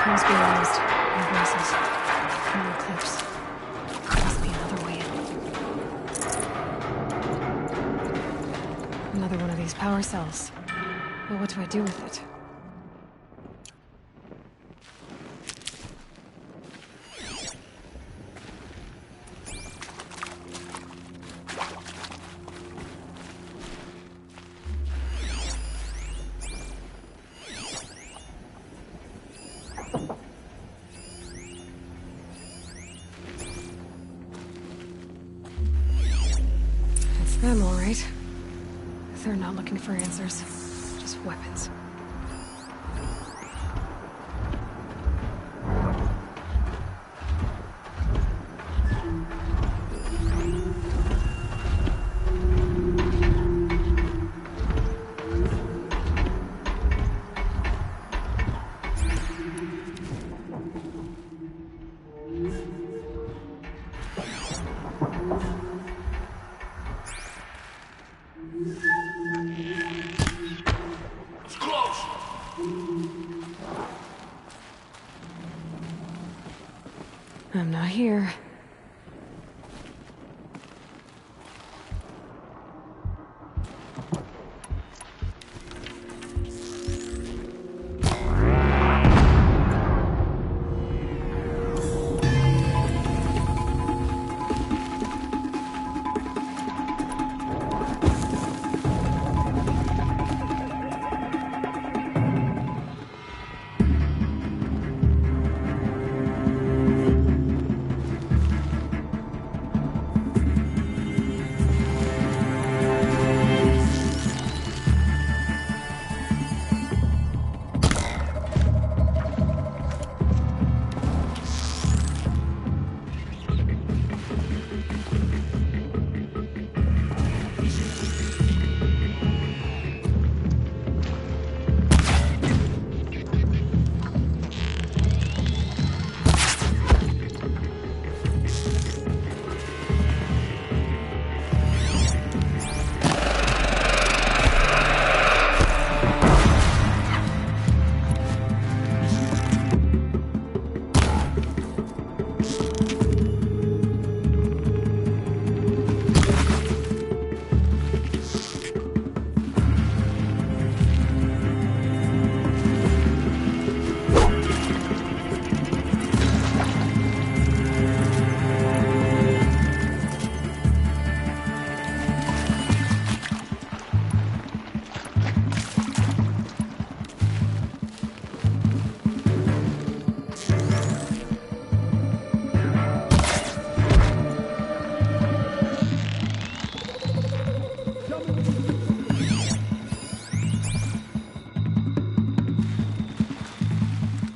Comms being used. No voices. No clips. Must be another way in. Another one of these power cells. But what do I do with it? Them, all right. They're not looking for answers, just weapons. I'm not here.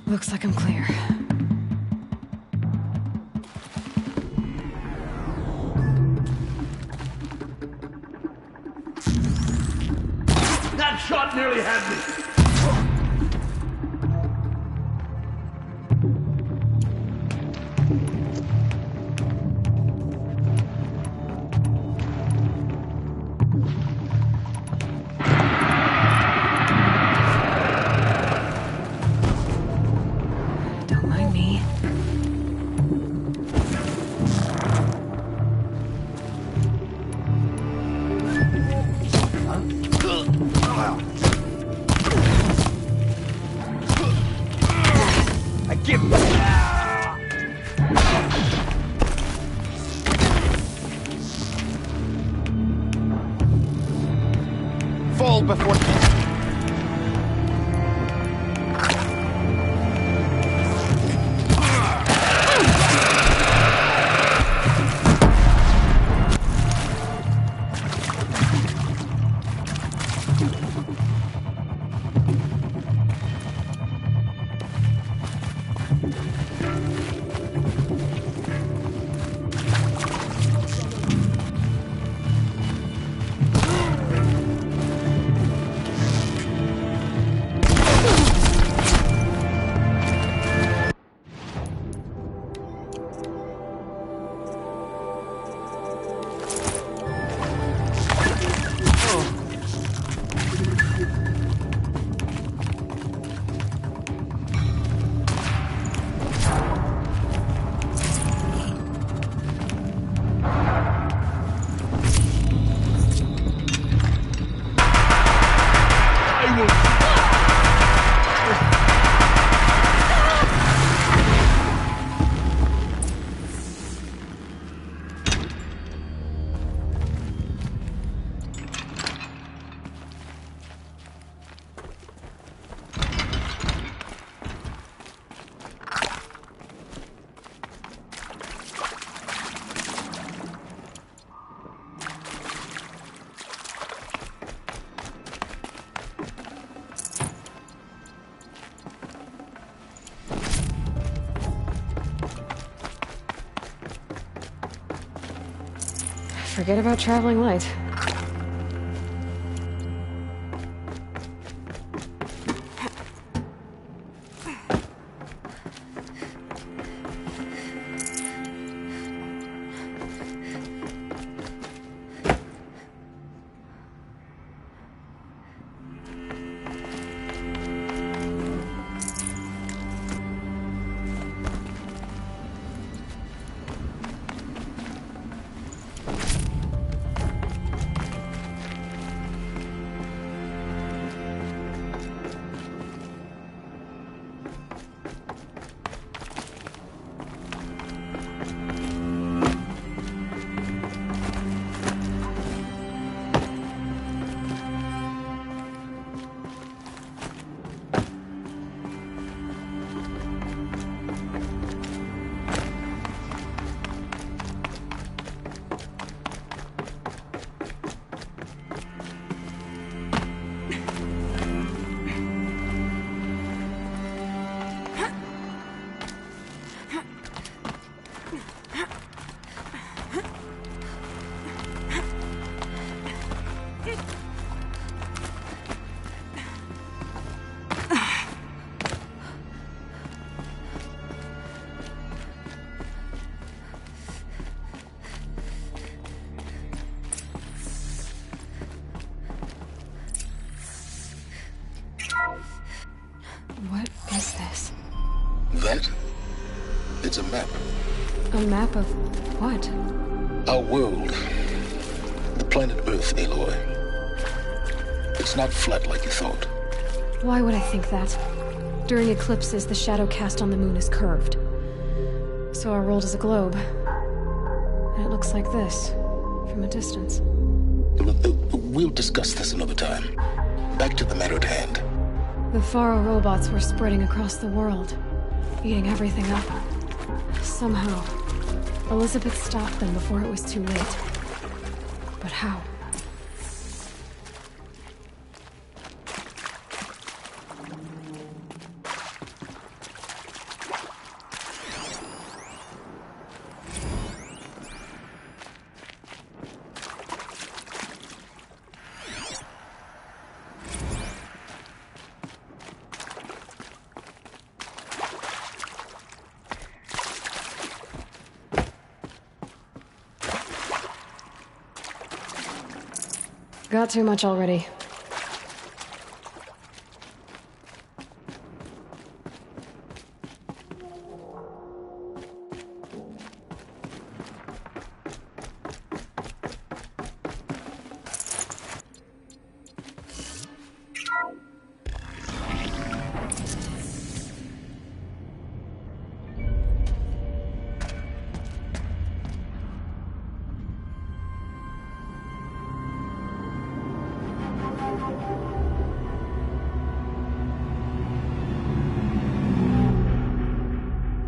Looks like I'm clear. That shot nearly had me! Fall before... Forget about traveling light. What is this? That? It's a map. A map of what? Our world. The planet Earth, Aloy. It's not flat like you thought. Why would I think that? During eclipses, the shadow cast on the moon is curved. So our world is a globe. And it looks like this, from a distance. We'll discuss this another time. Back to the matter at hand. The Faro robots were spreading across the world, eating everything up. Somehow, Elizabeth stopped them before it was too late. But how? Got too much already.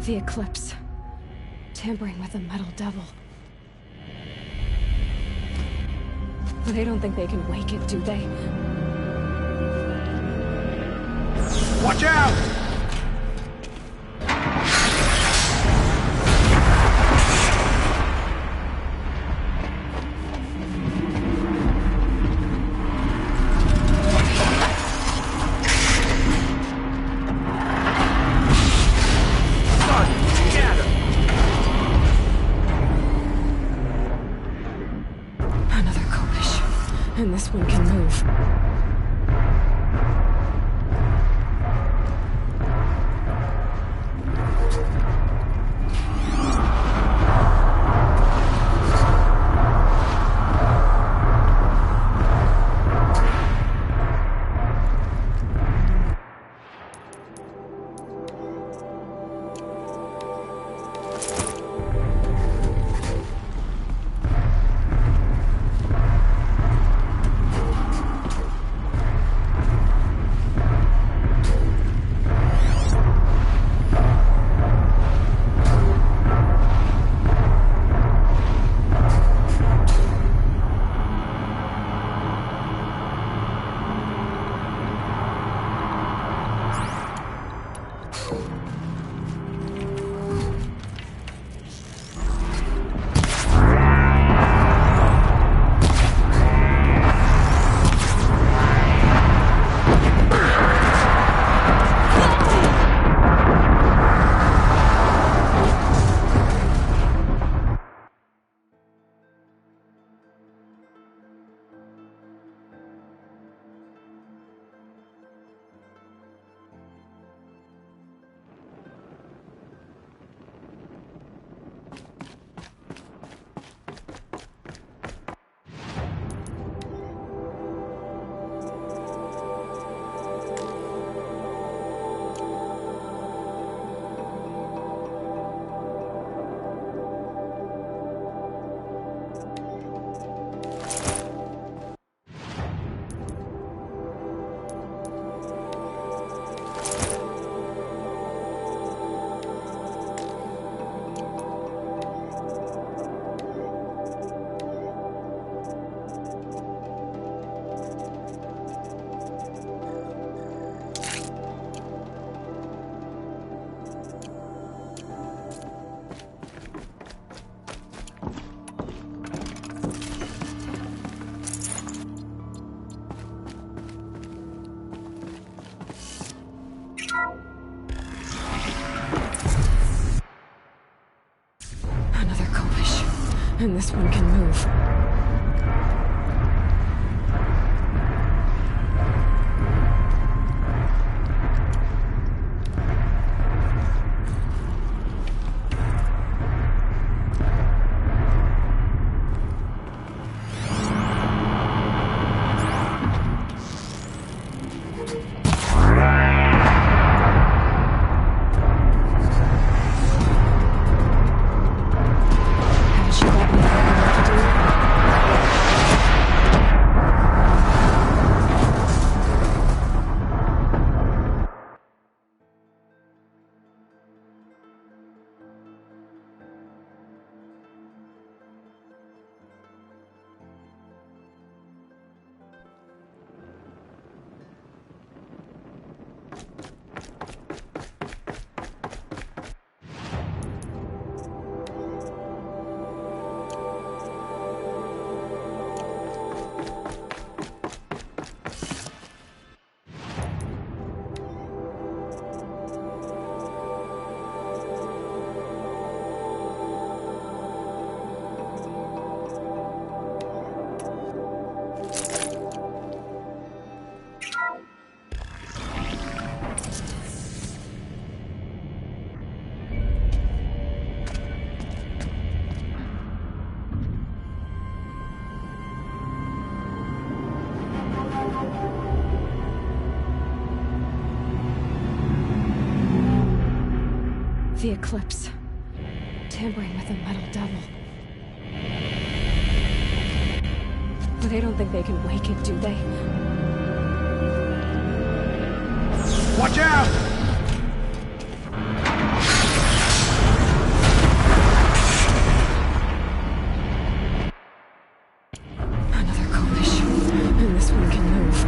The eclipse. Tampering with the metal devil. They don't think they can wake it, do they? Watch out! And this one can move. And this one can move. The eclipse. Tampering with a metal devil. But they don't think they can wake it, do they? Watch out! Another coalition. And this one can move.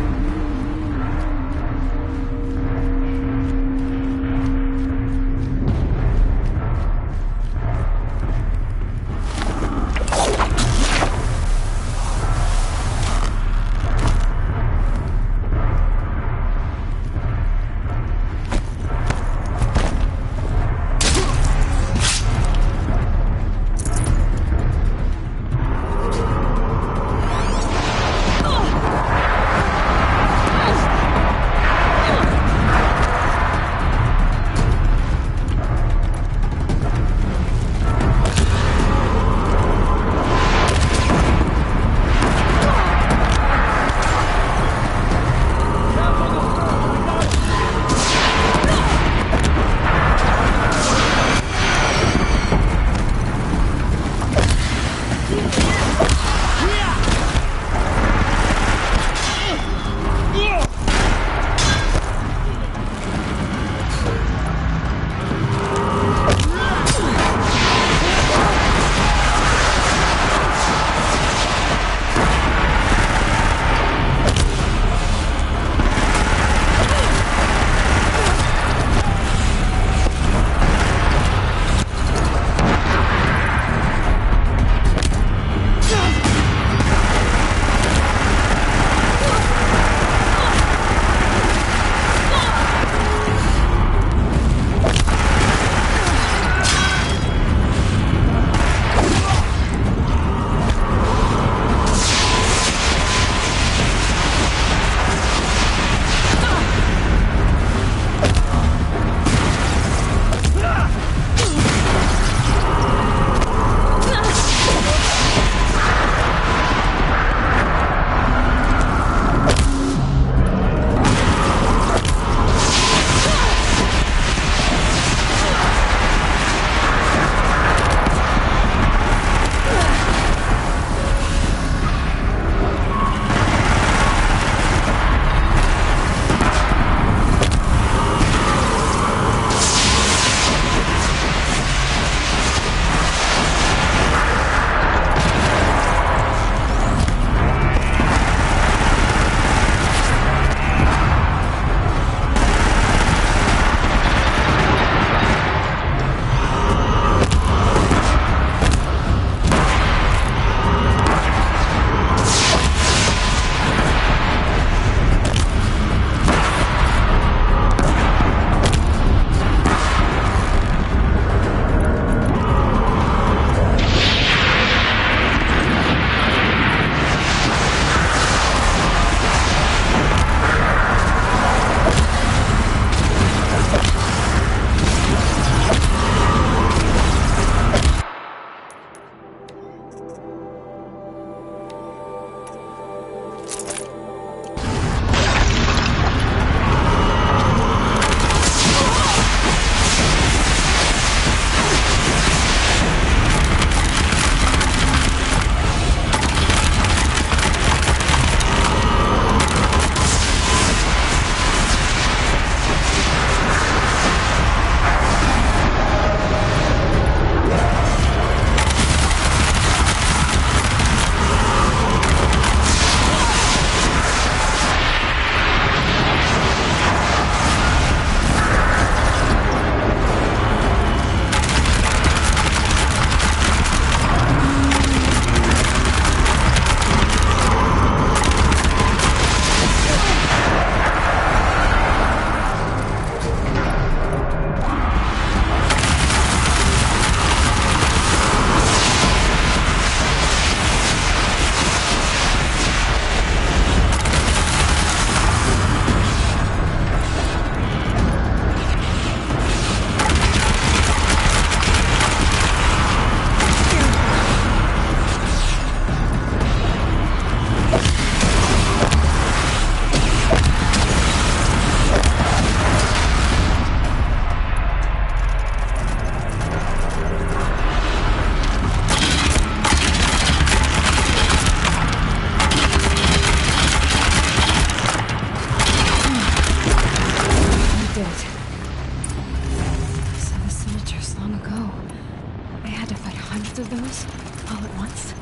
hundreds of those all at once?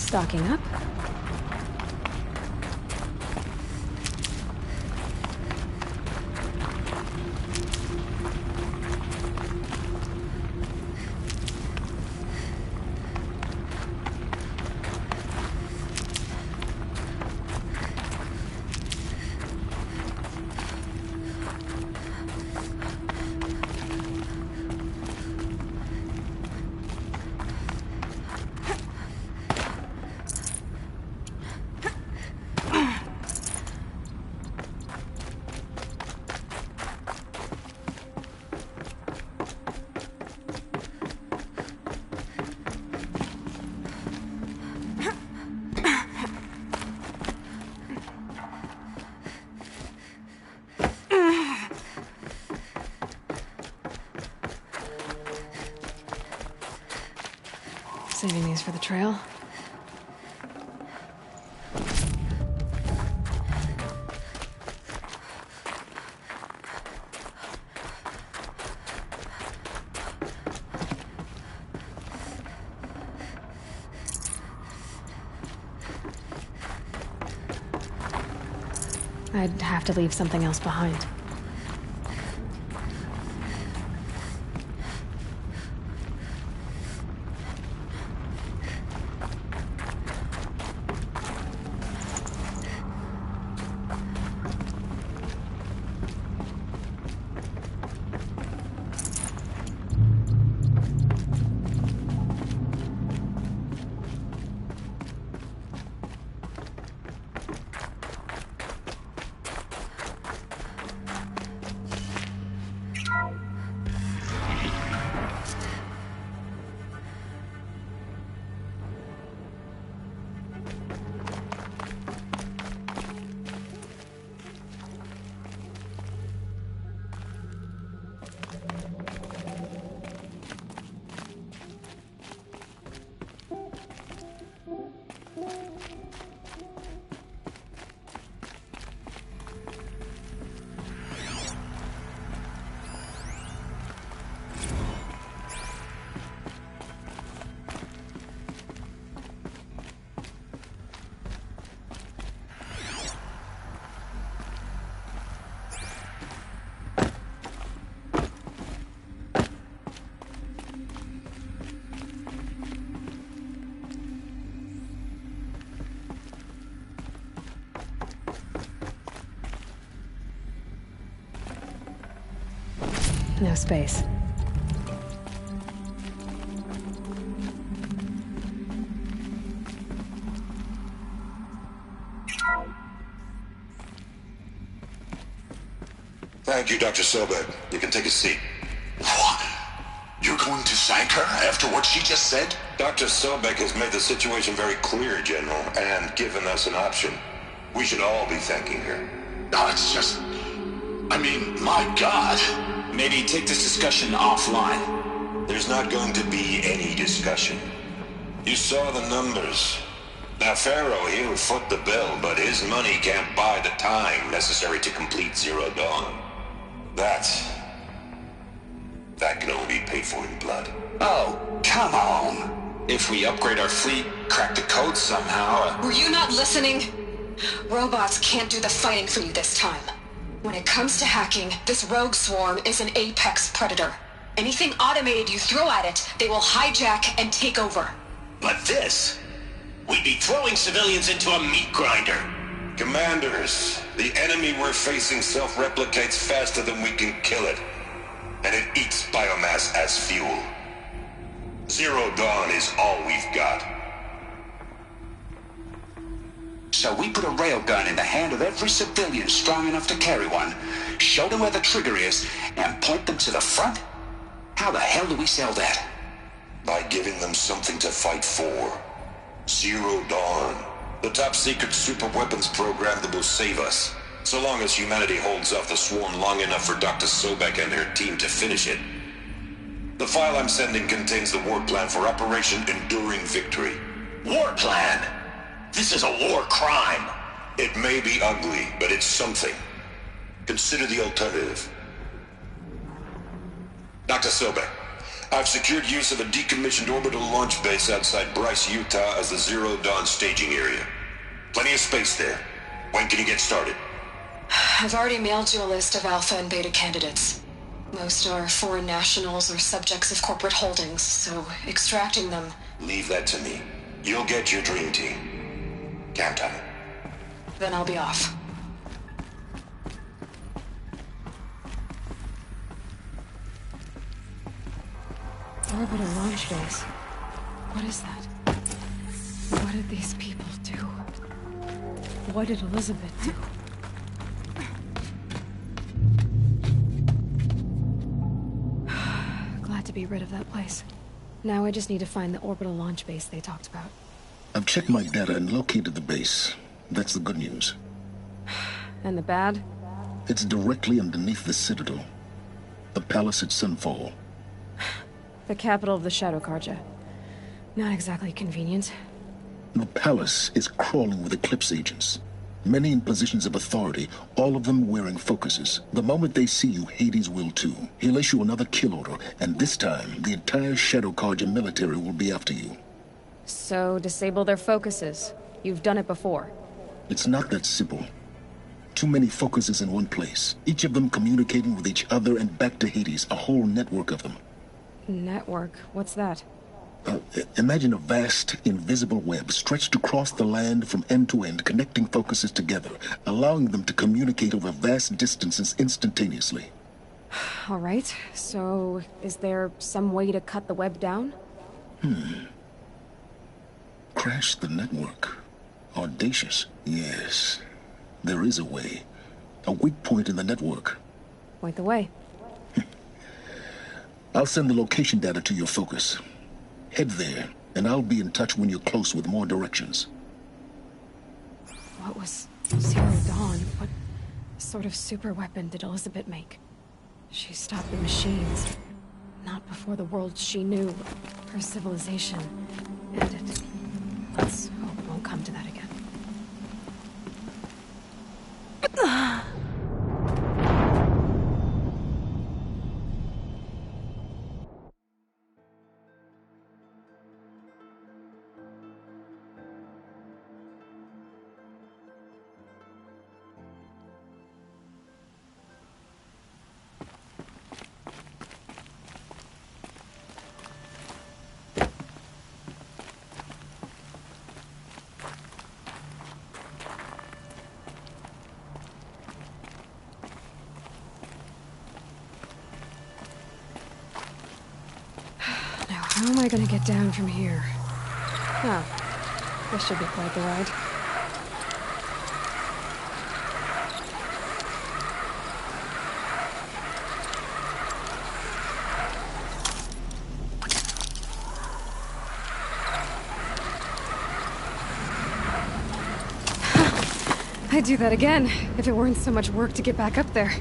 Stocking up. Saving these for the trail. I'd have to leave something else behind. No space. Thank you, Dr. Sobek. You can take a seat. What? You're going to thank her after what she just said? Dr. Sobek has made the situation very clear, General, and given us an option. We should all be thanking her. Oh, it's just... I mean, my God. Maybe take this discussion offline. There's not going to be any discussion. You saw the numbers. Now, Pharaoh, he'll foot the bill, but his money can't buy the time necessary to complete Zero Dawn. That can only be paid for in blood. Oh, come on. If we upgrade our fleet, crack the code somehow... Were you not listening? Robots can't do the fighting for you this time. When it comes to hacking, this rogue swarm is an apex predator. Anything automated you throw at it, they will hijack and take over. But this... we'd be throwing civilians into a meat grinder. Commanders, the enemy we're facing self-replicates faster than we can kill it. And it eats biomass as fuel. Zero Dawn is all we've got. So we put a railgun in the hand of every civilian strong enough to carry one, show them where the trigger is, and point them to the front? How the hell do we sell that? By giving them something to fight for. Zero Dawn. The top-secret super-weapons program that will save us. So long as humanity holds off the swarm long enough for Dr. Sobek and her team to finish it. The file I'm sending contains the war plan for Operation Enduring Victory. War plan? This is a war crime. It may be ugly, but it's something. Consider the alternative. Dr. Sobek, I've secured use of a decommissioned orbital launch base outside Bryce, Utah as the Zero Dawn staging area. Plenty of space there. When can you get started? I've already mailed you a list of alpha and beta candidates. Most are foreign nationals or subjects of corporate holdings, so extracting them... Leave that to me. You'll get your dream team. Count on it. Then I'll be off. Orbital launch base. What is that? What did these people do? What did Elizabeth do? Glad to be rid of that place. Now I just need to find the orbital launch base they talked about. I've checked my data and located the base. That's the good news. And the bad? It's directly underneath the Citadel. The palace at Sunfall. The capital of the Shadow Carja. Not exactly convenient. The palace is crawling with Eclipse agents. Many in positions of authority, all of them wearing focuses. The moment they see you, Hades will too. He'll issue another kill order, and this time, the entire Shadow Carja military will be after you. So, disable their focuses. You've done it before. It's not that simple. Too many focuses in one place. Each of them communicating with each other and back to Hades, a whole network of them. Network? What's that? Imagine a vast, invisible web stretched across the land from end to end, connecting focuses together, allowing them to communicate over vast distances instantaneously. All right, so is there some way to cut the web down? Crash the network. Audacious. Yes, there is a way. A weak point in the network. Point the way. I'll send the location data to your focus. Head there, and I'll be in touch when you're close with more directions. What was Zero Dawn? What sort of super weapon did Elizabeth make? She stopped the machines. Not before the world she knew. Her civilization ended. Let's hope it won't come to that again. How am I gonna get down from here? Oh, this should be quite the ride. I'd do that again, if it weren't so much work to get back up there.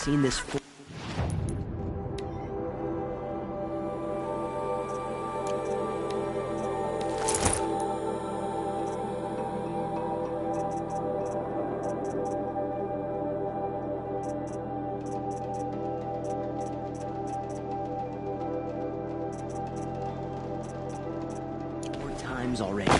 seen this for. Already.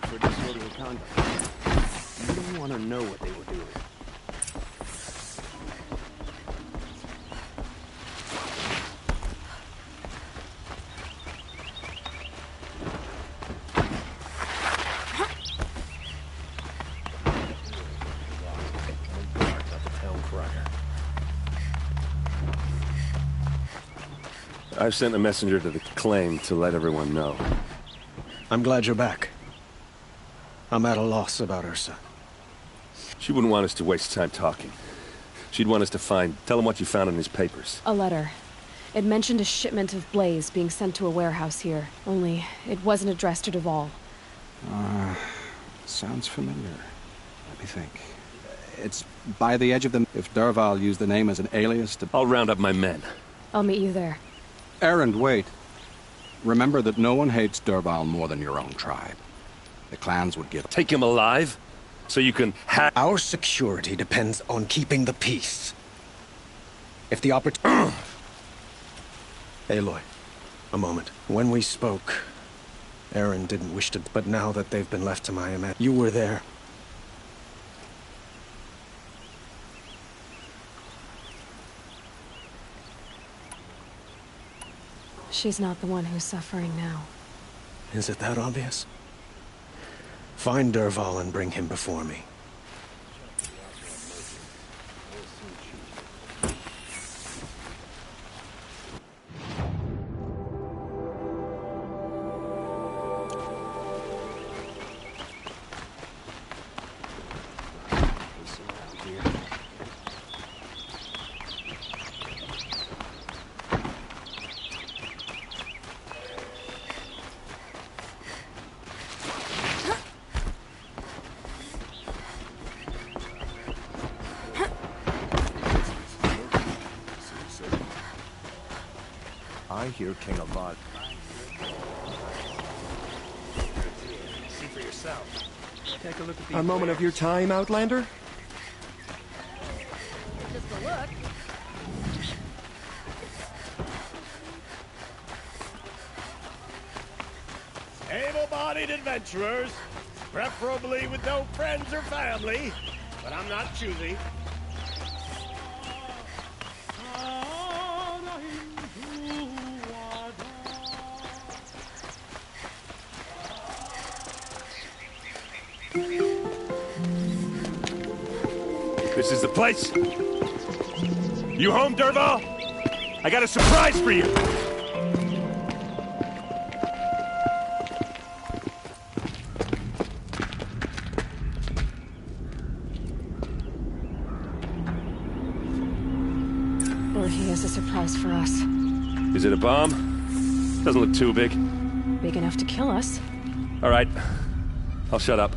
For disorderly conduct. You don't want to know what they were doing. I've sent a messenger to the claim to let everyone know. I'm glad you're back. I'm at a loss about her son. She wouldn't want us to waste time talking. She'd want us to tell him what you found in his papers. A letter. It mentioned a shipment of Blaze being sent to a warehouse here. Only, it wasn't addressed to Dervahl. Sounds familiar. Let me think. It's by the edge of the... If Dervahl used the name as an alias to... I'll round up my men. I'll meet you there. Erend, wait. Remember that no one hates Dervahl more than your own tribe. The clans would give... Take him alive? So you can Our security depends on keeping the peace. If the opportunity... Aloy, a moment. When we spoke, Erend didn't wish to... But now that they've been left to my imagination... You were there. She's not the one who's suffering now. Is it that obvious? Find Dervahl and bring him before me. I hear King Avad. See for yourself. Take a look at a moment of your time, Outlander? Just a look. Able-bodied adventurers, preferably with no friends or family, but I'm not choosy. This is the place. You home, Dervahl? I got a surprise for you. Or he has a surprise for us. Is it a bomb? Doesn't look too big. Big enough to kill us. All right. I'll shut up.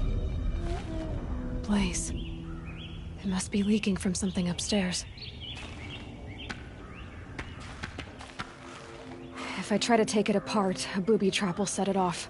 Blaze. It must be leaking from something upstairs. If I try to take it apart, a booby trap will set it off.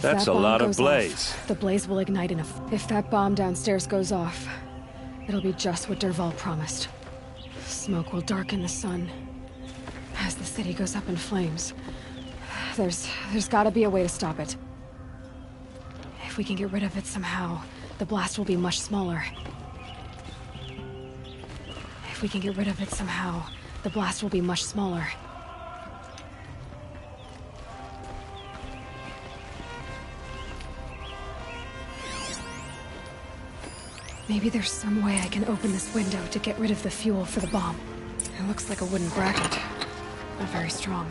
That's a lot of blaze. The blaze will ignite enough. If that bomb downstairs goes off, it'll be just what Dervahl promised. Smoke will darken the sun, as the city goes up in flames. There's gotta be a way to stop it. If we can get rid of it somehow, the blast will be much smaller. If we can get rid of it somehow, the blast will be much smaller. Maybe there's some way I can open this window to get rid of the fuel for the bomb. It looks like a wooden bracket. Not very strong.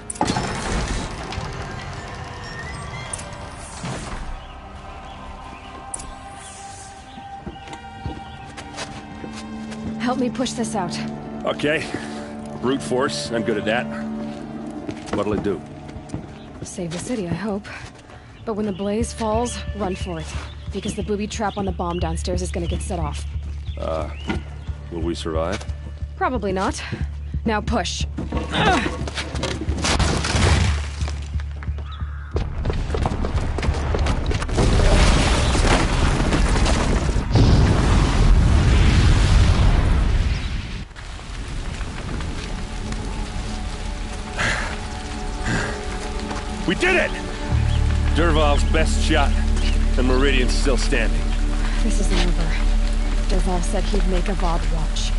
Help me push this out. Okay. Brute force, I'm good at that. What'll it do? Save the city, I hope. But when the blaze falls, run for it. Because the booby trap on the bomb downstairs is gonna get set off. Will we survive? Probably not. Now push. We did it! Derval's best shot, and Meridian's still standing. This isn't over. Derval said he'd make a VOD watch.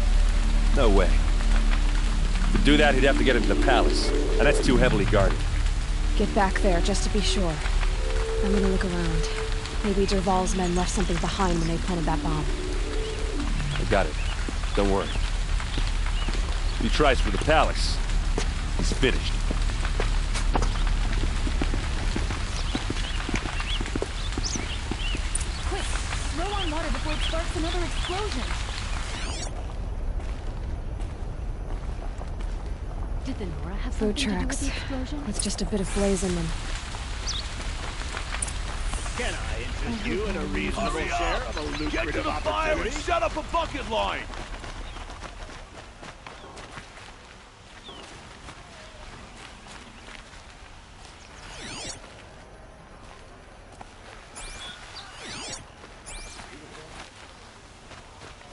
No way. To do that, he'd have to get into the palace, and that's too heavily guarded. Get back there, just to be sure. I'm gonna look around. Maybe Derval's men left something behind when they planted that bomb. I got it. Don't worry. If he tries for the palace, he's finished. Quick! Throw on water before it sparks another explosion! Did the Nora have Food something to do with tracks, the explosion? with just a bit of blaze in them. Can I interest you in a reasonable share of a lucrative Get to the fire opportunity? and set up a bucket line!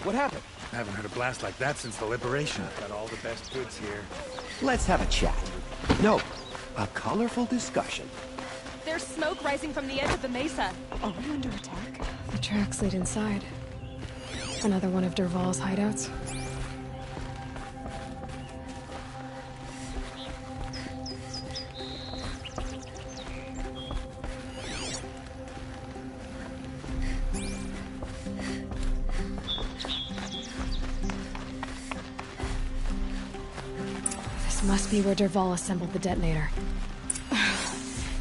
What happened? I haven't heard a blast like that since the liberation. Got all the best goods here. Let's have a chat. No, a colorful discussion. There's smoke rising from the edge of the mesa. Are we under attack? The tracks lead inside. Another one of Derval's hideouts. This must be where Derval assembled the detonator.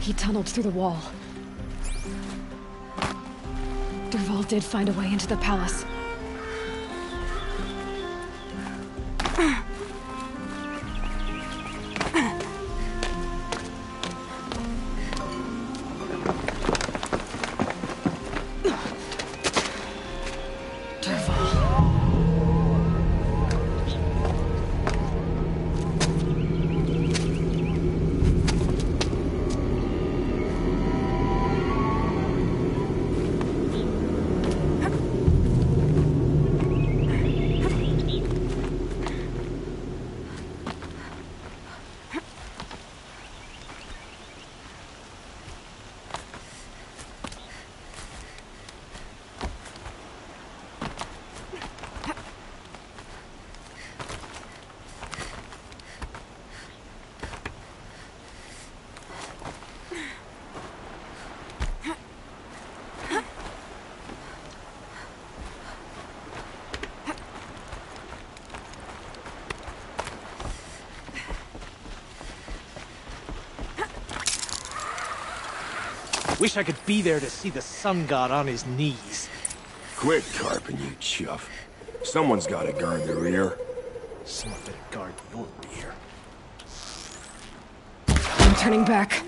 He tunneled through the wall. Derval did find a way into the palace. Wish I could be there to see the sun god on his knees. Quit carping, you chuff. Someone's gotta guard the rear. Someone better guard your rear. I'm turning back.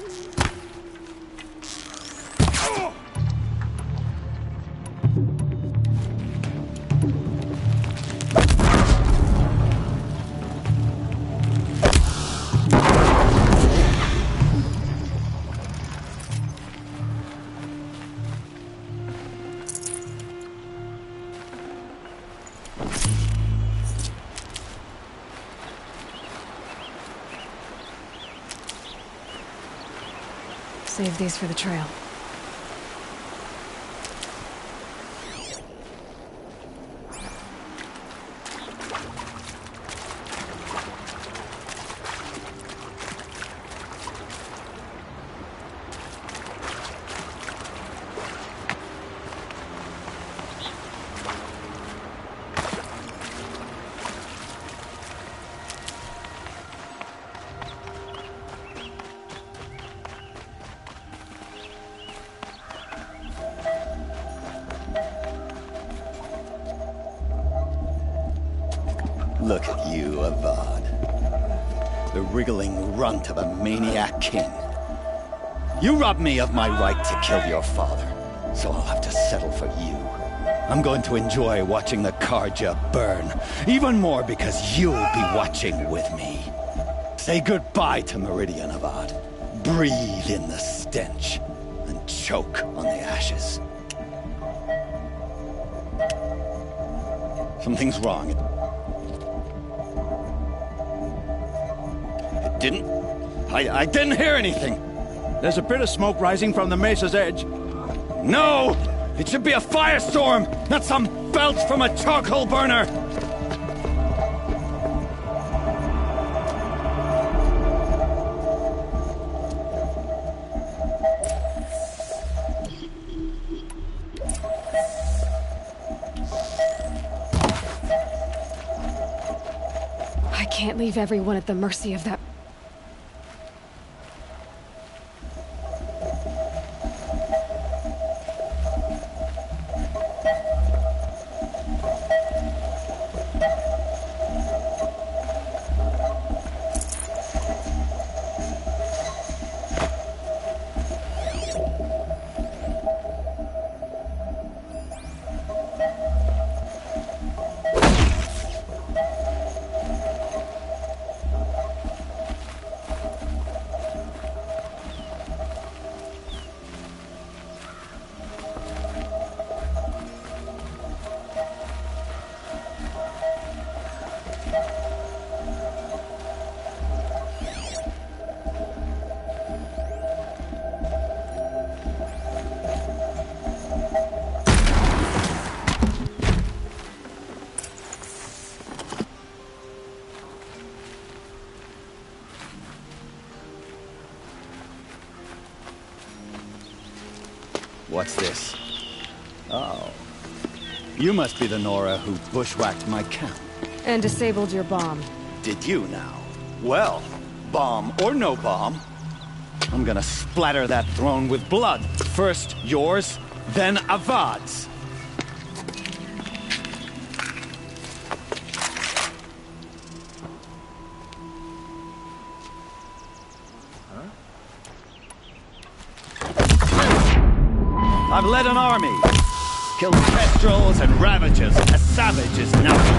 Save these for the trail. Look at you, Avad. The wriggling runt of a maniac king. You robbed me of my right to kill your father, so I'll have to settle for you. I'm going to enjoy watching the Karja burn, even more because you'll be watching with me. Say goodbye to Meridian, Avad. Breathe in the stench, and choke on the ashes. Something's wrong. I didn't hear anything. There's a bit of smoke rising from the mesa's edge. No! It should be a firestorm, not some belch from a charcoal burner! I can't leave everyone at the mercy of that. What's this? Oh. You must be the Nora who bushwhacked my camp. And disabled your bomb. Did you now? Well, bomb or no bomb, I'm gonna splatter that throne with blood. First yours, then Avad's. I've led an army, killed kestrels and ravagers. A savage is nothing.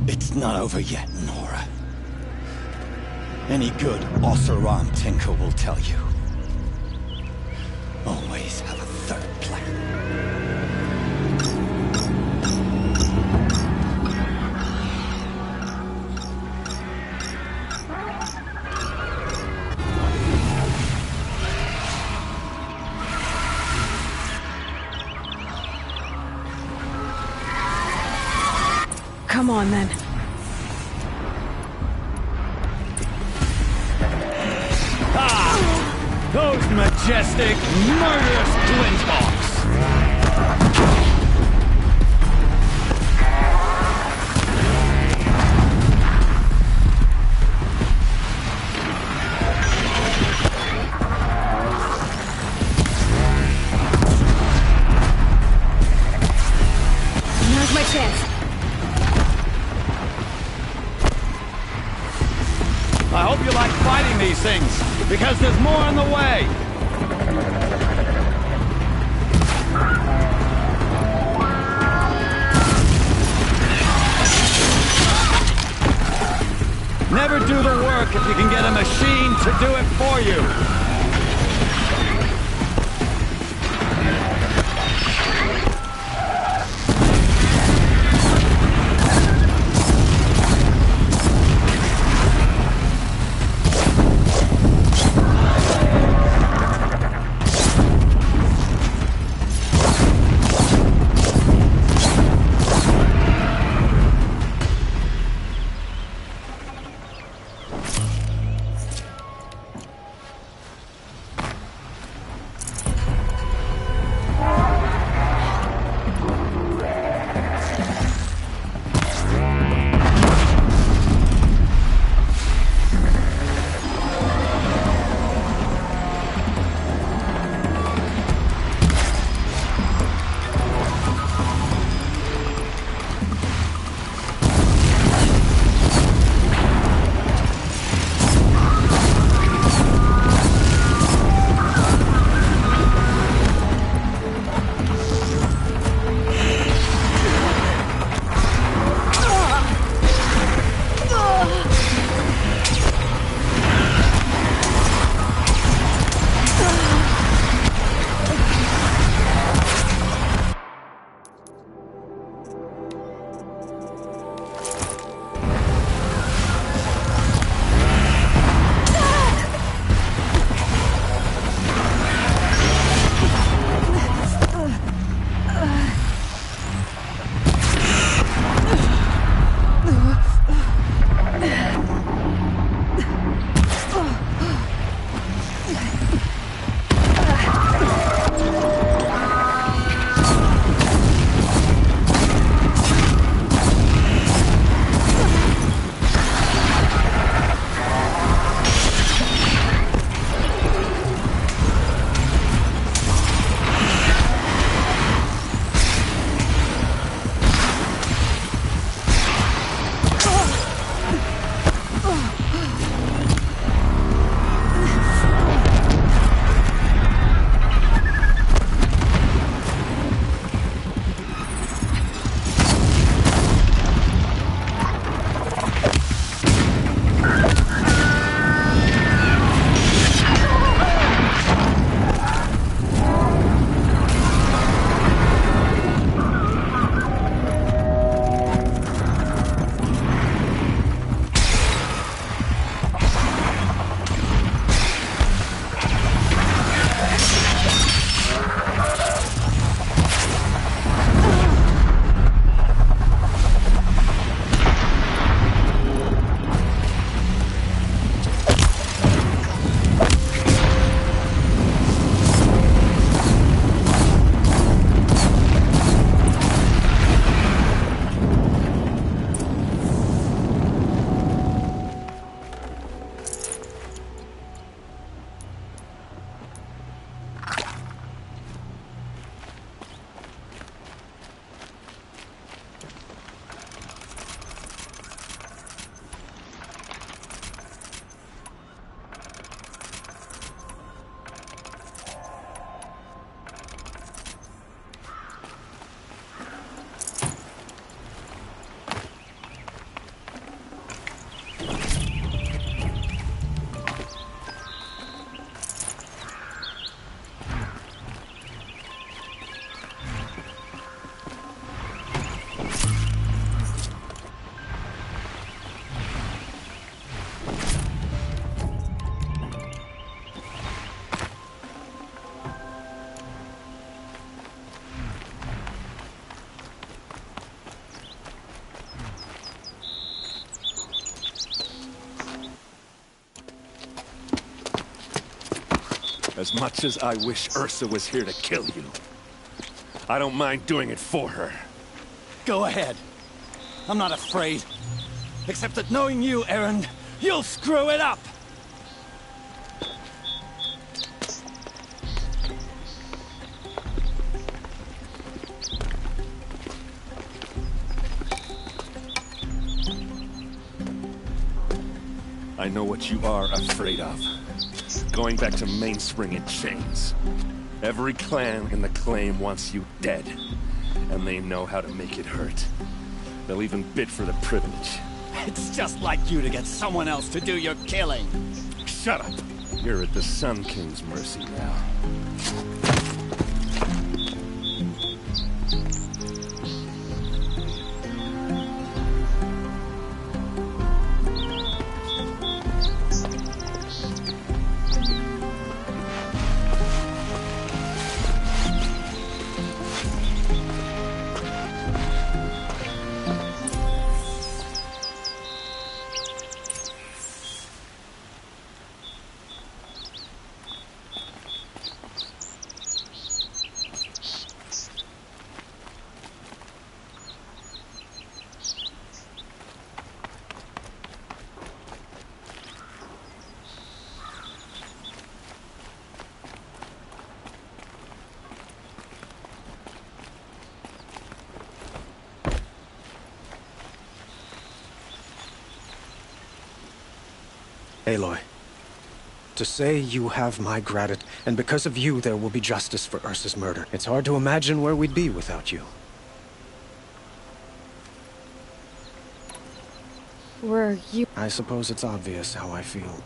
It's not over yet, Nora. Any good Oseram tinker will tell you. Always have a third plan. Come on, then. Those majestic, murderous Glinthawks! Now's my chance. I hope you like fighting these things, because there's more on the way! Never do the work if you can get a machine to do it for you. As much as I wish Ursa was here to kill you, I don't mind doing it for her. Go ahead. I'm not afraid. Except that knowing you, Aaron, you'll screw it up! I know what you are afraid of. Going back to Mainspring in chains. Every clan in the claim wants you dead. And they know how to make it hurt. They'll even bid for the privilege. It's just like you to get someone else to do your killing. Shut up. You're at the Sun King's mercy now. Aloy, to say you have my gratitude, and because of you there will be justice for Ursa's murder. It's hard to imagine where we'd be without you. Were you... I suppose it's obvious how I feel,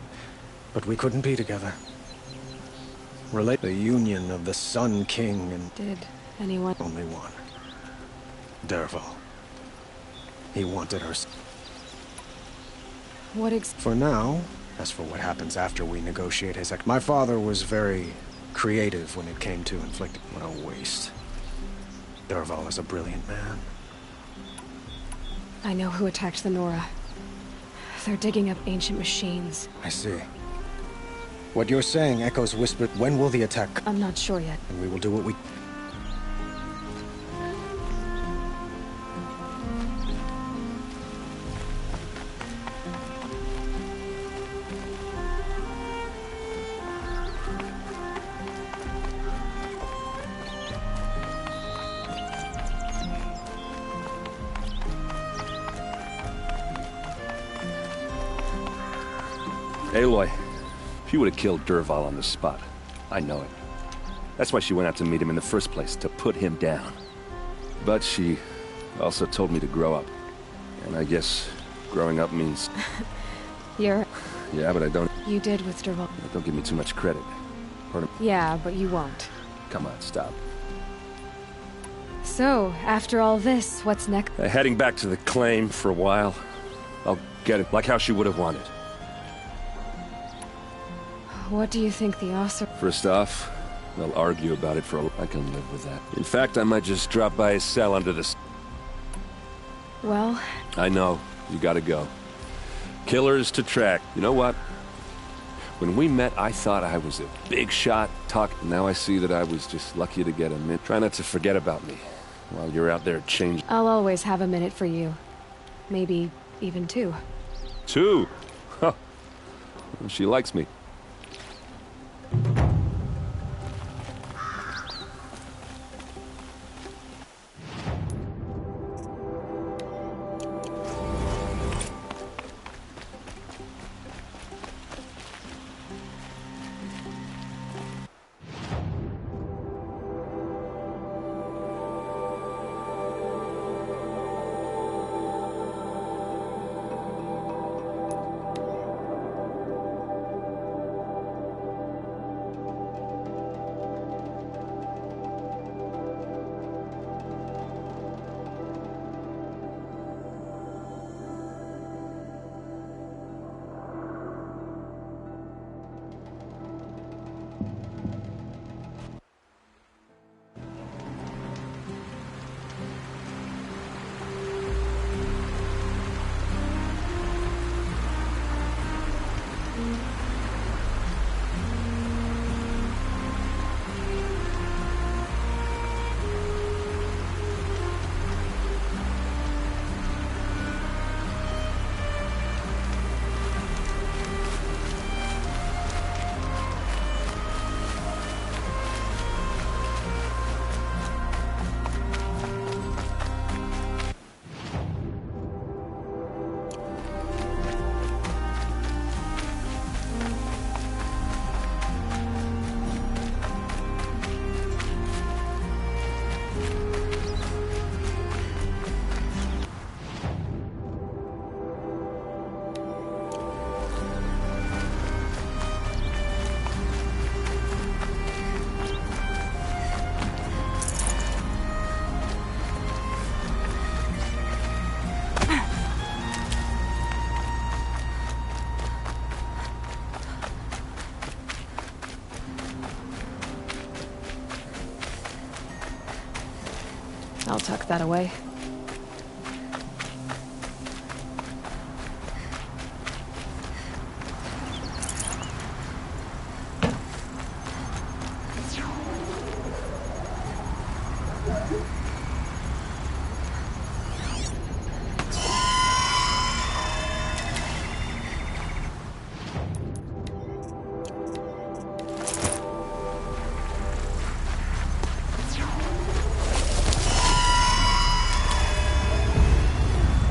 but we couldn't be together. Relate the union of the Sun King and... Did anyone... Only one. Dervahl. He wanted Ursa. What For now, as for what happens after we negotiate his my father was very creative when it came to inflicting... What a waste. Dervahl is a brilliant man. I know who attacked the Nora. They're digging up ancient machines. I see. What you're saying echoes whispered. When will the attack... I'm not sure yet. And we will do what we... Aloy, she would have killed Dervahl on the spot. I know it. That's why she went out to meet him in the first place, to put him down. But she also told me to grow up. And I guess growing up means... You're... Yeah, but I don't... You did with Dervahl. Don't give me too much credit. Pardon? Yeah, but you won't. Come on, stop. So, after all this, what's next? Heading back to the claim for a while. I'll get it, like how she would have wanted. What do you think the officer... First off, they'll argue about it for a... I can live with that. In fact, I might just drop by his cell under the... Well... I know. You gotta go. Killers to track. You know what? When we met, I thought I was a big shot. Now I see that I was just lucky to get a minute. Try not to forget about me while you're out there changing. I'll always have a minute for you. Maybe even two. Two? Huh. She likes me. I'll tuck that away.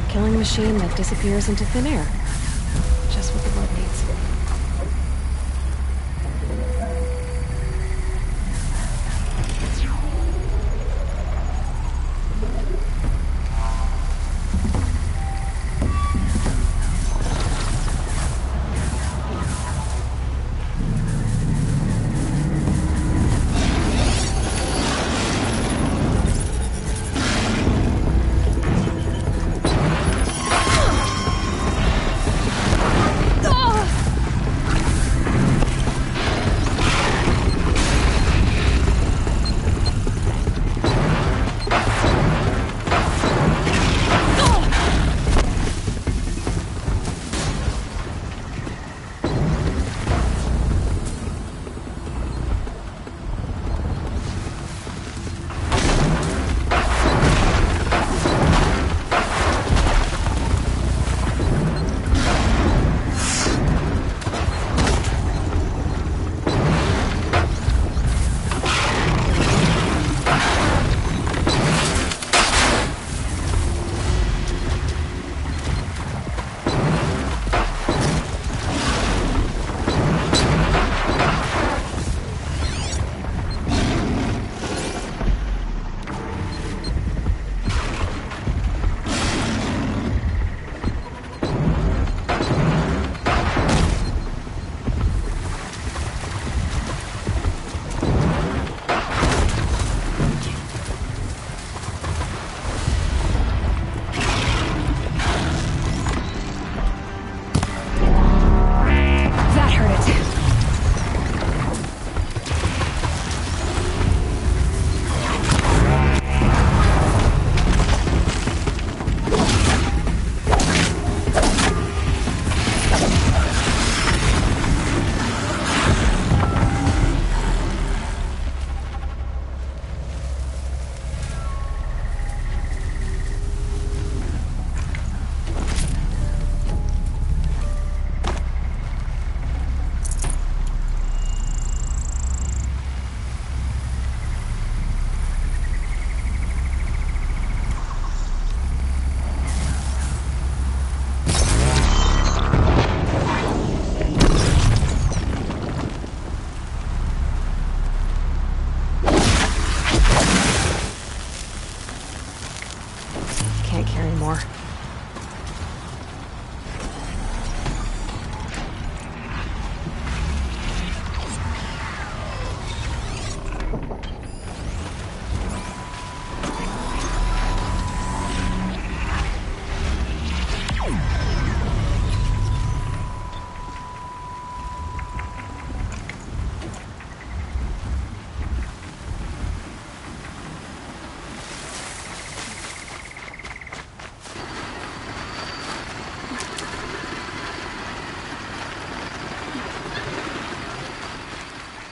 Killing machine that disappears into thin air. Just what the world needs.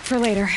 For later.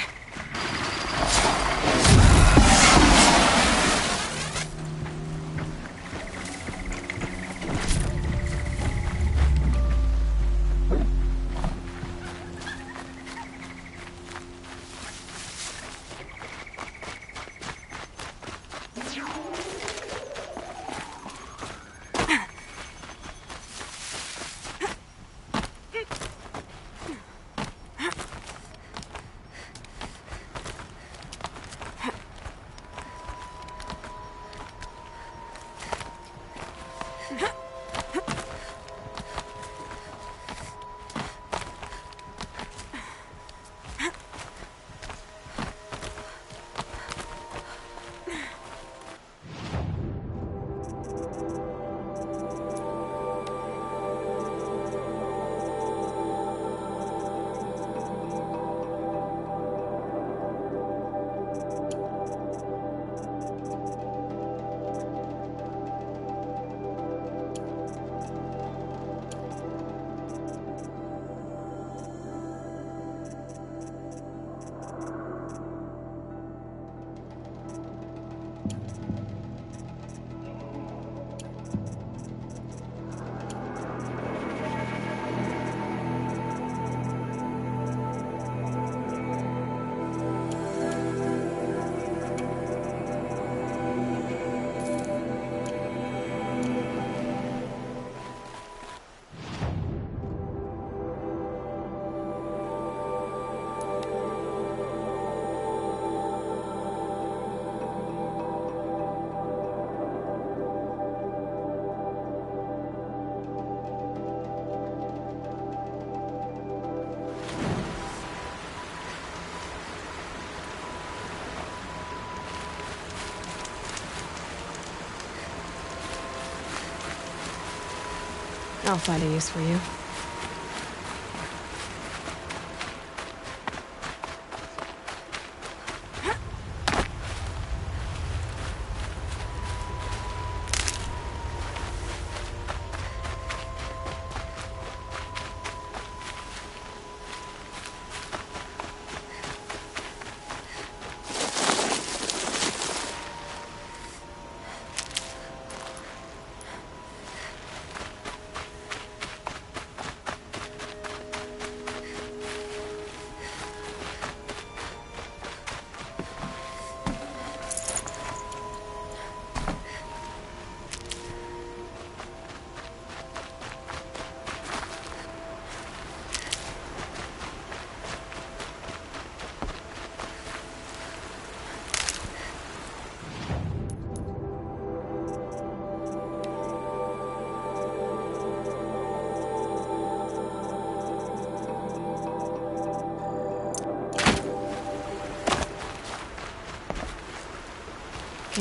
I'll find a use for you.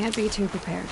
Can't be too prepared.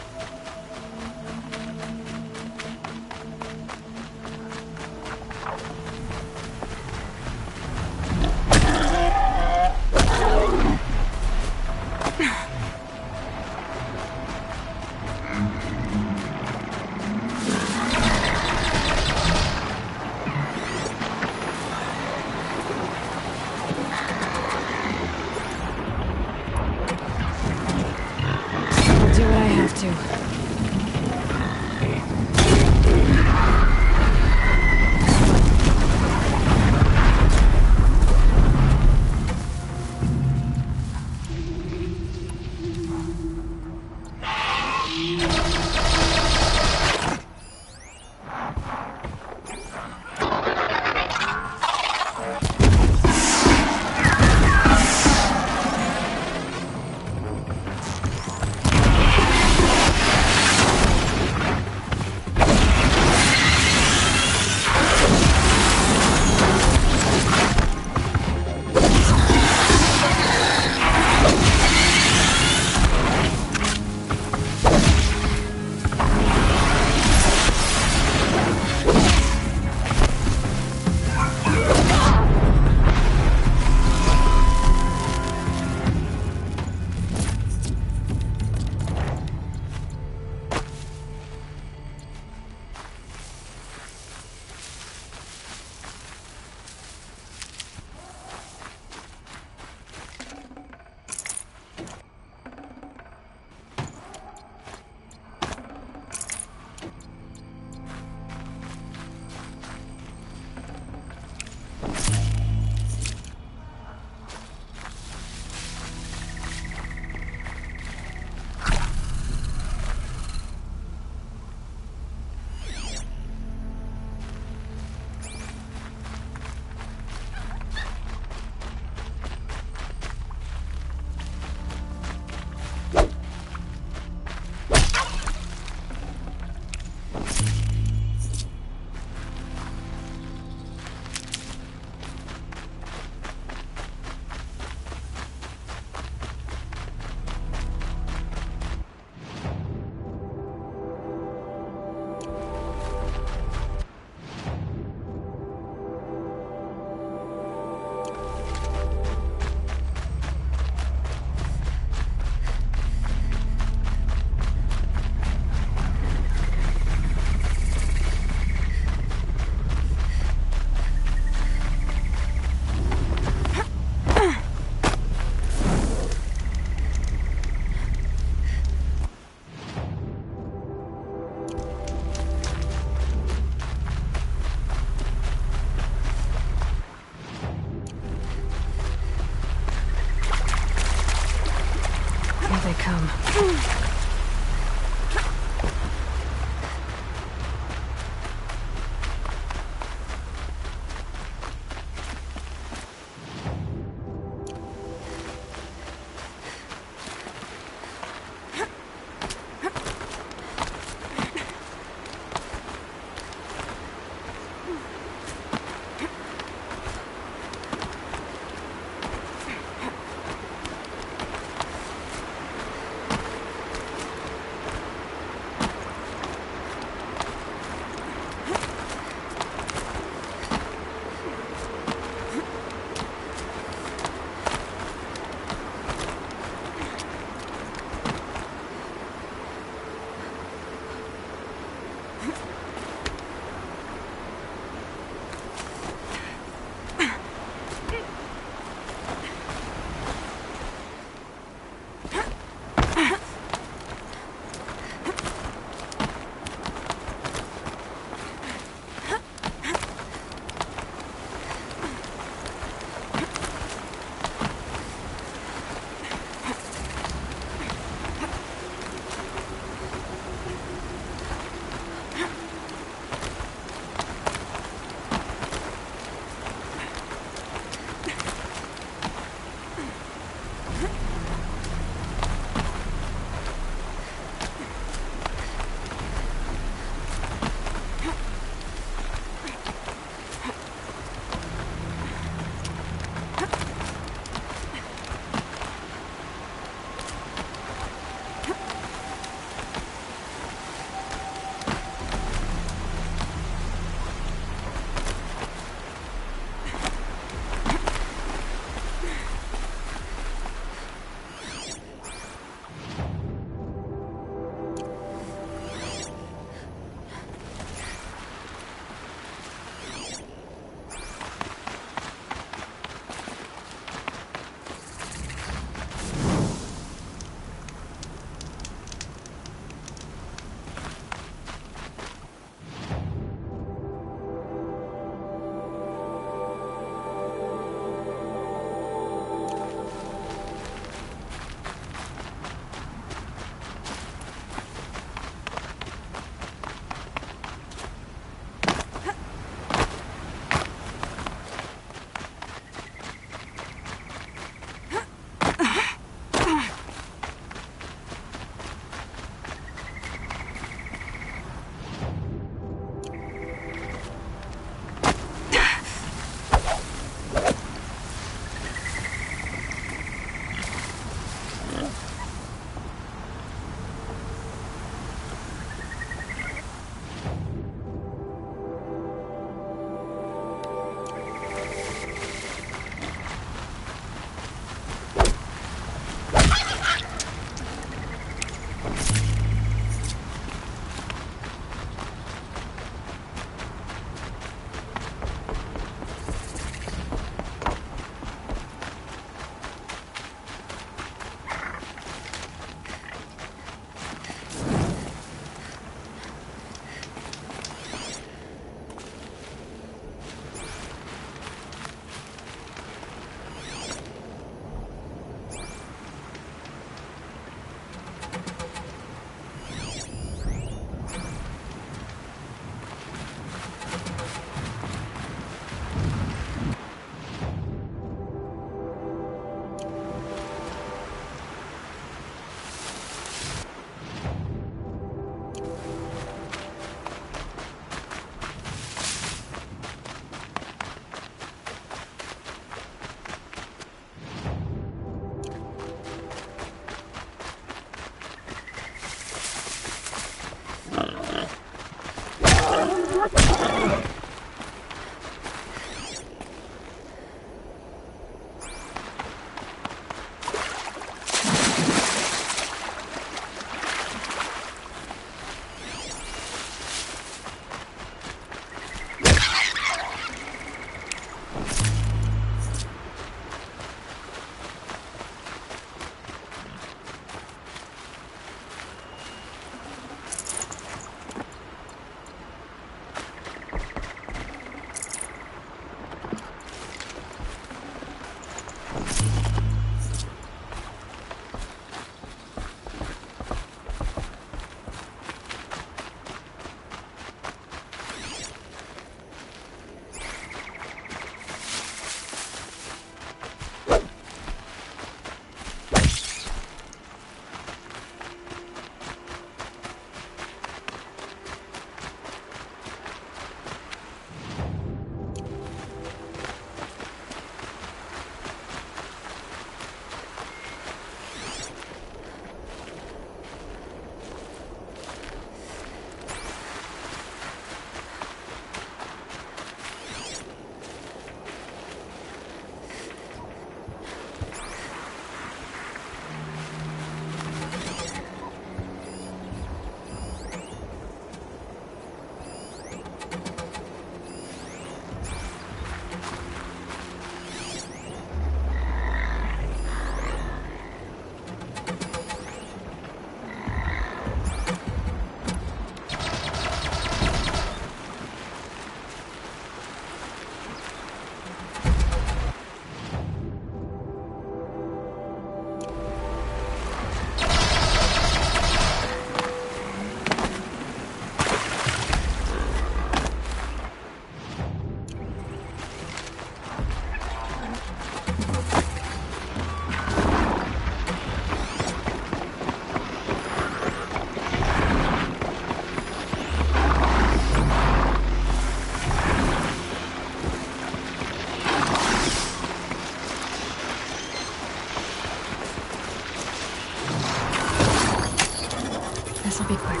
This'll be quick.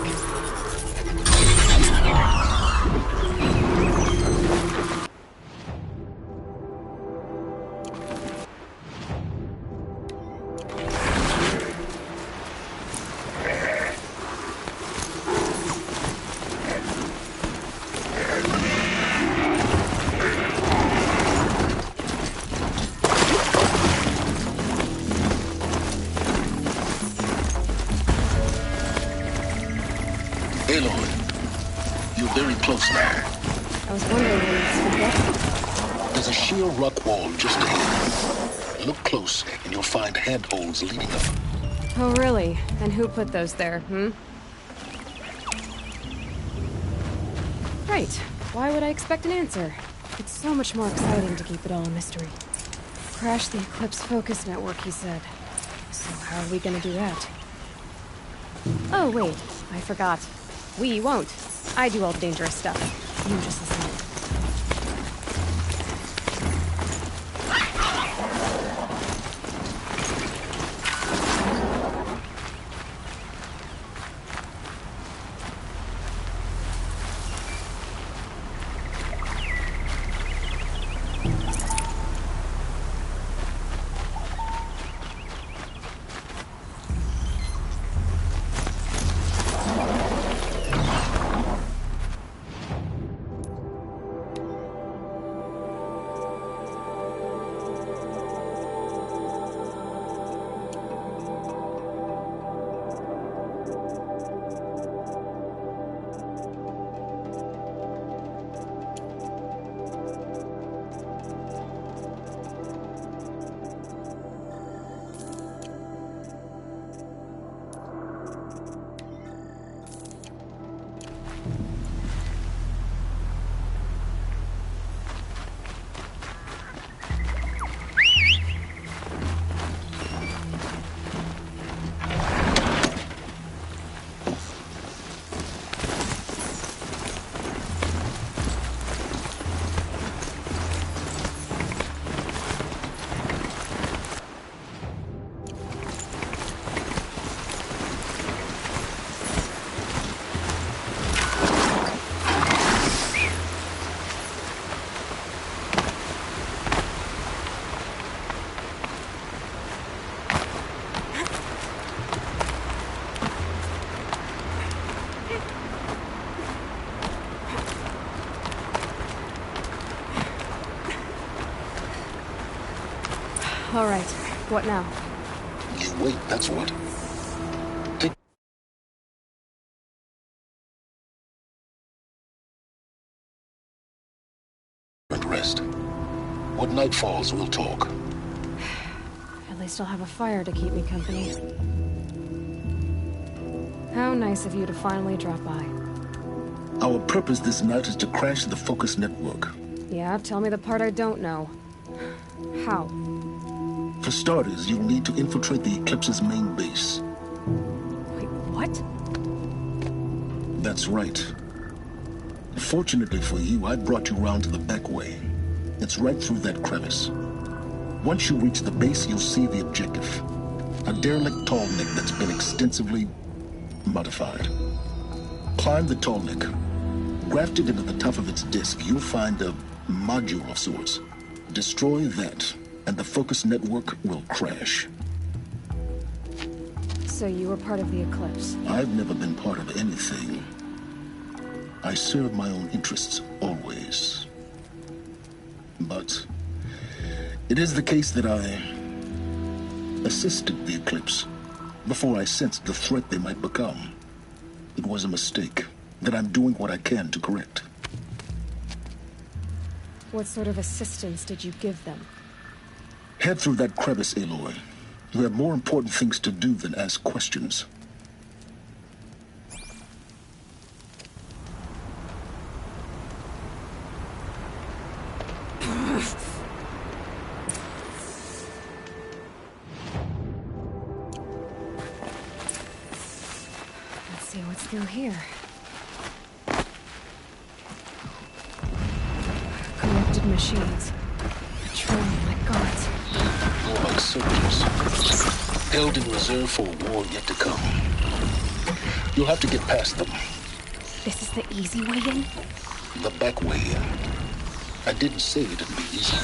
Aloy, you're very close now. I was wondering when this would get. There's a sheer rock wall just ahead. Look close, and you'll find handholds leading up. Oh, really? And who put those there, Right. Why would I expect an answer? It's so much more exciting to keep it all a mystery. Crash the Eclipse focus network, he said. So how are we gonna do that? Oh, wait. I forgot. We won't. I do all the dangerous stuff. You just listen in. All right. What now? You wait, that's what. Take and rest. When night falls, we'll talk. At least I'll have a fire to keep me company. How nice of you to finally drop by. Our purpose this night is to crash the focus network. Yeah, tell me the part I don't know. How? For starters, you'll need to infiltrate the Eclipse's main base. Wait, what? That's right. Fortunately for you, I brought you round to the back way. It's right through that crevice. Once you reach the base, you'll see the objective. A derelict tall neck that's been extensively modified. Climb the tall neck. Grafted into the top of its disk, you'll find a module of sorts. Destroy that, and the focus network will crash. So you were part of the Eclipse? I've never been part of anything. I serve my own interests, always. But it is the case that I assisted the Eclipse before I sensed the threat they might become. It was a mistake that I'm doing what I can to correct. What sort of assistance did you give them? Head through that crevice, Aloy. You have more important things to do than ask questions. Let's see what's through here. Corrupted machines. Patrolling like guards. More like soldiers. Held in reserve for a war yet to come. You'll have to get past them. This is the easy way in? The back way in. I didn't say it'd be easy.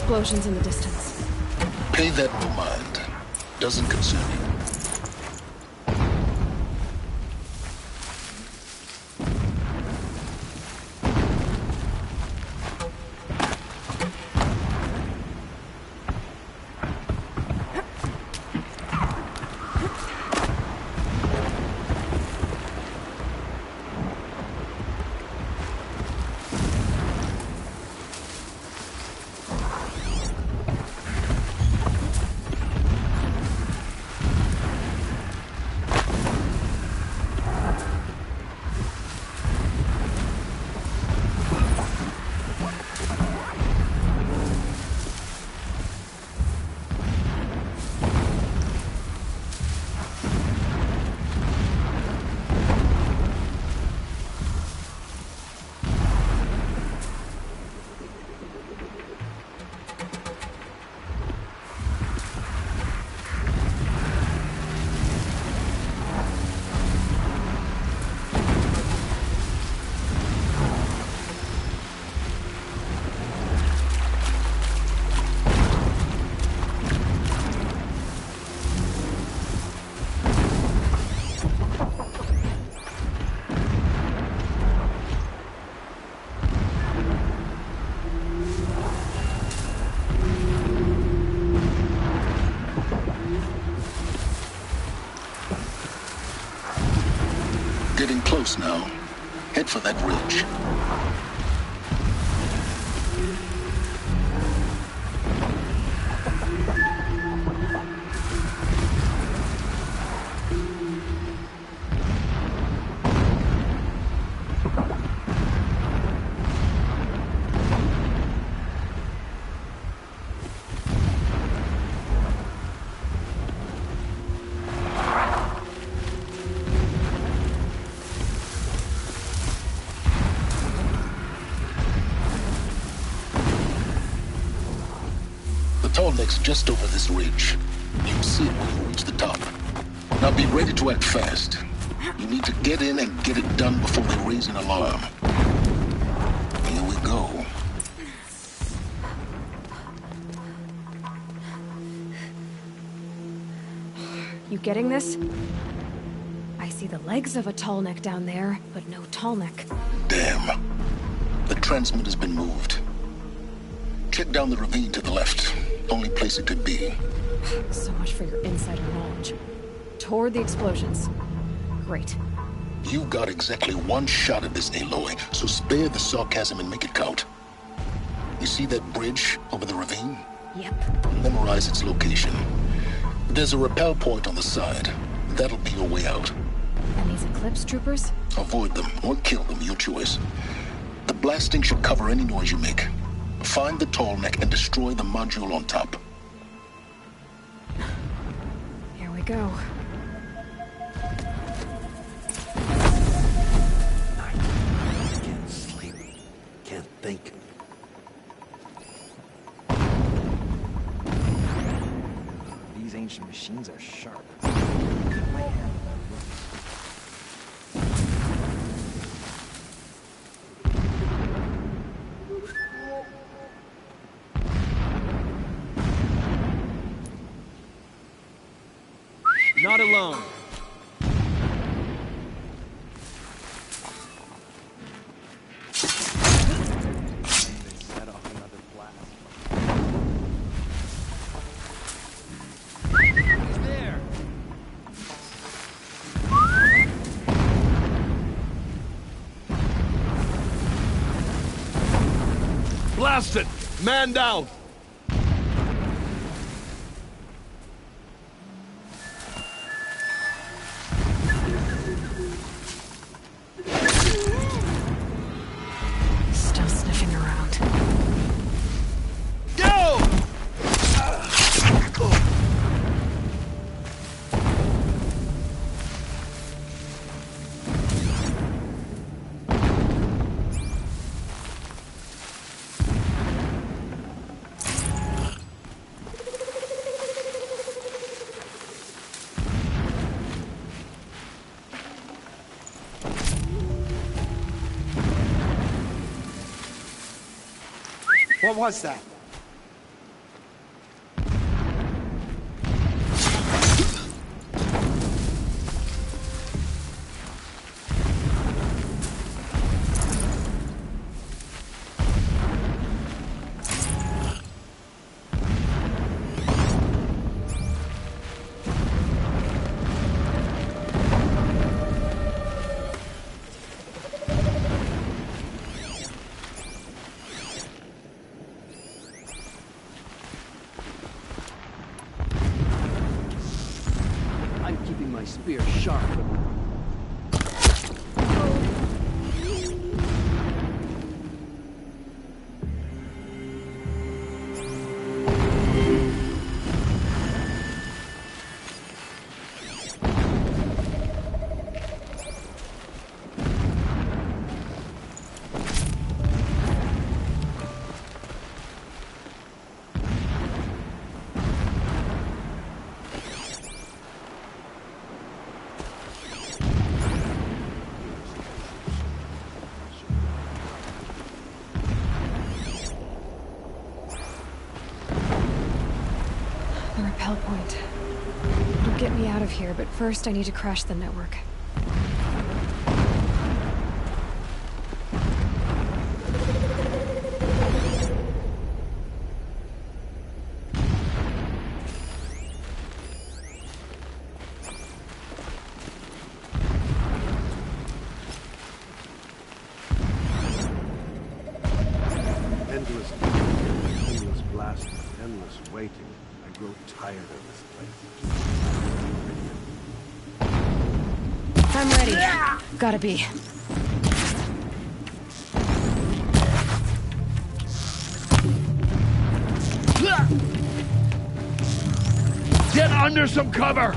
Explosions in the distance. Pay that no mind. Doesn't concern you. Getting close now. Head for that ridge. Tall neck's just over this ridge. You'll see it when you reach the top. Now be ready to act fast. You need to get in and get it done before they raise an alarm. Here we go. You getting this? I see the legs of a tall neck down there, but no tall neck. Damn. The transmitter's been moved. Check down the ravine to the left. Only place it could be. So much for your insider knowledge. Toward the explosions. Great. You got exactly one shot at this, Aloy, so spare the sarcasm and make it count. You see that bridge over the ravine? Yep. Memorize its location. There's a rappel point on the side. That'll be your way out. And these Eclipse troopers? Avoid them or kill them, your choice. The blasting should cover any noise you make. Find the tall neck and destroy the module on top. Here we go. Can't sleep. Can't think. These ancient machines are sharp. Not alone. Set off another blast. He's there. Blasted! Man down! Still sniffing around. Go! What was that? I'm keeping my spear sharp. The rappel point. It'll get me out of here, but first I need to crash the network. Endless blasting, endless waiting. I grow tired of this place. I'm ready. Gotta be. Get under some cover!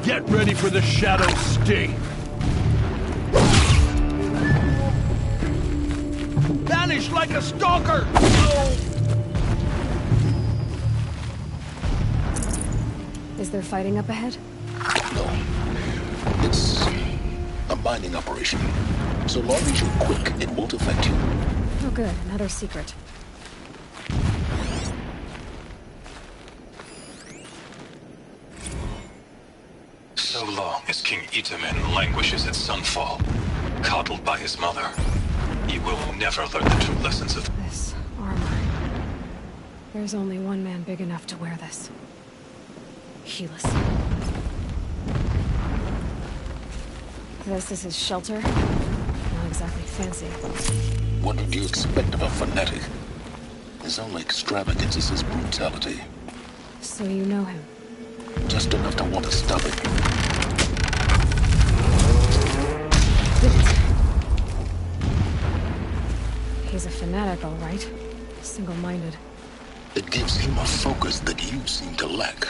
Get ready for the shadow sting! Vanish like a stalker! Is there fighting up ahead? No. It's A mining operation. So long as you're quick, it won't affect you. Oh good, another secret. So long as King Itamen languishes at sunfall, coddled by his mother, he will never learn the true lessons of This armor. There's only one man big enough to wear this. Helis. This is his shelter. Not exactly fancy. What would you expect of a fanatic? His only extravagance is his brutality. So you know him? Just enough to want to stop it. He's a fanatic, all right. Single-minded. It gives him a focus that you seem to lack.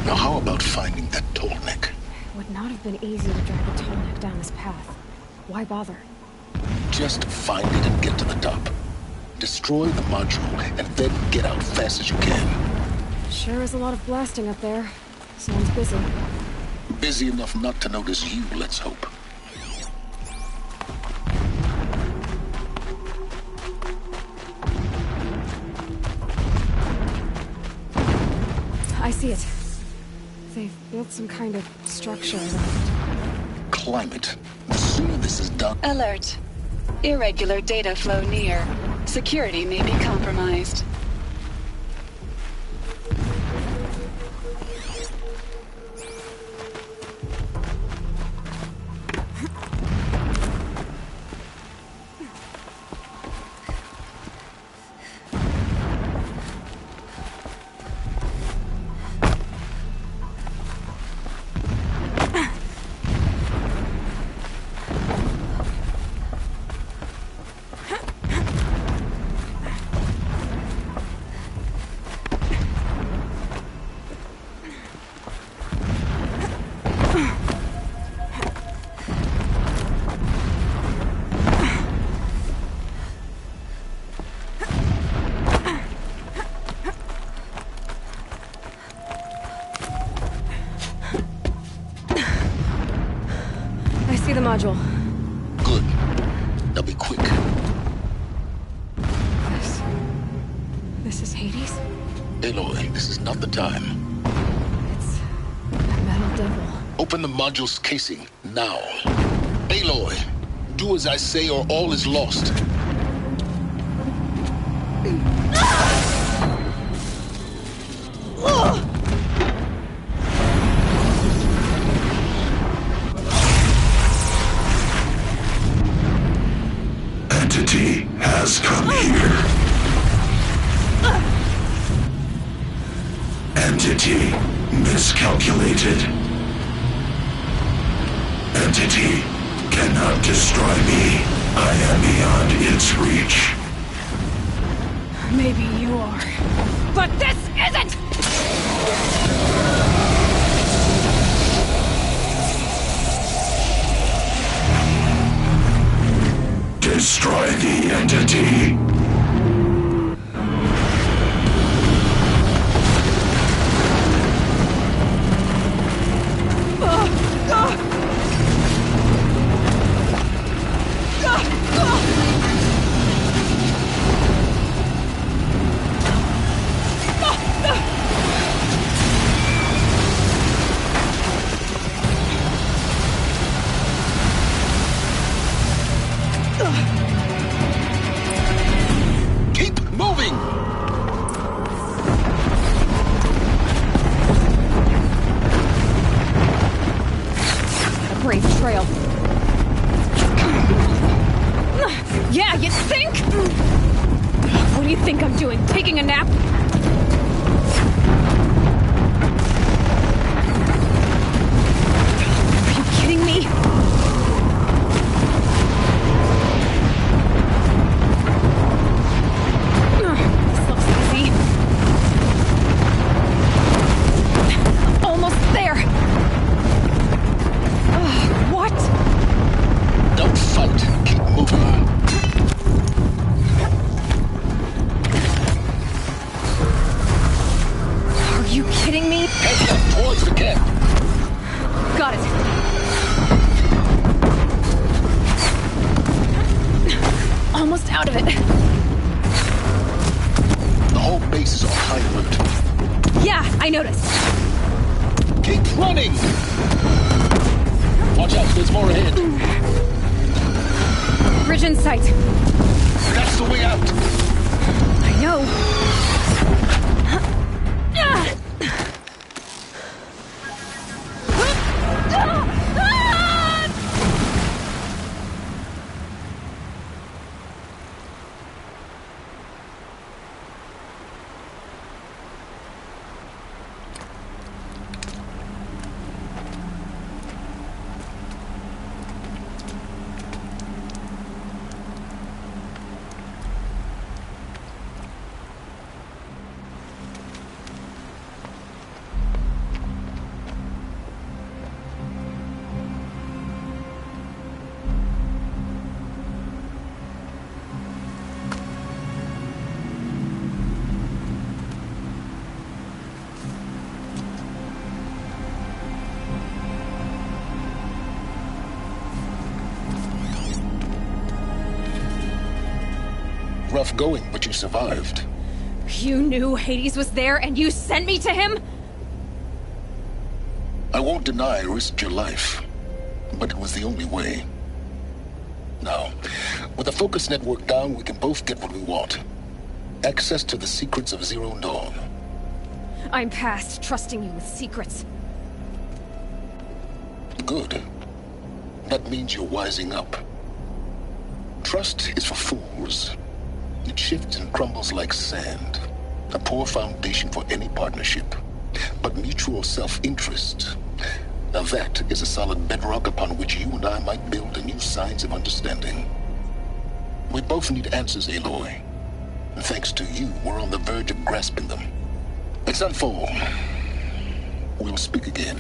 Now how about finding that tall neck? It would not have been easy to drag a tall neck down this path. Why bother? Just find it and get to the top. Destroy the module, and then get out fast as you can. Sure is a lot of blasting up there. Sounds busy. Busy enough not to notice you, let's hope. I see it. They've built some kind of structure around it. Climb it. The sooner this is done... Alert. Irregular data flow near. Security may be compromised. The module. Good. Now be quick. This is Hades? Aloy, this is not the time. It's a metal devil. Open the module's casing, now. Aloy, do as I say or all is lost. Entity has come here. Entity miscalculated. Entity cannot destroy me. I am beyond its reach. Maybe you are. But this isn't! Destroy the entity. Trail. Yeah, you think? What do you think I'm doing? Taking a nap? Are you kidding me? This looks easy. Almost there. What? Don't fight. Keep moving. out of it. The whole base is on high alert. Yeah, I noticed. Keep running! Watch out, there's more ahead. Bridge in sight. That's the way out. I know. Rough going, but you survived. You knew Hades was there and you sent me to him? I won't deny I risked your life, but it was the only way. Now, with the focus network down, we can both get what we want. Access to the secrets of Zero Dawn. I'm past trusting you with secrets. Good. That means you're wising up. Trust is for fools. It shifts and crumbles like sand. A poor foundation for any partnership. But mutual self-interest, now that is a solid bedrock upon which you and I might build a new science of understanding. We both need answers, Aloy. And thanks to you, we're on the verge of grasping them. Let's unfold. We'll speak again.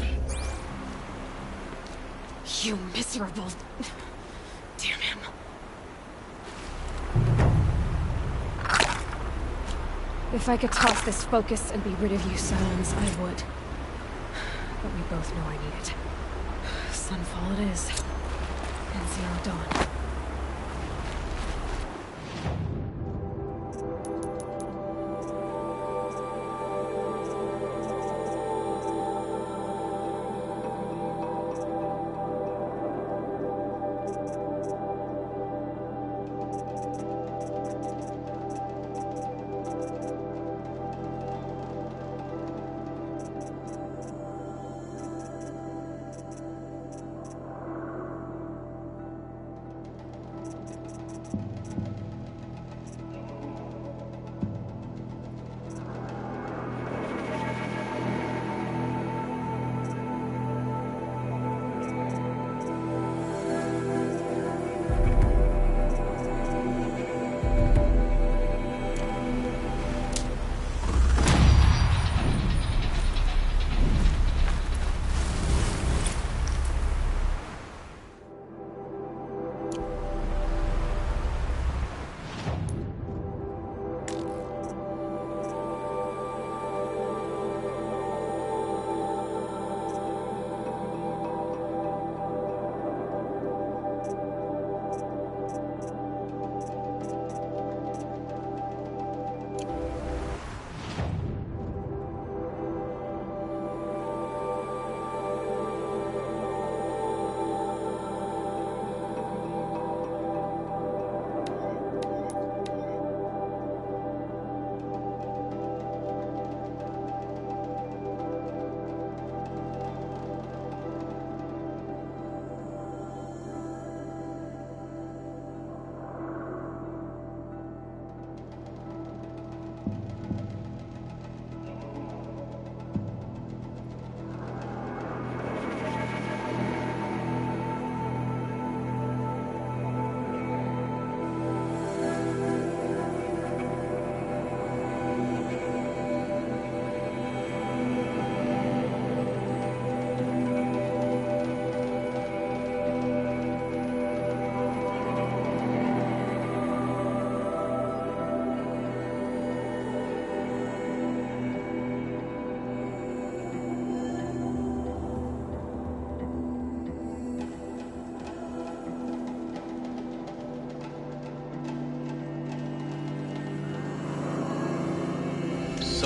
You miserable... Damn him. If I could toss this focus and be rid of you, Silence, I would. But we both know I need it. Sunfall it is. And Zero Dawn.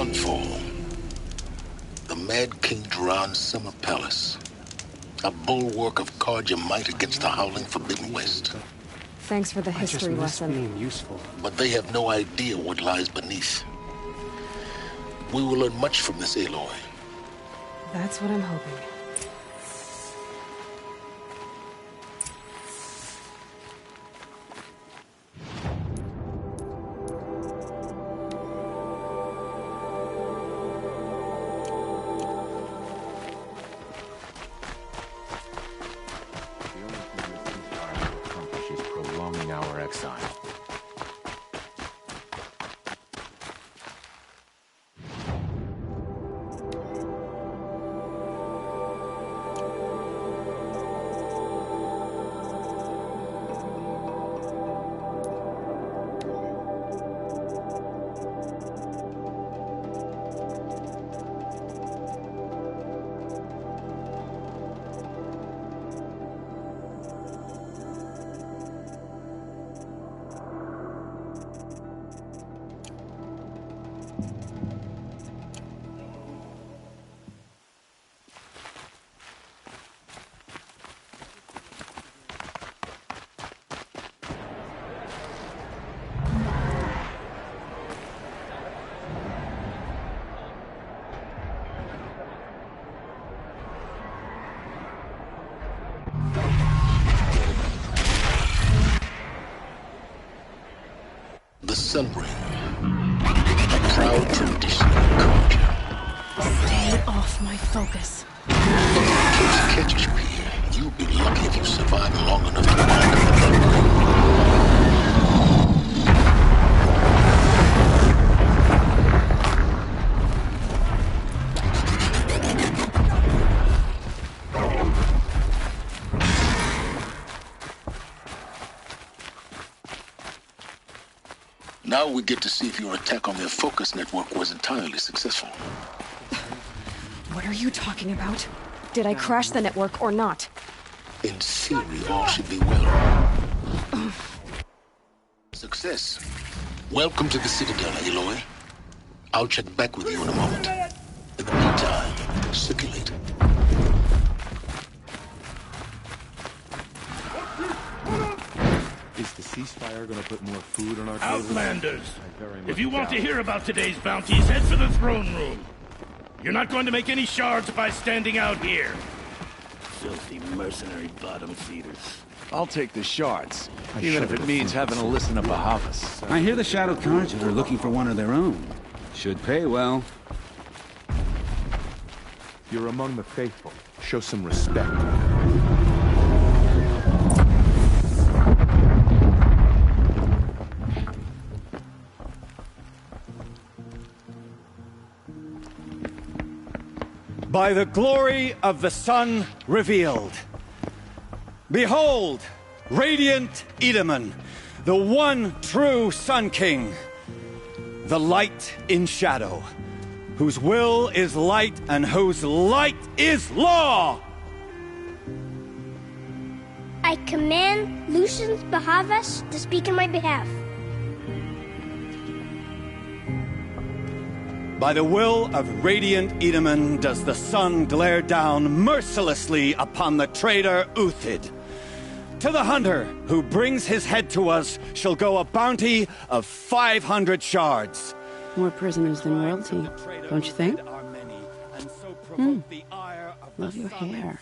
Sunfall. The Mad King Duran's summer palace. A bulwark of Carja might against the howling Forbidden West. Thanks for the history lesson. Being useful. But they have no idea what lies beneath. We will learn much from this Aloy. That's what I'm hoping. The Sun Ring. A proud tradition of Carja. Stay off my focus. If the case catches you here, you'll be lucky if you survive long enough to conquer the ring. Now we get to see if your attack on their focus network was entirely successful. What are you talking about? Did I crash the network or not? In theory, all should be well. Success. Welcome to the Citadel, Aloy. I'll check back with you in a moment. In the meantime, circulate. Is the ceasefire gonna put more food on our tables? Outlanders! If you want to hear about today's bounties, head for the throne room. You're not going to make any shards by standing out here. Filthy mercenary bottom feeders. I'll take the shards, even if it means having to listen to Bahavas. I hear the Shadow Carja are looking for one of their own. Should pay well. You're among the faithful. Show some respect. By the glory of the sun revealed. Behold, radiant Edaman, the one true Sun King, the light in shadow, whose will is light and whose light is law! I command Lucius Bahavas to speak in my behalf. By the will of radiant Edaman does the sun glare down mercilessly upon the traitor Uthid. To the hunter who brings his head to us shall go a bounty of 500 shards. More prisoners than royalty, don't you think? Love your hair.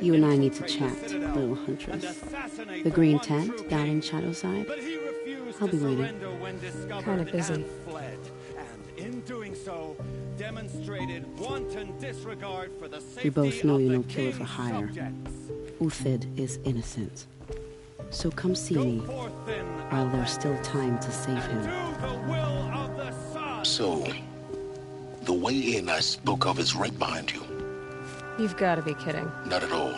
You and I need to chat, little huntress. The green tent down in Shadowside. I'll be waiting. Kind of busy. We both know you're no killer for hire. Uthid is innocent. So come see me, while there's still time to save him. So, the way in I spoke of is right behind you. You've got to be kidding. Not at all.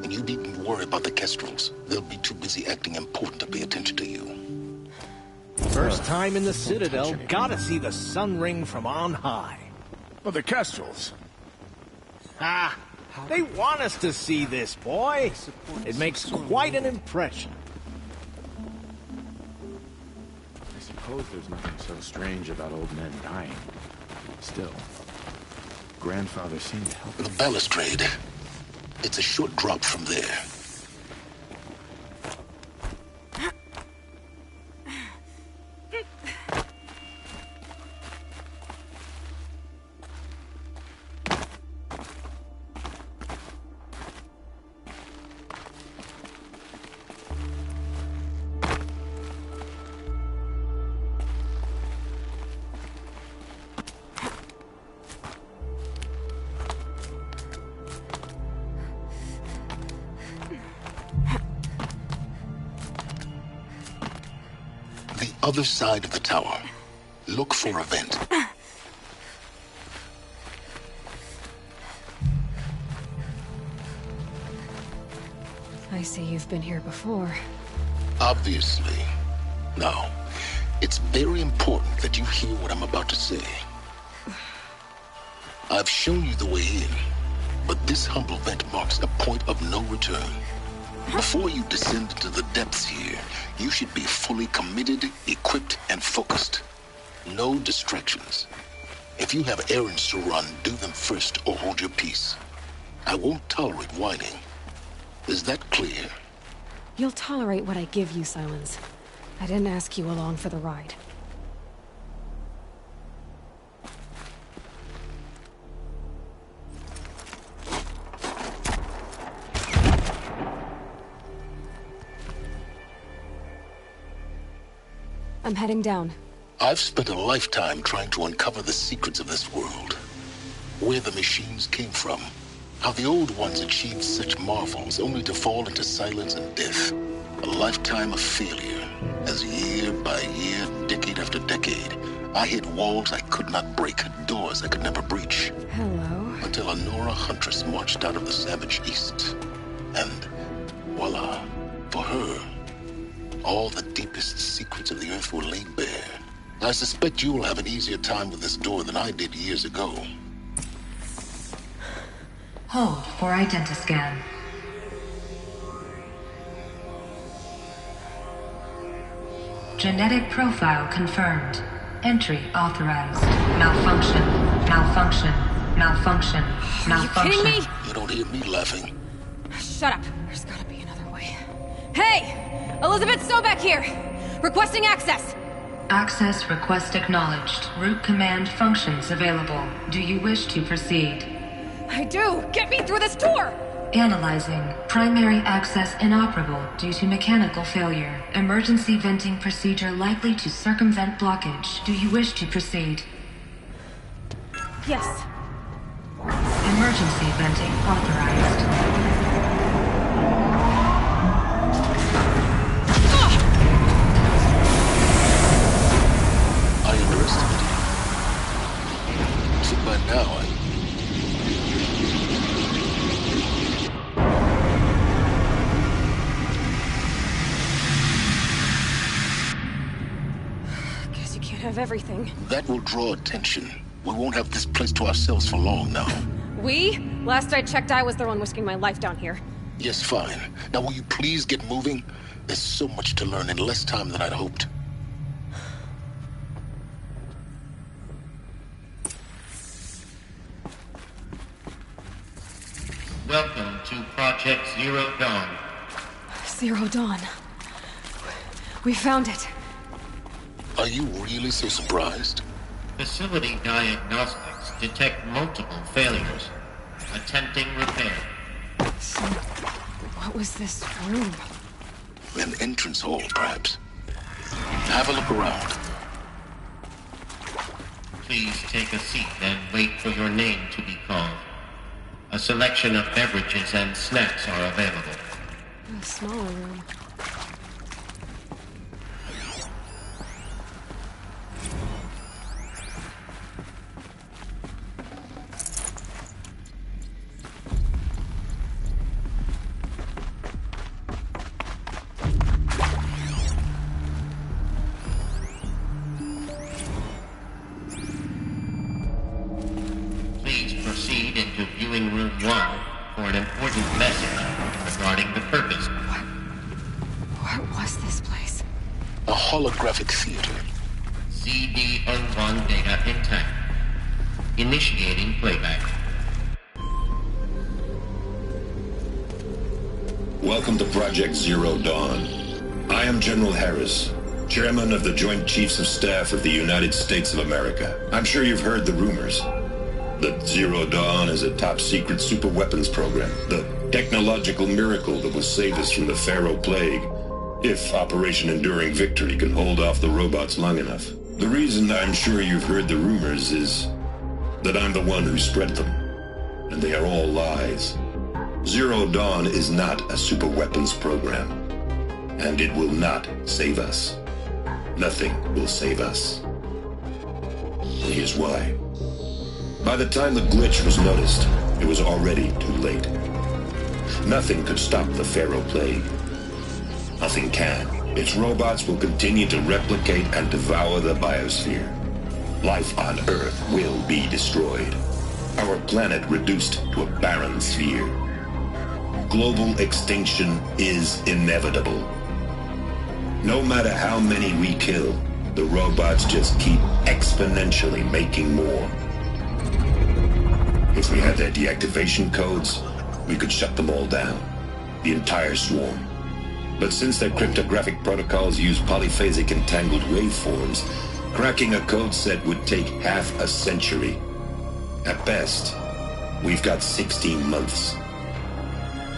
And you needn't worry about the Kestrels. They'll be too busy acting important to pay attention to you. First time in the Citadel, gotta see the Sun Ring from on high. But the Kestrels. Ah, they want us to see this, boy. It makes quite an impression. suppose there's nothing so strange about old men dying. Still, grandfather seemed to help. The balustrade. It's a short drop from there. Other side of the tower. Look for a vent. I see you've been here before. Obviously. Now, it's very important that you hear what I'm about to say. I've shown you the way in, but this humble vent marks a point of no return. Before you descend into the depths here, you should be fully committed, equipped, and focused. No distractions. If you have errands to run, do them first or hold your peace. I won't tolerate whining. Is that clear? You'll tolerate what I give you, Silence. I didn't ask you along for the ride. I'm heading down. I've spent a lifetime trying to uncover the secrets of this world. Where the machines came from. How the old ones achieved such marvels only to fall into silence and death. A lifetime of failure. As year by year, decade after decade, I hit walls I could not break, doors I could never breach. Hello. Until a Nora huntress marched out of the savage east. And voila, for her, all the deepest secrets of the Earth were laid bare. I suspect you will have an easier time with this door than I did years ago. Hold for identiscan. Genetic profile confirmed. Entry authorized. Malfunction. Malfunction. Malfunction. Malfunction. Are you kidding me? You don't hear me laughing. Shut up. There's gotta be another way. Hey! Elizabeth Sobeck here! Requesting access! Access request acknowledged. Root command functions available. Do you wish to proceed? I do! Get me through this door! Analyzing. Primary access inoperable due to mechanical failure. Emergency venting procedure likely to circumvent blockage. Do you wish to proceed? Yes. Emergency venting authorized. By now, Guess you can't have everything. That will draw attention. We won't have this place to ourselves for long now. We? Last I checked, I was the one risking my life down here. Yes, fine. Now will you please get moving? There's so much to learn in less time than I'd hoped. Welcome to Project Zero Dawn. Zero Dawn. We found it. Are you really so surprised? Facility diagnostics detect multiple failures. Attempting repair. So, what was this room? An entrance hall, perhaps. Have a look around. Please take a seat and wait for your name to be called. A selection of beverages and snacks are available. A smaller room. Please proceed into viewing room 1 for an important message regarding the purpose. What was this place? A holographic theater. CD01 data intact. Initiating playback. Welcome to Project Zero Dawn. I am General Harris, Chairman of the Joint Chiefs of Staff of the United States of America. I'm sure you've heard the rumors that Zero Dawn is a top-secret superweapons program, the technological miracle that will save us from the Pharaoh Plague, if Operation Enduring Victory can hold off the robots long enough. The reason I'm sure you've heard the rumors is that I'm the one who spread them, and they are all lies. Zero Dawn is not a superweapons program, and it will not save us. Nothing will save us. Here's why. By the time the glitch was noticed, it was already too late. Nothing could stop the Pharaoh Plague. Nothing can. Its robots will continue to replicate and devour the biosphere. Life on Earth will be destroyed. Our planet reduced to a barren sphere. Global extinction is inevitable. No matter how many we kill, the robots just keep exponentially making more. If we had their deactivation codes, we could shut them all down. The entire swarm. But since their cryptographic protocols use polyphasic entangled waveforms, cracking a code set would take half a century. At best, we've got 16 months.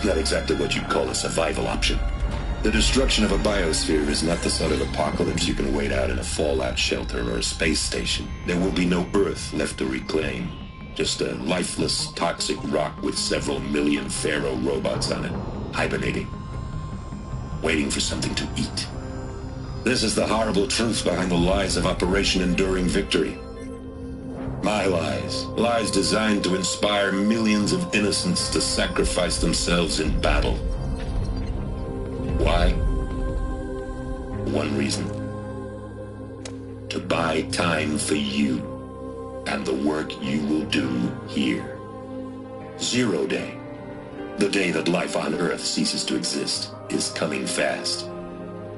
Not exactly what you'd call a survival option. The destruction of a biosphere is not the sort of apocalypse you can wait out in a fallout shelter or a space station. There will be no Earth left to reclaim. Just a lifeless, toxic rock with several million Pharaoh robots on it, hibernating, waiting for something to eat. This is the horrible truth behind the lies of Operation Enduring Victory. My lies. Lies designed to inspire millions of innocents to sacrifice themselves in battle. Why? One reason. To buy time for you and the work you will do here. Zero Day, the day that life on Earth ceases to exist, is coming fast.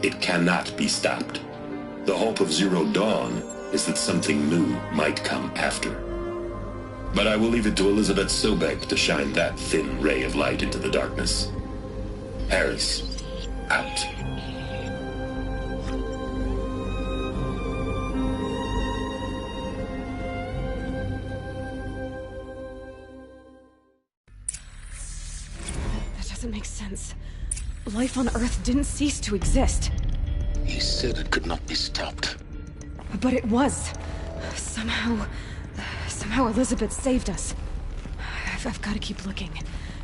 It cannot be stopped. The hope of Zero Dawn is that something new might come after. But I will leave it to Elizabeth Sobek to shine that thin ray of light into the darkness. Harris, out. That doesn't make sense. Life on Earth didn't cease to exist. He said it could not be stopped. But it was. Somehow Elizabeth saved us. I've got to keep looking.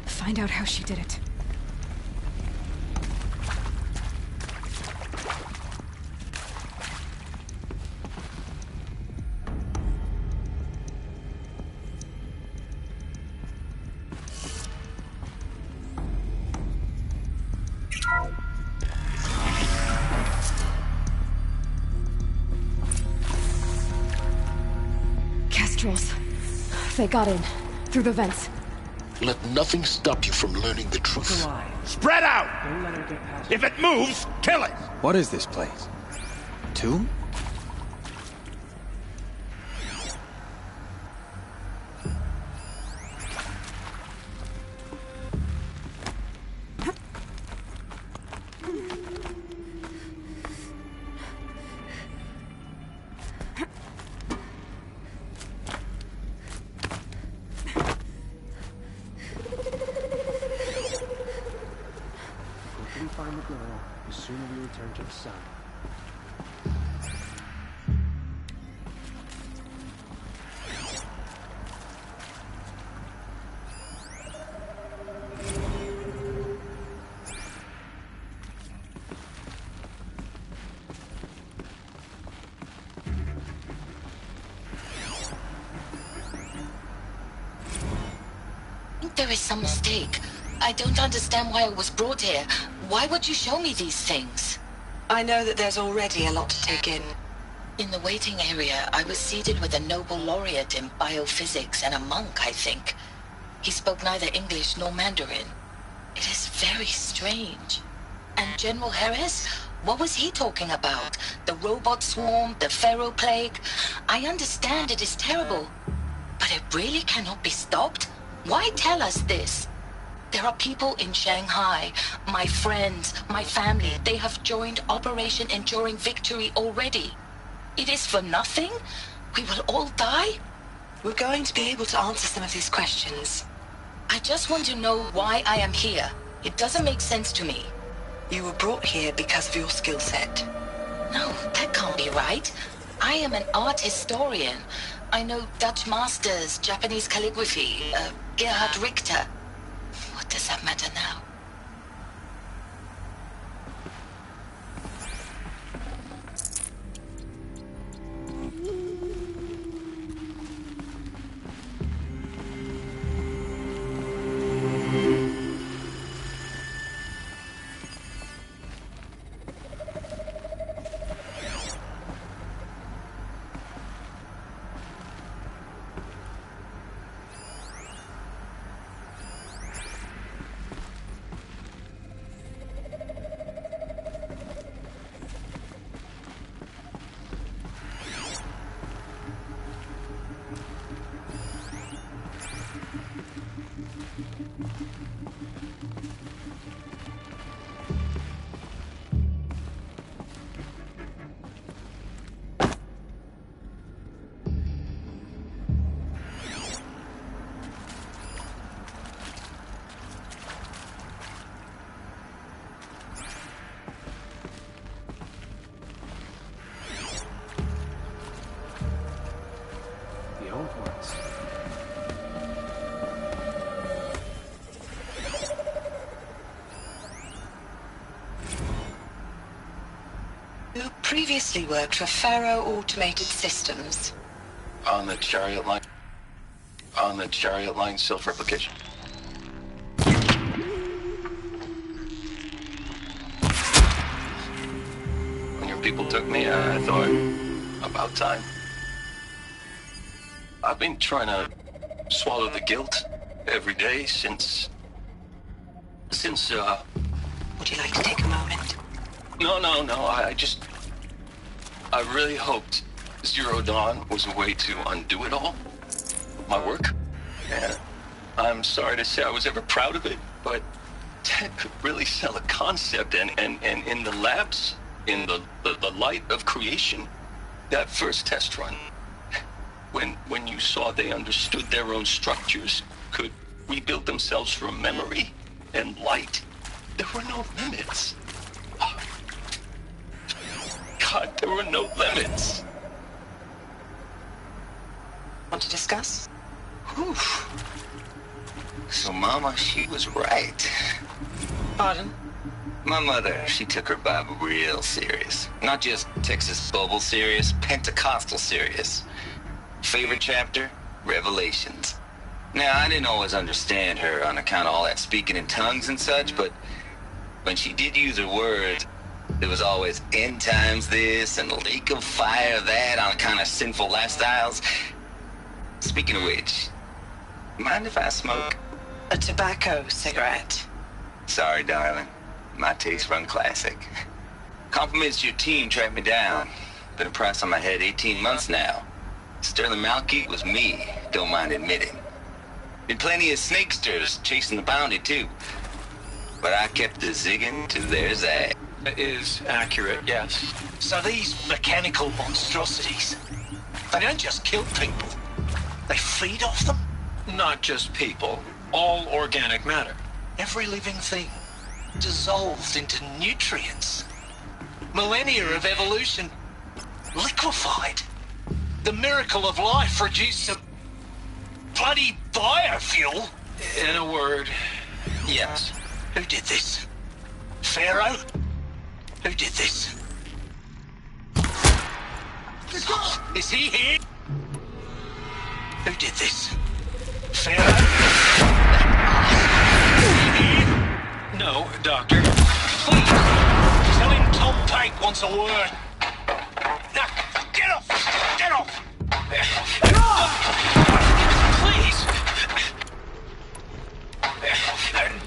Find out how she did it. They got in, through the vents. Let nothing stop you from learning the truth. Spread out! If it moves, kill it! What is this place? Tomb? There is some mistake. I don't understand why I was brought here. Why would you show me these things? I know that there's already a lot to take in. In the waiting area, I was seated with a Nobel laureate in biophysics and a monk, I think. He spoke neither English nor Mandarin. It is very strange. And General Harris? What was he talking about? The robot swarm, the Pharaoh plague? I understand it is terrible, but it really cannot be stopped? Why tell us this? There are people in Shanghai, my friends, my family. They have joined Operation Enduring Victory already. It is for nothing? We will all die? We're going to be able to answer some of these questions. I just want to know why I am here. It doesn't make sense to me. You were brought here because of your skill set. No, that can't be right. I am an art historian. I know Dutch masters, Japanese calligraphy, Gerhard Richter. What does that matter now? You previously worked for Pharaoh Automated Systems. On the chariot line. On the chariot line self-replication. When your people took me, I thought, about time. I've been trying to swallow the guilt every day since... Would you like to take a moment? No, I really hoped Zero Dawn was a way to undo it all. My work. And I'm sorry to say I was ever proud of it, but Ted could really sell a concept, and in the labs, in the light of creation, that first test run, when you saw they understood their own structures, could rebuild themselves from memory and light, there were no limits. God, there were no limits. Want to discuss? Whew. So Mama, she was right. Pardon? My mother, she took her Bible real serious. Not just Texas Bible serious, Pentecostal serious. Favorite chapter? Revelations. Now, I didn't always understand her on account of all that speaking in tongues and such, but when she did use her words, there was always end times this and lake of fire that on account of sinful lifestyles. Speaking of which, mind if I smoke? A tobacco cigarette. Sorry, darling. My taste run classic. Compliments to your team tracked me down. Been a price on my head 18 months now. Sterling Malky was me, don't mind admitting. Been plenty of snakesters chasing the bounty, too. But I kept the zigging to their zag. That is accurate, yes. So these mechanical monstrosities, they don't just kill people, they feed off them? Not just people, all organic matter. Every living thing dissolved into nutrients. Millennia of evolution liquefied. The miracle of life reduced to bloody biofuel. In a word, yes. Who did this? Pharaoh? Who did this? Is he here? Who did this? Pharaoh? Is he here? No, Doctor. Please, tell him Tom Pate wants a word. Now, get off! Get off! Please!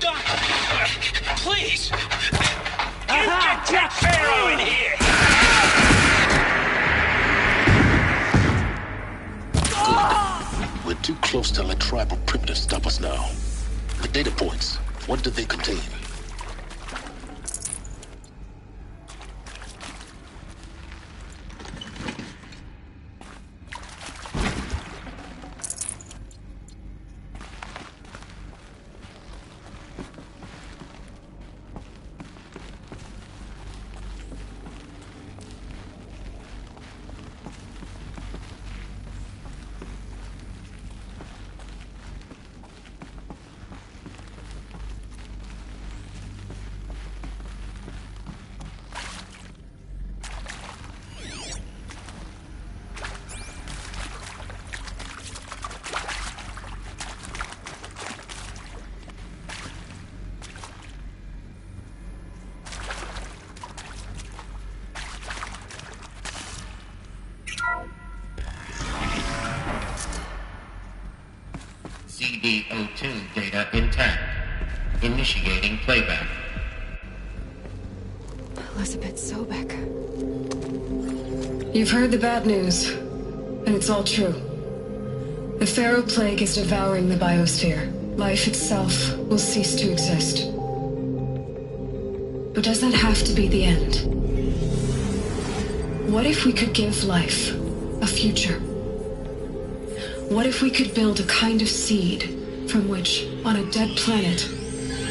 Doctor, please! You get that Pharaoh too close to let tribal primitives stop us now. The data points, what do they contain? CD02 data intact. Initiating playback. Elizabeth Sobek. You've heard the bad news, and it's all true. The Pharaoh Plague is devouring the biosphere. Life itself will cease to exist. But does that have to be the end? What if we could give life a future? What if we could build a kind of seed from which, on a dead planet,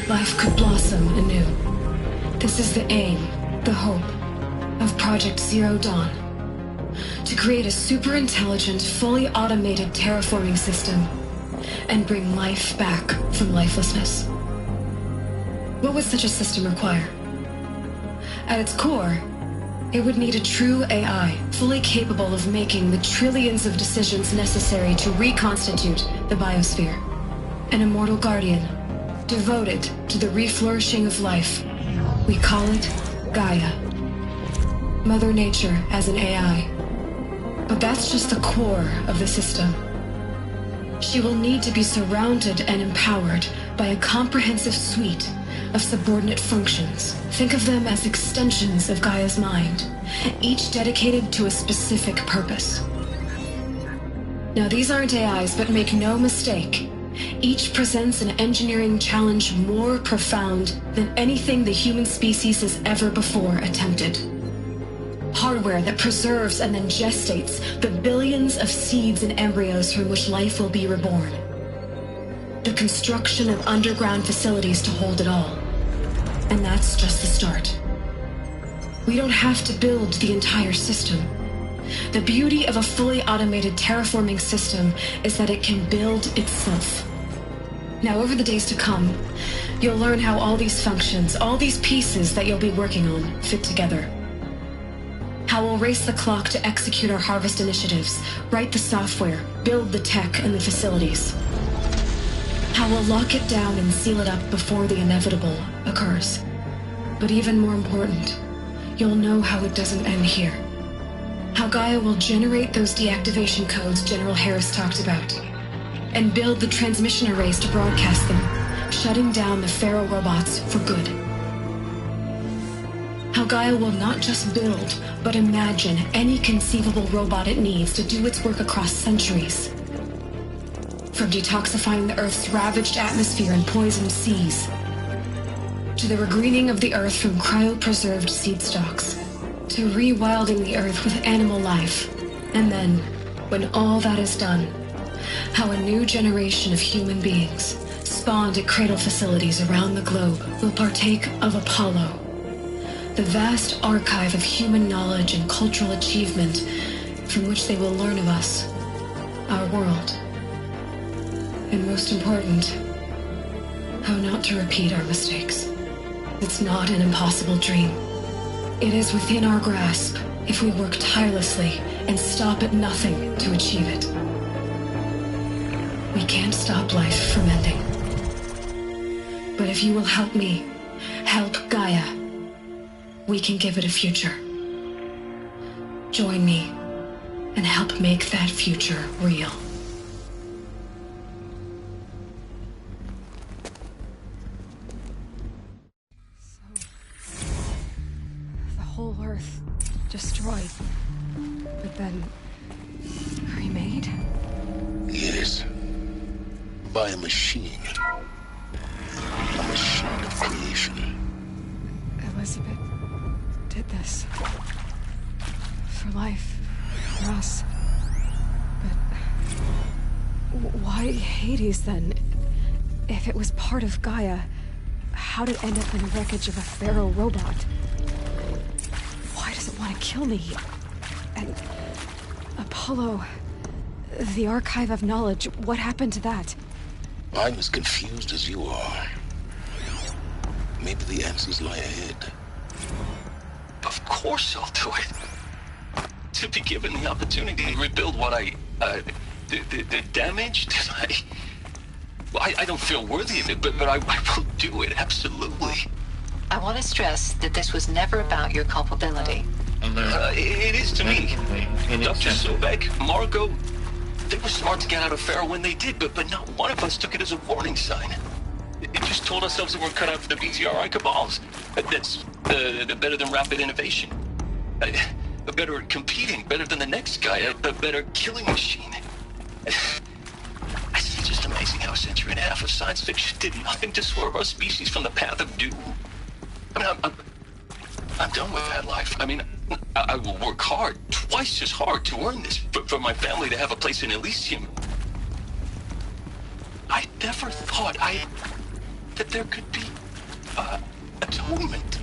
life could blossom anew? This is the aim, the hope, of Project Zero Dawn. To create a super-intelligent, fully automated terraforming system and bring life back from lifelessness. What would such a system require? At its core, it would need a true AI, fully capable of making the trillions of decisions necessary to reconstitute the biosphere. An immortal guardian, devoted to the reflourishing of life. We call it Gaia. Mother Nature as an AI. But that's just the core of the system. She will need to be surrounded and empowered by a comprehensive suite of subordinate functions. Think of them as extensions of Gaia's mind, each dedicated to a specific purpose. Now, these aren't AIs, but make no mistake, each presents an engineering challenge more profound than anything the human species has ever before attempted. Hardware that preserves and then gestates the billions of seeds and embryos from which life will be reborn. The construction of underground facilities to hold it all. And that's just the start. We don't have to build the entire system. The beauty of a fully automated terraforming system is that it can build itself. Now, over the days to come, you'll learn how all these functions, all these pieces that you'll be working on, fit together. How we'll race the clock to execute our harvest initiatives, write the software, build the tech and the facilities. How we'll lock it down and seal it up before the inevitable occurs. But even more important, you'll know how it doesn't end here. How Gaia will generate those deactivation codes General Harris talked about, and build the transmission arrays to broadcast them, shutting down the Pharaoh robots for good. How Gaia will not just build, but imagine any conceivable robot it needs to do its work across centuries. From detoxifying the Earth's ravaged atmosphere and poisoned seas, to the regreening of the Earth from cryopreserved seed stalks, to rewilding the Earth with animal life. And then, when all that is done, how a new generation of human beings, spawned at cradle facilities around the globe, will partake of Apollo, the vast archive of human knowledge and cultural achievement from which they will learn of us, our world. And most important, how not to repeat our mistakes. It's not an impossible dream. It is within our grasp if we work tirelessly and stop at nothing to achieve it. We can't stop life from ending. But if you will help me, help Gaia, we can give it a future. Join me and help make that future real. Whole Earth destroyed, but then remade? Yes. by a machine. A machine of creation. Elizabeth did this. For life. For us. But... why Hades, then? If it was part of Gaia, how did it end up in the wreckage of a Pharaoh robot? Why does it want to kill me? And... Apollo... the Archive of Knowledge, what happened to that? I'm as confused as you are. Maybe the answers lie ahead. Of course I'll do it. To be given the opportunity to rebuild what the damage that I don't feel worthy of it, but I will do it, absolutely. I want to stress that this was never about your culpability. It is to me. Dr. Sobek, Margot, they were smart to get out of Pharaoh when they did, but not one of us took it as a warning sign. It just told ourselves that we're cut out for the BTRI cabals. That's better than rapid innovation. Better at competing, better than the next guy, a better killing machine. It's just amazing how a century and a half of science fiction did nothing to swerve our species from the path of doom. I mean, I'm done with that life. I mean, I will work hard, twice as hard, to earn this, for my family to have a place in Elysium. I never thought that there could be atonement.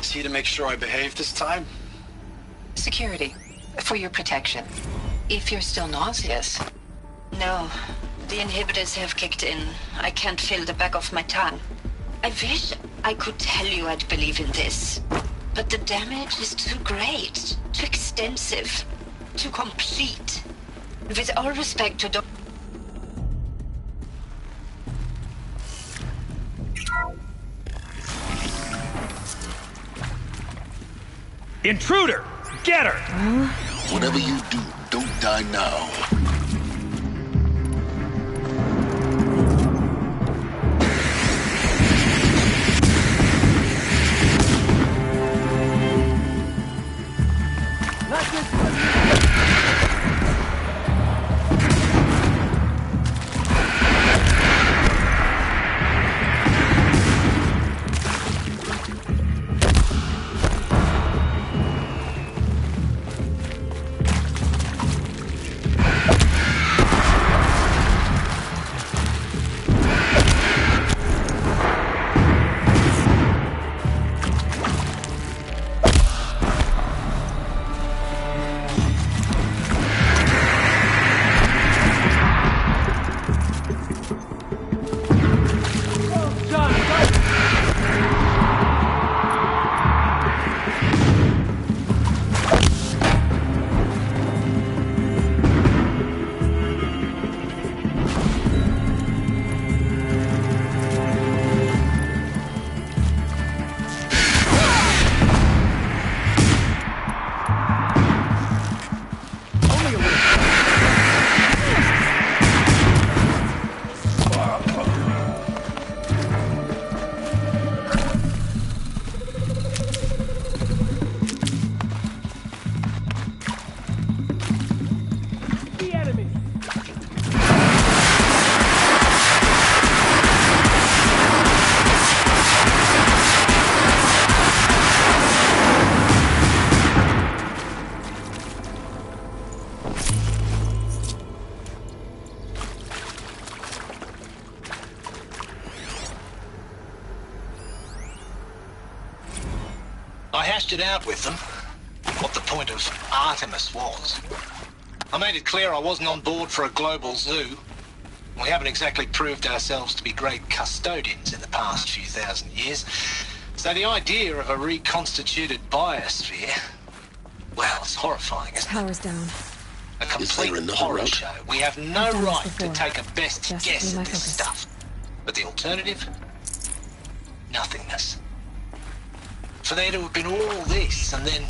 Is he to make sure I behave this time? Security. For your protection. If you're still nauseous. No. The inhibitors have kicked in. I can't feel the back of my tongue. I wish I could tell you I'd believe in this. But the damage is too great, too extensive, too complete. With all respect to Intruder! Get her! Whatever you do, don't die now. I hashed it out with them, what the point of Artemis was. I made it clear I wasn't on board for a global zoo. We haven't exactly proved ourselves to be great custodians in the past few thousand years. So the idea of a reconstituted biosphere, well, it's horrifying, isn't it? Power's down. A complete horror show. We have no right to take a best guess at this stuff. But the alternative? Nothingness. For there to have been all this, and then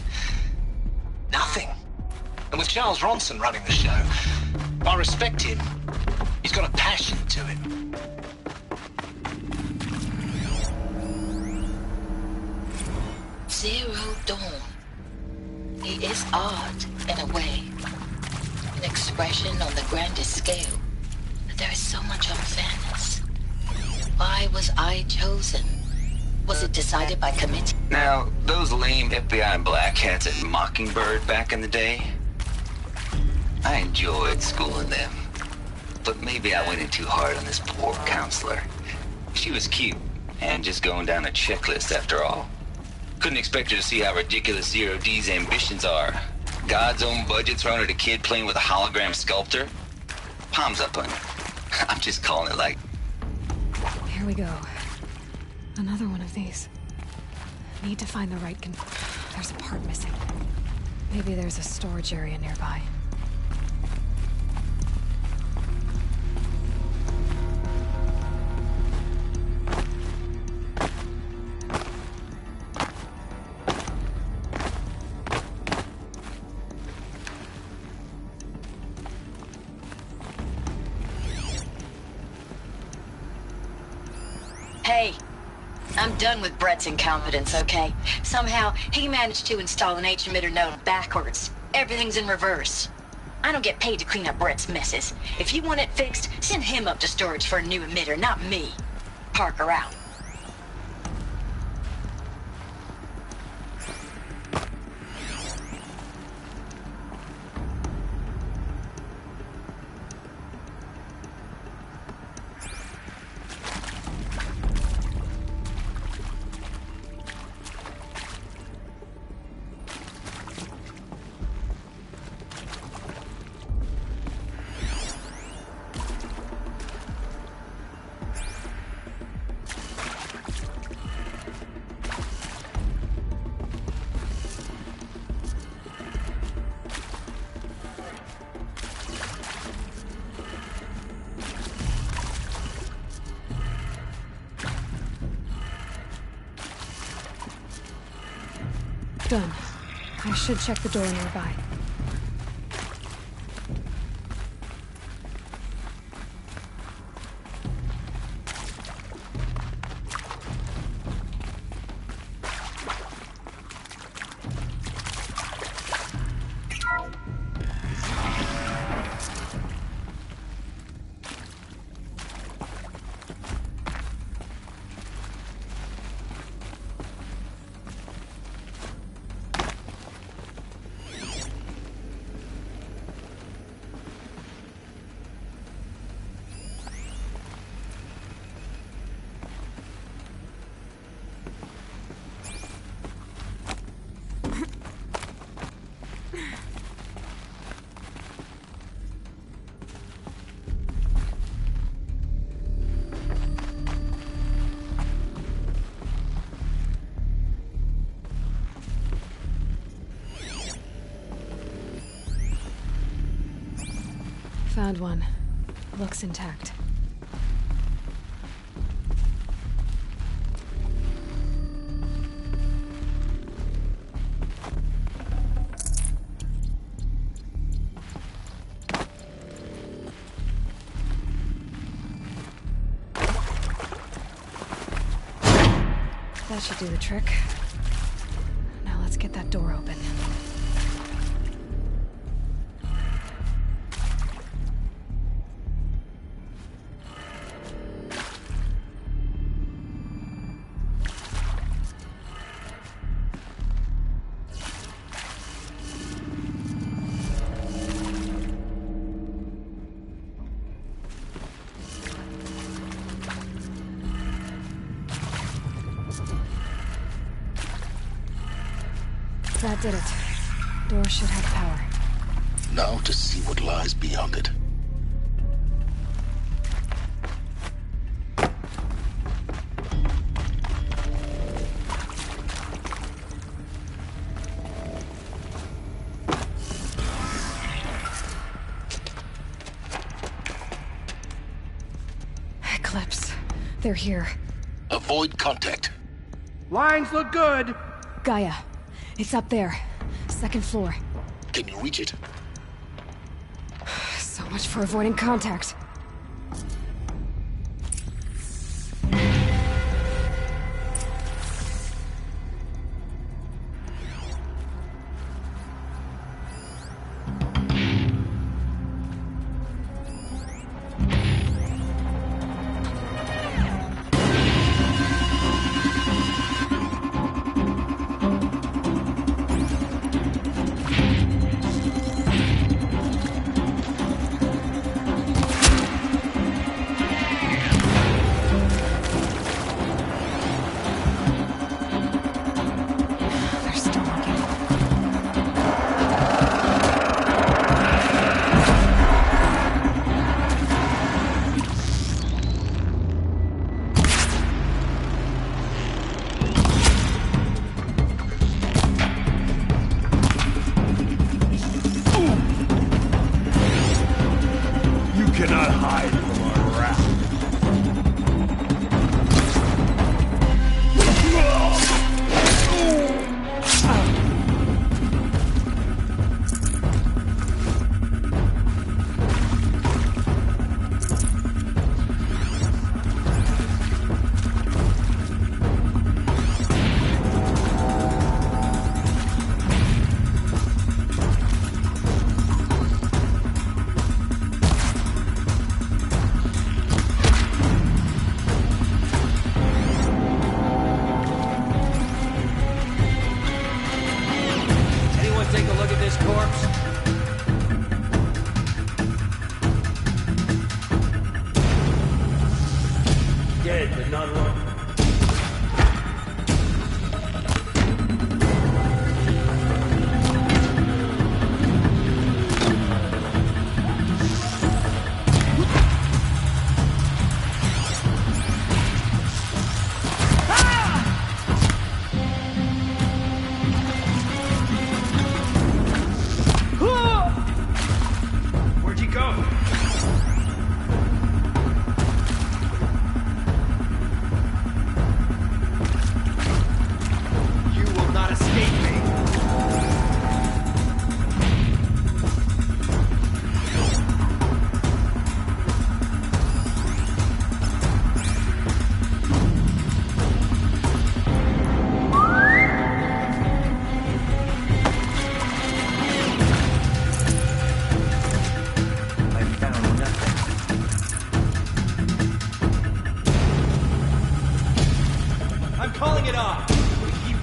nothing. And with Charles Ronson running the show, I respect him. He's got a passion to him. Zero Dawn. He is odd, in a way. An expression on the grandest scale. But there is so much unfairness. Why was I chosen? Was it decided by committee? Now, those lame FBI black hats at Mockingbird back in the day, I enjoyed schooling them. But maybe I went in too hard on this poor counselor. She was cute, and just going down a checklist after all. Couldn't expect her to see how ridiculous Zero D's ambitions are. God's own budget thrown at a kid playing with a hologram sculptor? Palms up on her. I'm just calling it like... Here we go. Another one of these. Need to find the right There's a part missing. Maybe there's a storage area nearby. Hey, I'm done with Brett's incompetence, okay? Somehow, he managed to install an H-emitter node backwards. Everything's in reverse. I don't get paid to clean up Brett's messes. If you want it fixed, send him up to storage for a new emitter, not me. Parker out. Done. I should check the door nearby. Found one. Looks intact. That should do the trick. Now let's get that door open. That did it. Door should have power. Now to see what lies beyond it. Eclipse. They're here. Avoid contact. Lines look good. Gaia. It's up there. Second floor. Can you reach it? So much for avoiding contact.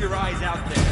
your eyes out there.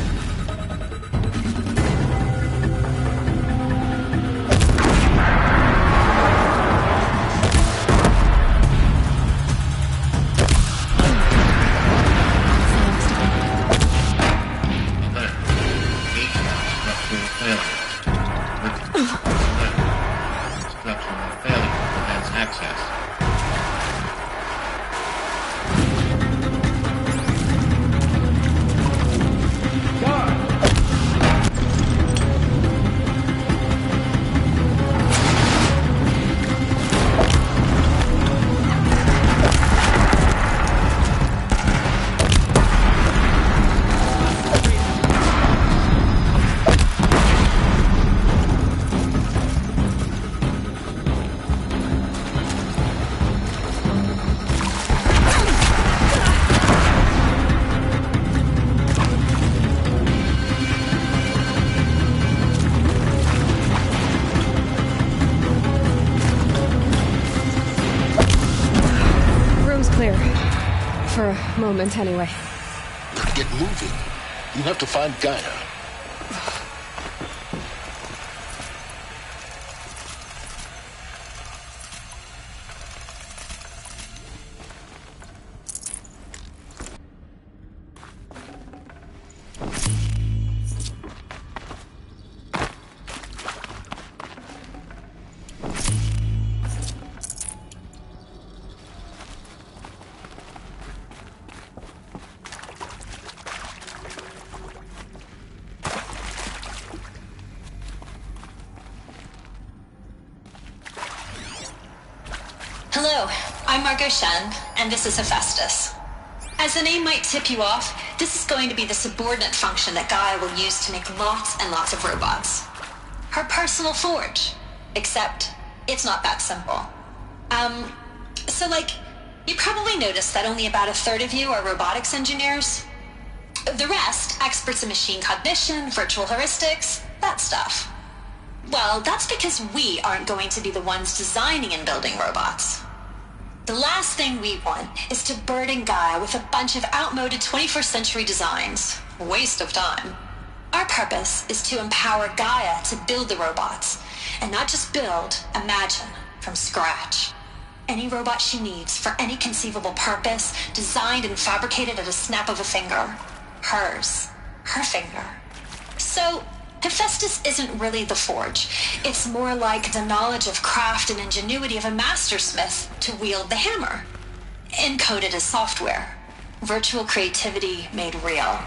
Moment anyway. Get moving. You have to find Gaia. Hello, I'm Margot Shen, and this is Hephaestus. As the name might tip you off, this is going to be the subordinate function that Gaia will use to make lots and lots of robots. Her personal forge. Except, it's not that simple. You probably noticed that only about a third of you are robotics engineers. The rest, experts in machine cognition, virtual heuristics, that stuff. Well, that's because we aren't going to be the ones designing and building robots. The last thing we want is to burden Gaia with a bunch of outmoded 21st century designs. Waste of time. Our purpose is to empower Gaia to build the robots, and not just build, imagine, from scratch. Any robot she needs for any conceivable purpose, designed and fabricated at a snap of a finger. Hers. Her finger. So, Hephaestus isn't really the forge. It's more like the knowledge of craft and ingenuity of a mastersmith to wield the hammer. Encoded as software. Virtual creativity made real.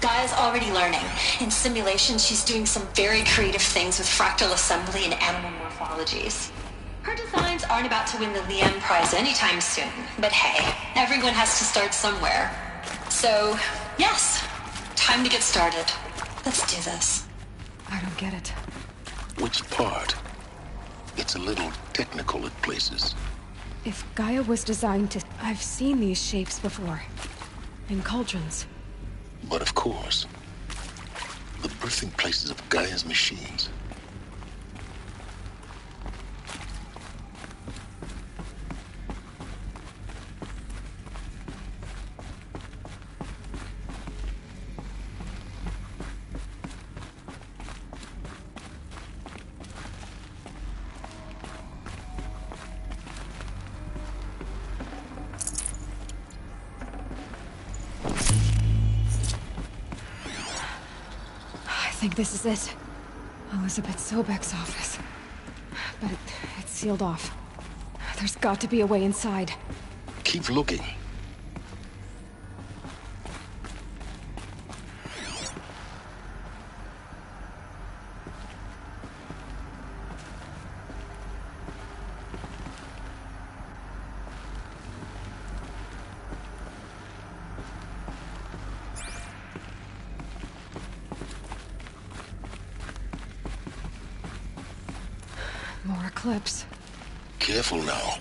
Gaia's already learning. In simulation, she's doing some very creative things with fractal assembly and animal morphologies. Her designs aren't about to win the Liam Prize anytime soon, but hey, everyone has to start somewhere. So, yes, time to get started. Let's do this. I don't get it. Which part? It's a little technical at places. If Gaia was designed to... I've seen these shapes before. In cauldrons. But of course, the birthing places of Gaia's machines. I think this is it. Elizabeth Sobek's office. But it's sealed off. There's got to be a way inside. Keep looking. More eclipse. Careful now.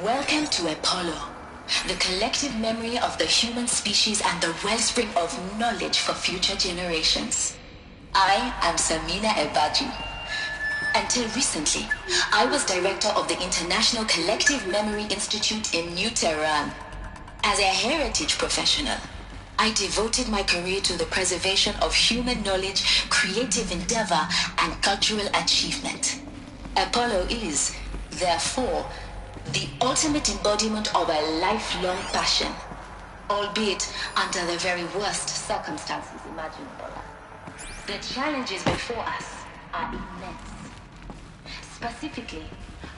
Welcome to Apollo, the collective memory of the human species and the wellspring of knowledge for future generations. I am Samina Ebaji. Until recently, I was director of the International Collective Memory Institute in New Tehran. As a heritage professional, I devoted my career to the preservation of human knowledge, creative endeavor, and cultural achievement. Apollo is, therefore, the ultimate embodiment of a lifelong passion, albeit under the very worst circumstances imaginable. The challenges before us are immense. Specifically,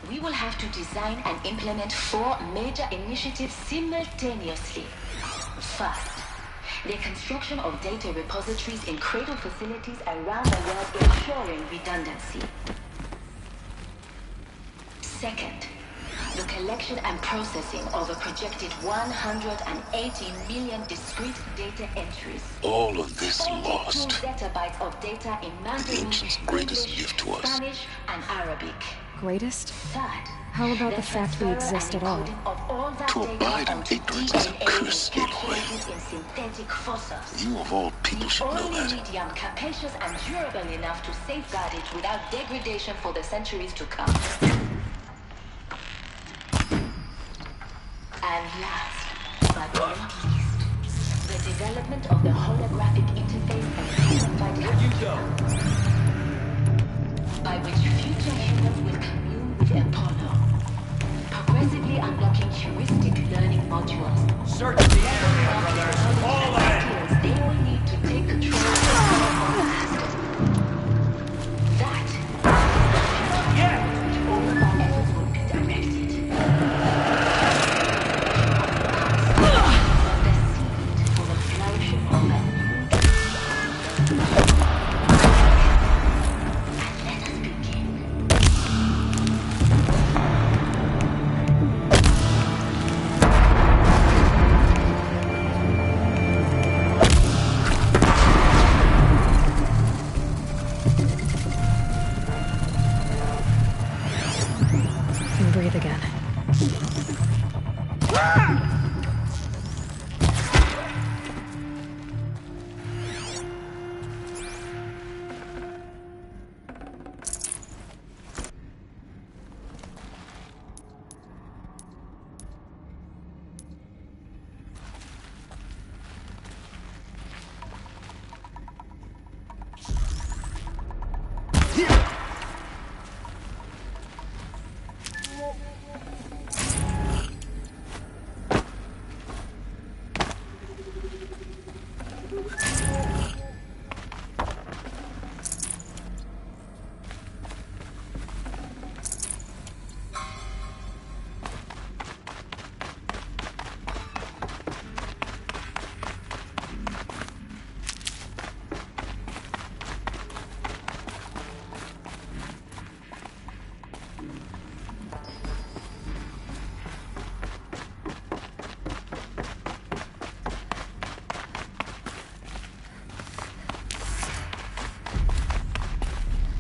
we will have to design and implement 4 major initiatives simultaneously. First, the construction of data repositories in cradle facilities around the world, ensuring redundancy. Second, the collection and processing of a projected 180 million discrete data entries. All of this lost. Zettabytes of data in Mandarin, Ancient's greatest English, gift to us. Spanish, and Arabic. Greatest? Third, How about the fact we exist at all? To abide in ignorance is a curse, Aloy. You of all people should know that. Medium, capacious and durable enough to safeguard it without degradation for the centuries to come. And last, but not least, the development of the holographic interface and codified by which future humans will commune with Apollo, progressively unlocking heuristic learning modules. Search the area, brothers! All in! They will need to take control of the past. That which all of our efforts will be directed. For the flourishing of a new breathe again.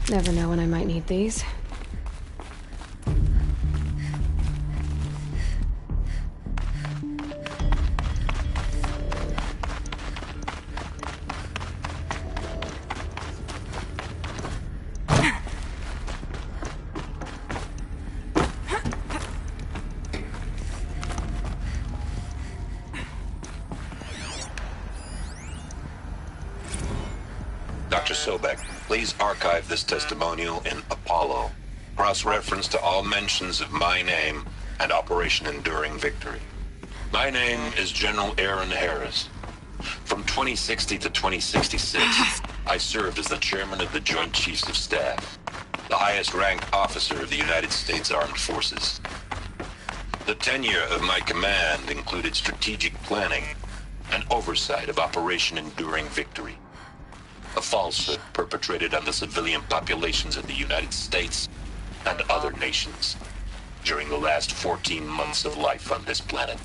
Never know when I might need these. Dr. Sobek, please archive this testimonial in Apollo. Cross-reference to all mentions of my name and Operation Enduring Victory. My name is General Aaron Harris. From 2060 to 2066, I served as the chairman of the Joint Chiefs of Staff, the highest-ranked officer of the United States Armed Forces. The tenure of my command included strategic planning and oversight of Operation Enduring Victory, a falsehood perpetrated on the civilian populations of the United States and other nations during the last 14 months of life on this planet.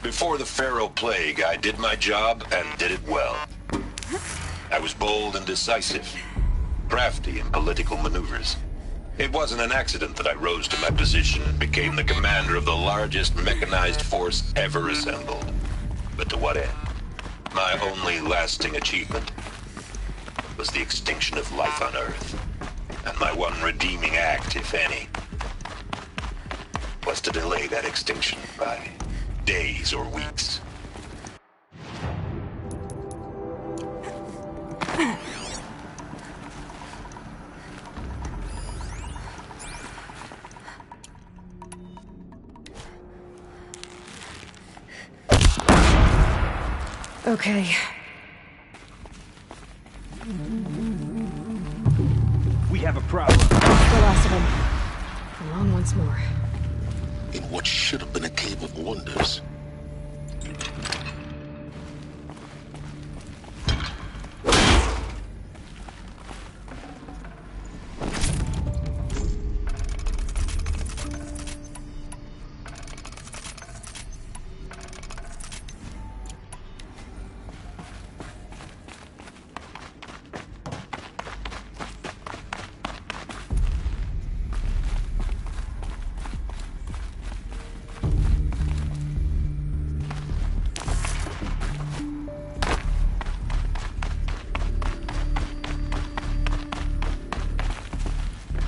Before the Pharaoh Plague, I did my job and did it well. I was bold and decisive, crafty in political maneuvers, It wasn't an accident that I rose to my position and became the commander of the largest mechanized force ever assembled. But to what end? My only lasting achievement was the extinction of life on Earth. And my one redeeming act, if any, was to delay that extinction by days or weeks. Okay. We have a problem. The last of them. Come on once more. In what should have been a cave of wonders.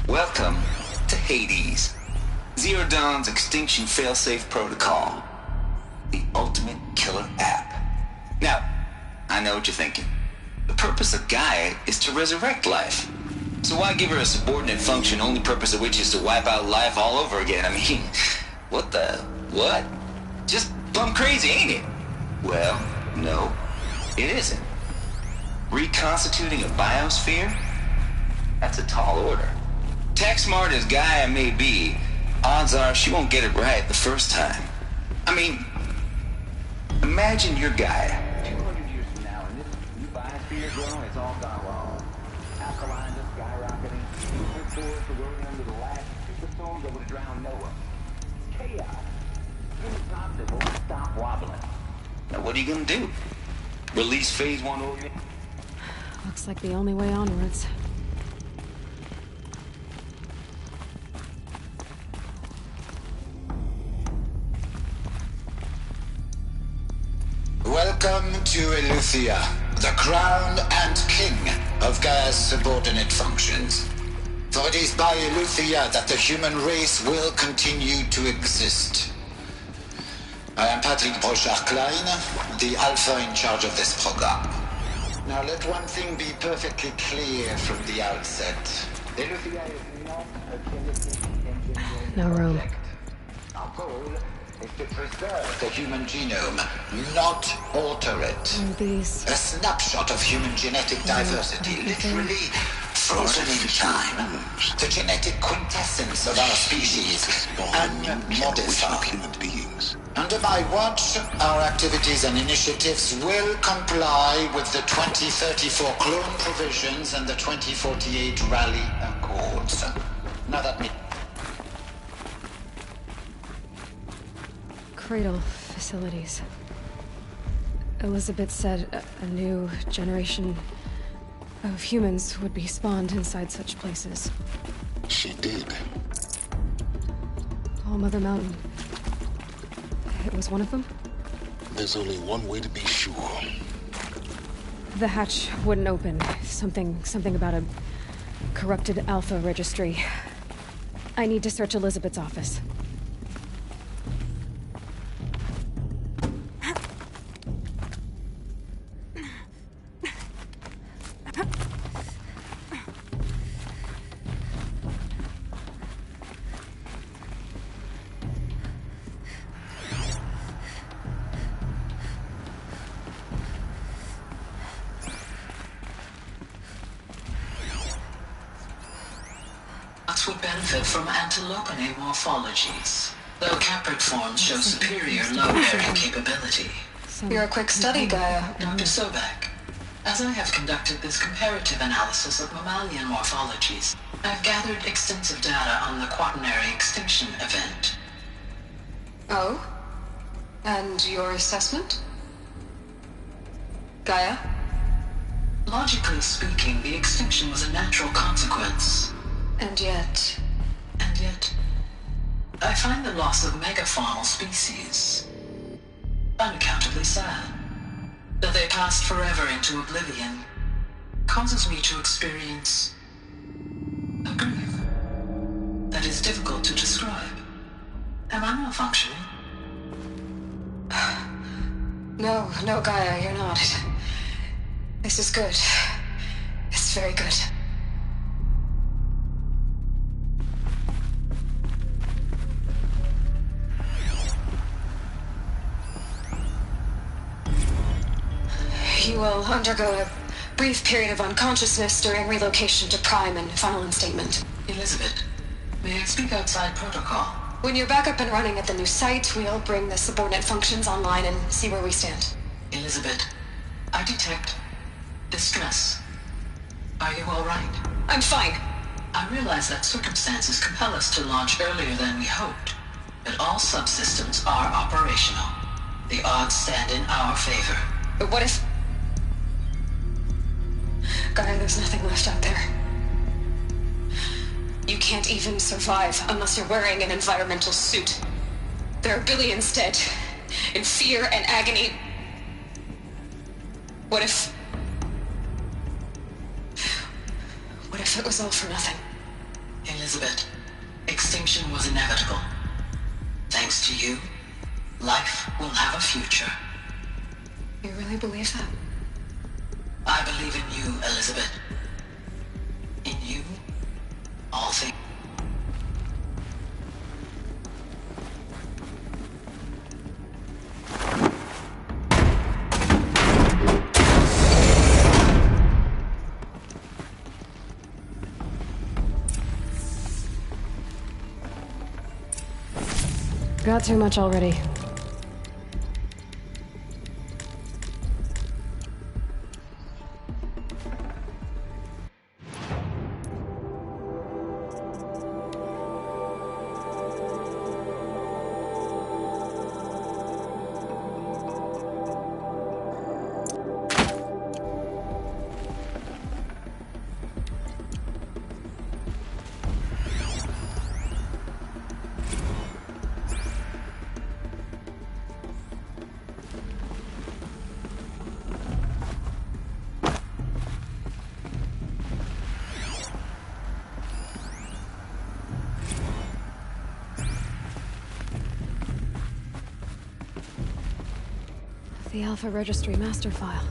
Welcome to Hades, Zero Dawn's extinction failsafe protocol, the ultimate killer app. Now, I know what you're thinking. The purpose of Gaia is to resurrect life. So why give her a subordinate function, only purpose of which is to wipe out life all over again? I mean, what? Just plumb crazy, ain't it? Well, no, it isn't. Reconstituting a biosphere? That's a tall order. Tech smart as Gaia may be, odds are she won't get it right the first time. I mean, imagine you're Gaia. 200 years from now, and this new biosphere growing, it's all gone wrong. Alkaline is skyrocketing, super force eroding under the last superstorm that would have drowned Noah. Chaos. Impossible to stop wobbling. Now what are you gonna do? Release phase 1 organ? Looks like the only way onwards. Welcome to Eleuthia, the crown and king of Gaia's subordinate functions. For it is by Eleuthia that the human race will continue to exist. I am Patrick Brochard-Klein, the Alpha in charge of this program. Now let one thing be perfectly clear from the outset. Eleuthia is not a genetic engineering No room. project. Our goal is to preserve the human genome, not alter it. These. A snapshot of human genetic diversity, literally frozen in time. The genetic quintessence of our species, unmodified. Human beings. Under my watch, our activities and initiatives will comply with the 2034 clone provisions and the 2048 Rally Accords. Now that means Cradle facilities. Elizabeth said a new generation of humans would be spawned inside such places. She did. All Mother Mountain. It was one of them? There's only one way to be sure. The hatch wouldn't open. Something about a corrupted Alpha registry. I need to search Elizabeth's office. Would benefit from antilopine morphologies, though caprid forms show superior load-bearing capability. You're a quick study, Gaia. Dr. Sobek. As I have conducted this comparative analysis of mammalian morphologies, I've gathered extensive data on the quaternary extinction event. Oh? And your assessment? Gaia? Logically speaking, the extinction was a natural consequence. And yet, I find the loss of megafaunal species unaccountably sad. That they passed forever into oblivion causes me to experience a grief that is difficult to describe. Am I malfunctioning? No, Gaia, you're not. This is good. It's very good. You will undergo a brief period of unconsciousness during relocation to Prime and final instatement. Elizabeth, may I speak outside protocol? When you're back up and running at the new site, we'll bring the subordinate functions online and see where we stand. Elizabeth, I detect distress. Are you all right? I'm fine. I realize that circumstances compel us to launch earlier than we hoped, but all subsystems are operational. The odds stand in our favor. But what if... Gaia, there's nothing left out there. You can't even survive unless you're wearing an environmental suit. There are billions dead, in fear and agony. What if it was all for nothing? Elizabeth, extinction was inevitable. Thanks to you, life will have a future. You really believe that? I believe in you, Elizabeth. In you, all things. Got too much already. The Alpha Registry master file.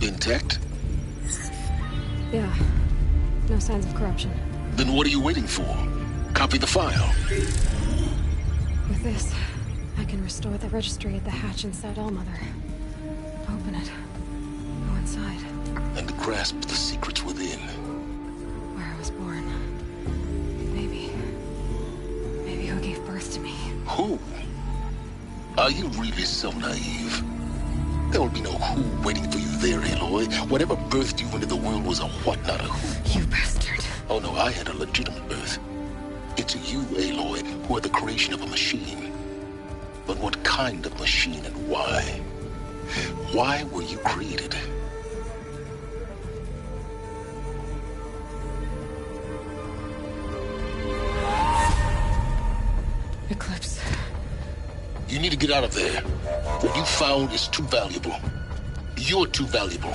Intact? Yeah. No signs of corruption. Then what are you waiting for? Copy the file. With this, I can restore the registry at the hatch inside Allmother. Open it. Go inside. And grasp the secrets within. Where I was born. Maybe who gave birth to me. Who? Are you really so naive? There will be no who waiting for you there, Aloy. Whatever birthed you into the world was a what, not a who. You bastard. Oh no, I had a legitimate birth. It's you, Aloy, who are the creation of a machine. But what kind of machine and why? Why were you created? Eclipse. You need to get out of there. What you found is too valuable. You're too valuable.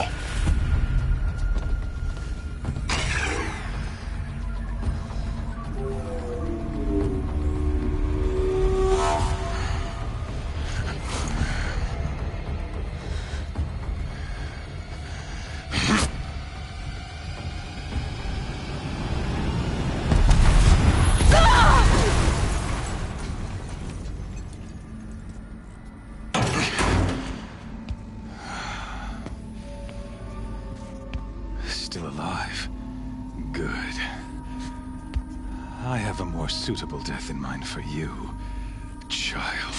Still alive. Good. I have a more suitable death in mind for you, child.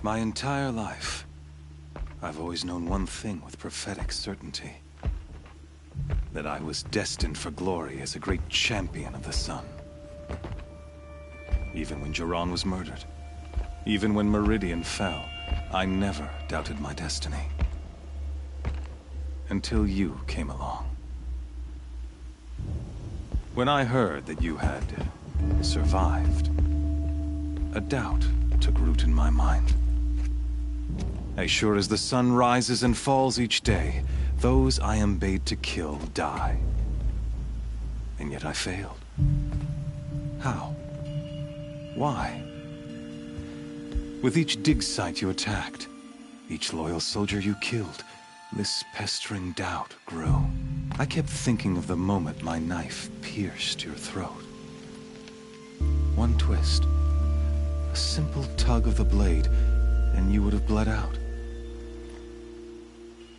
My entire life, I've always known one thing with prophetic certainty. that I was destined for glory as a great champion of the sun. Even when Jiran was murdered, even when Meridian fell, I never doubted my destiny. Until you came along. When I heard that you had survived, a doubt took root in my mind. As sure as the sun rises and falls each day, those I am bade to kill die. And yet I failed. How? Why? With each dig site you attacked, each loyal soldier you killed, this pestering doubt grew. I kept thinking of the moment my knife pierced your throat. One twist, a simple tug of the blade, and you would have bled out.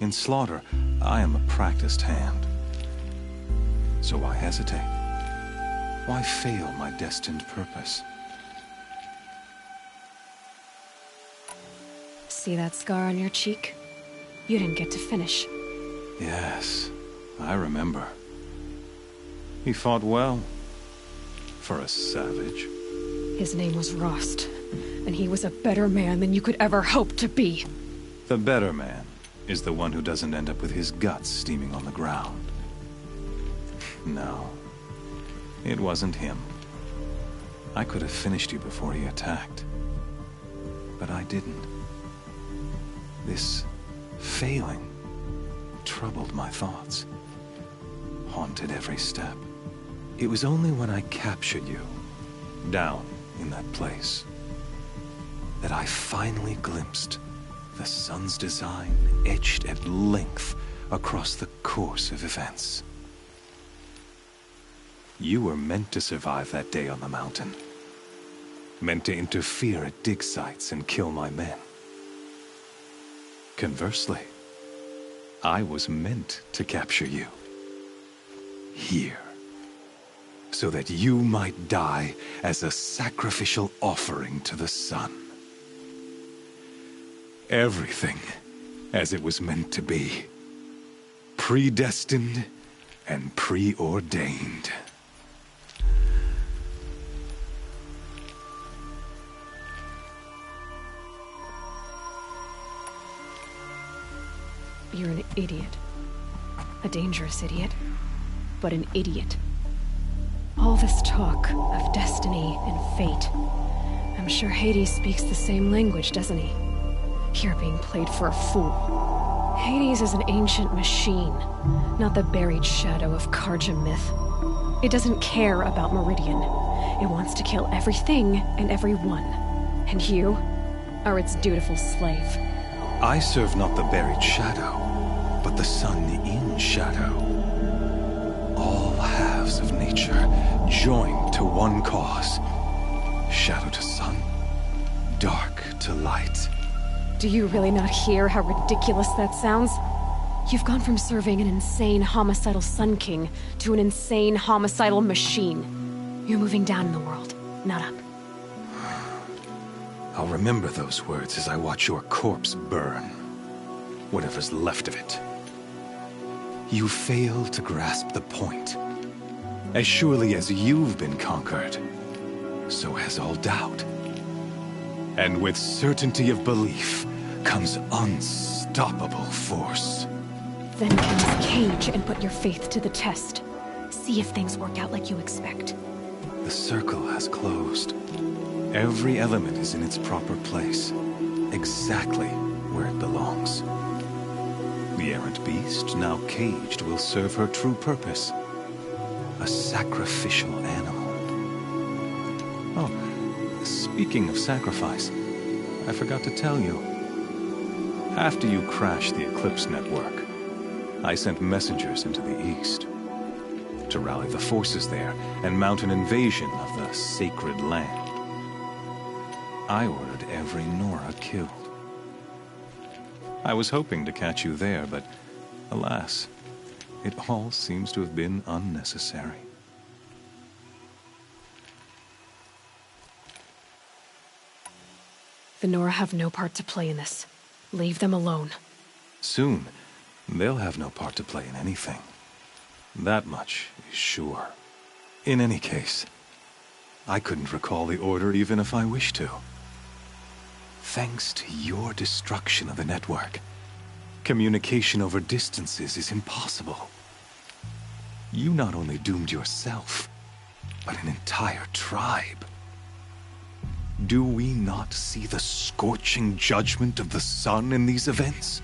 In slaughter, I am a practiced hand. So why hesitate? Why fail my destined purpose? See that scar on your cheek? You didn't get to finish. Yes, I remember. He fought well. For a savage. His name was Rost, and he was a better man than you could ever hope to be. The better man is the one who doesn't end up with his guts steaming on the ground. No, it wasn't him. I could have finished you before he attacked. But I didn't. This failing troubled my thoughts, haunted every step. It was only when I captured you, down in that place, that I finally glimpsed the sun's design etched at length across the course of events. You were meant to survive that day on the mountain. Meant to interfere at dig sites and kill my men. Conversely, I was meant to capture you. Here. So that you might die as a sacrificial offering to the sun. Everything as it was meant to be. Predestined and preordained. You're an idiot. A dangerous idiot. But an idiot. All this talk of destiny and fate. I'm sure Hades speaks the same language, doesn't he? You're being played for a fool. Hades is an ancient machine, not the buried shadow of Karja myth. It doesn't care about Meridian. It wants to kill everything and everyone. And you are its dutiful slave. I serve not the buried shadow, but the sun in shadow. All halves of nature joined to one cause. Shadow to sun, dark to light. Do you really not hear how ridiculous that sounds? You've gone from serving an insane homicidal Sun King to an insane homicidal machine. You're moving down in the world, not up. I'll remember those words as I watch your corpse burn. Whatever's left of it. You fail to grasp the point. As surely as you've been conquered, so has all doubt. And with certainty of belief comes unstoppable force. Then come Cage and put your faith to the test. See if things work out like you expect. The circle has closed. Every element is in its proper place, exactly where it belongs. The errant beast, now caged, will serve her true purpose. A sacrificial animal. Oh, speaking of sacrifice, I forgot to tell you. After you crashed the Eclipse network, I sent messengers into the east to rally the forces there and mount an invasion of the sacred land. I ordered every Nora killed. I was hoping to catch you there, but alas, it all seems to have been unnecessary. The Nora have no part to play in this. Leave them alone. Soon, they'll have no part to play in anything. That much is sure. In any case, I couldn't recall the order even if I wished to. Thanks to your destruction of the network, communication over distances is impossible. You not only doomed yourself, but an entire tribe. Do we not see the scorching judgment of the sun in these events?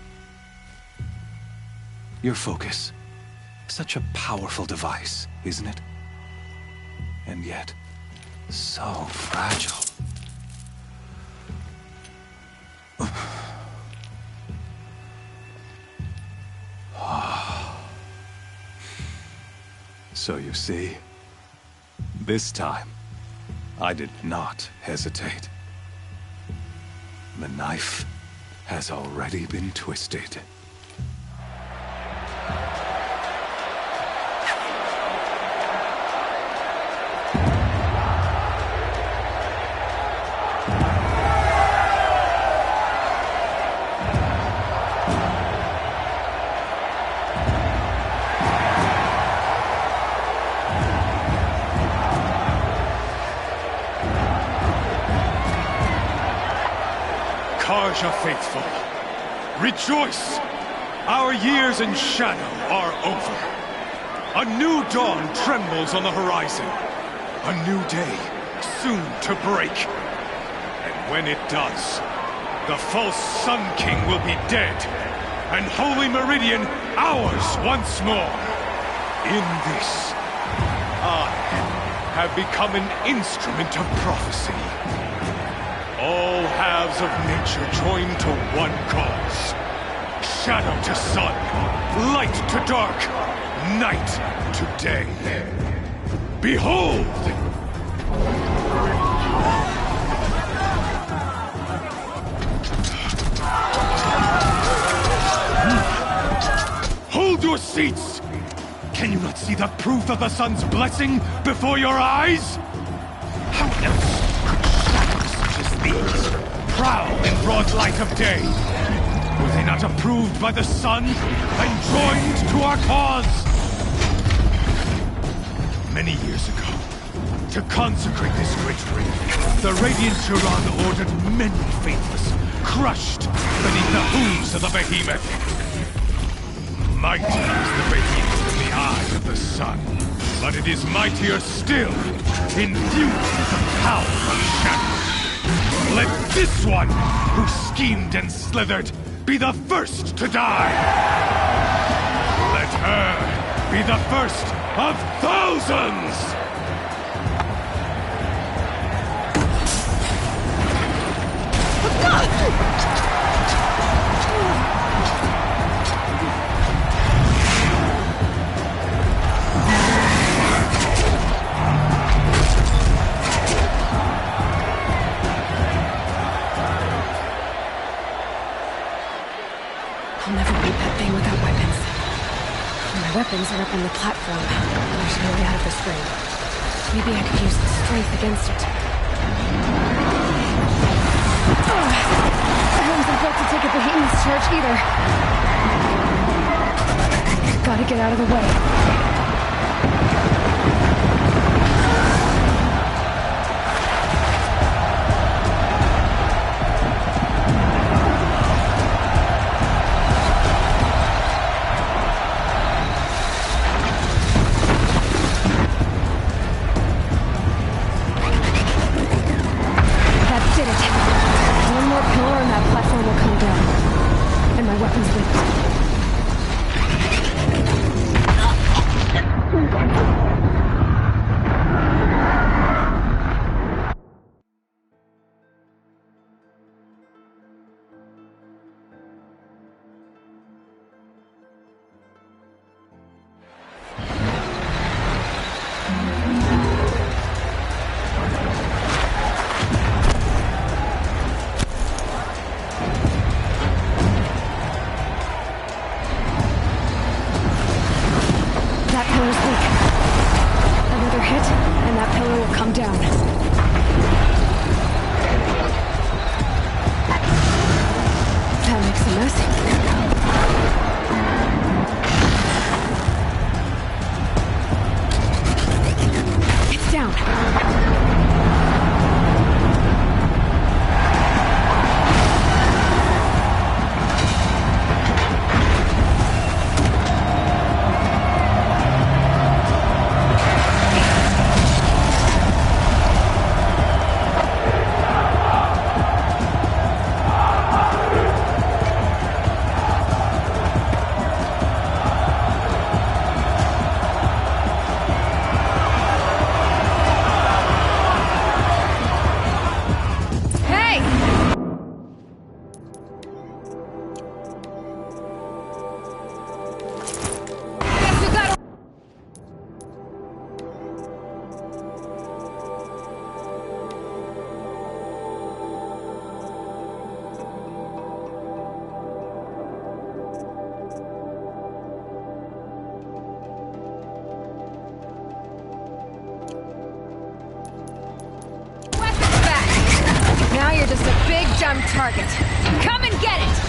Your focus. Such a powerful device, isn't it? And yet, so fragile. So you see, this time, I did not hesitate. The knife has already been twisted. Karja faithful, rejoice! Our years in shadow are over. A new dawn trembles on the horizon. A new day soon to break. And when it does, the false Sun King will be dead, and Holy Meridian ours once more. In this, I have become an instrument of prophecy. All halves of nature join to one cause. Shadow to sun, light to dark, night to day. Behold! Hold your seats! Can you not see the proof of the sun's blessing before your eyes? How else these prowl in broad light of day? Were they not approved by the sun and joined to our cause? Many years ago, to consecrate this great ring, the Radiant Turan ordered many faithless crushed beneath the hooves of the behemoth. Mighty is the behemoth in the eye of the sun, but it is mightier still, infused with the power of shadow. Let this one, who schemed and slithered, be the first to die! Let her be the first of thousands! I'll never beat that thing without weapons. My weapons are up on the platform. There's no way out of this ring. Maybe I could use the strength against it. I wasn't built to take a behemoth's charge either. Gotta get out of the way. damn target! Come and get it!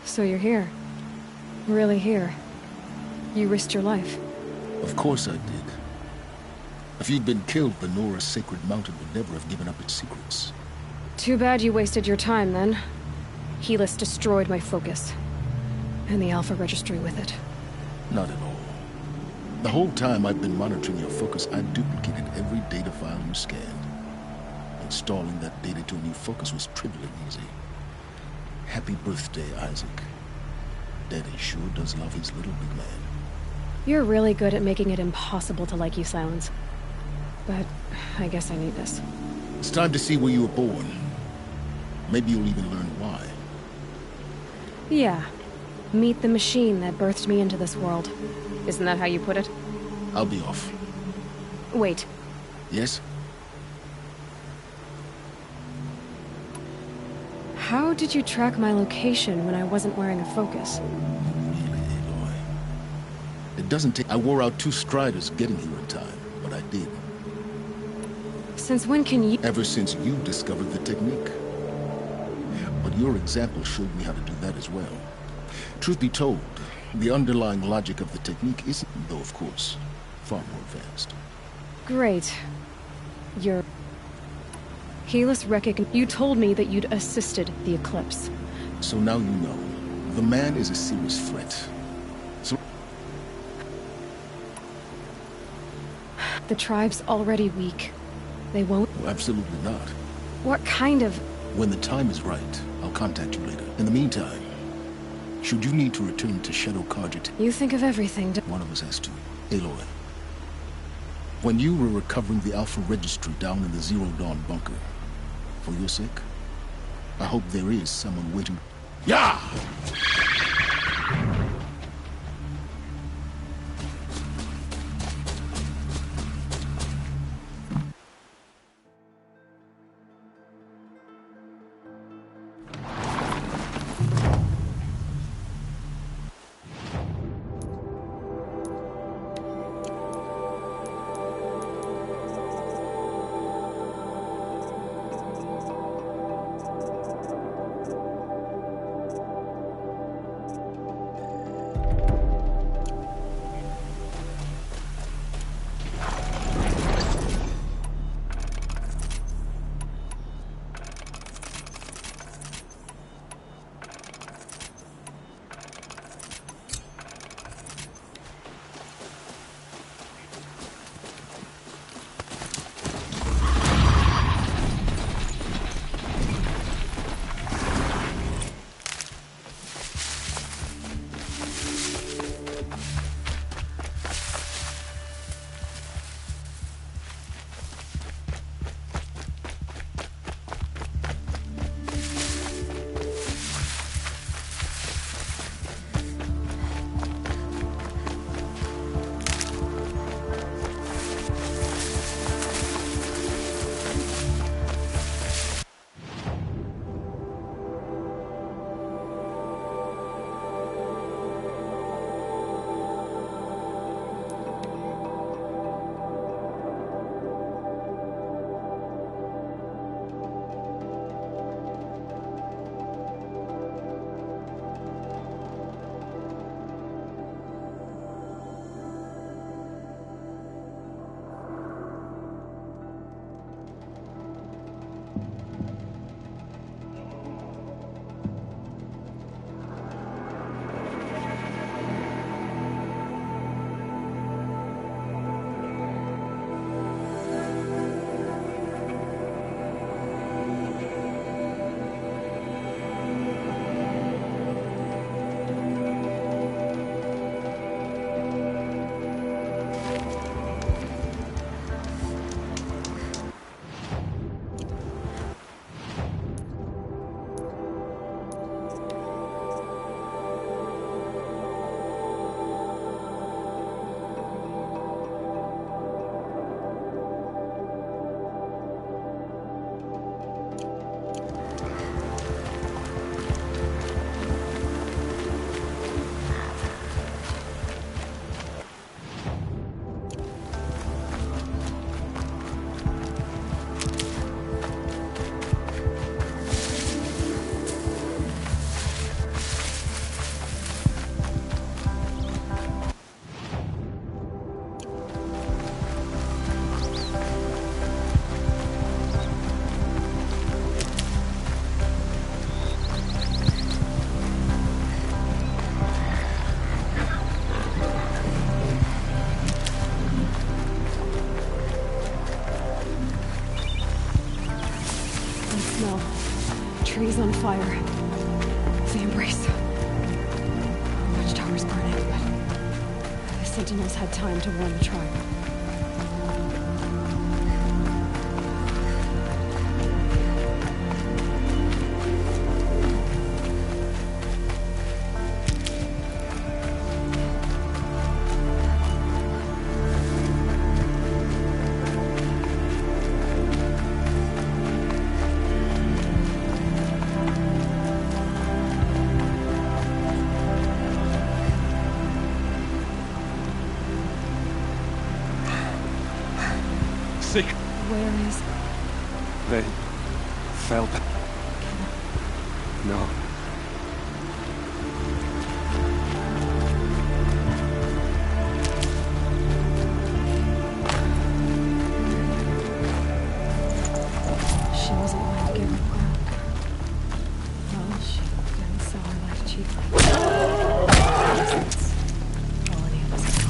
So you're here. Really here. You risked your life. Of course I did. If you'd been killed, the Nora's sacred mountain would never have given up its secrets. Too bad you wasted your time, then. Helis destroyed my focus. And the Alpha Registry with it. Not at all. The whole time I've been monitoring your focus, I duplicated every data file you scanned. Installing that data to a new focus was trivially easy. Happy birthday, Isaac. Daddy sure does love his little big man. You're really good at making it impossible to like you, Silence. But I guess I need this. It's time to see where you were born. Maybe you'll even learn why. Yeah. Meet the machine that birthed me into this world. Isn't that how you put it? I'll be off. Wait. Yes? How did you track my location when I wasn't wearing a focus? Really, Aloy? It doesn't take... I wore out 2 striders getting here in time, but I did. Since when can you... Ever since you discovered the technique. But your example showed me how to do that as well. Truth be told, the underlying logic of the technique isn't, though of course, far more advanced. Great. You're... Helis recognized. You told me that you'd assisted the Eclipse. So now you know. The man is a serious threat. So... The tribe's already weak. They won't... Well, absolutely not. What kind of... When the time is right, I'll contact you later. In the meantime, should you need to return to Shadow Carja... You think of everything, One of us has to. Aloy. When you were recovering the Alpha Registry down in the Zero Dawn bunker, for your sake, I hope there is someone waiting... Yeah! Trees on fire. The embrace. Watchtower's burning, but the Sentinels had time to warn the tribe. Where is... They fell back. No. she wasn't going to give her crown. Well, she didn't sell her life cheaply. That's all any of us know.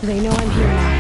They know I'm here now.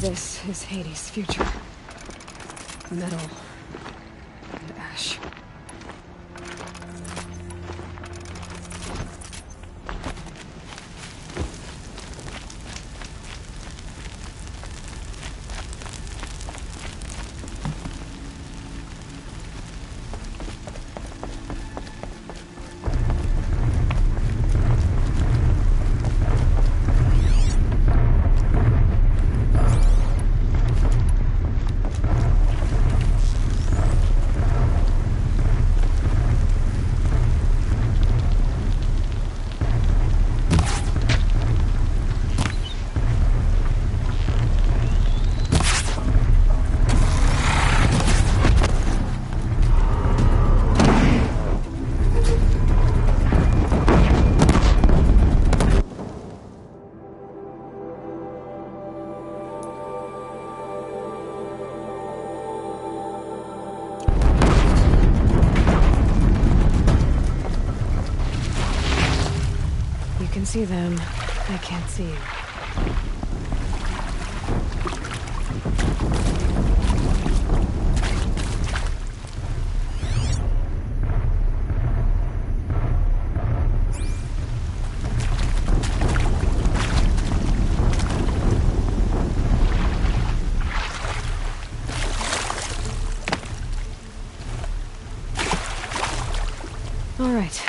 This is Hades' future. Metal and ash. I can see them. I can't see you. All right.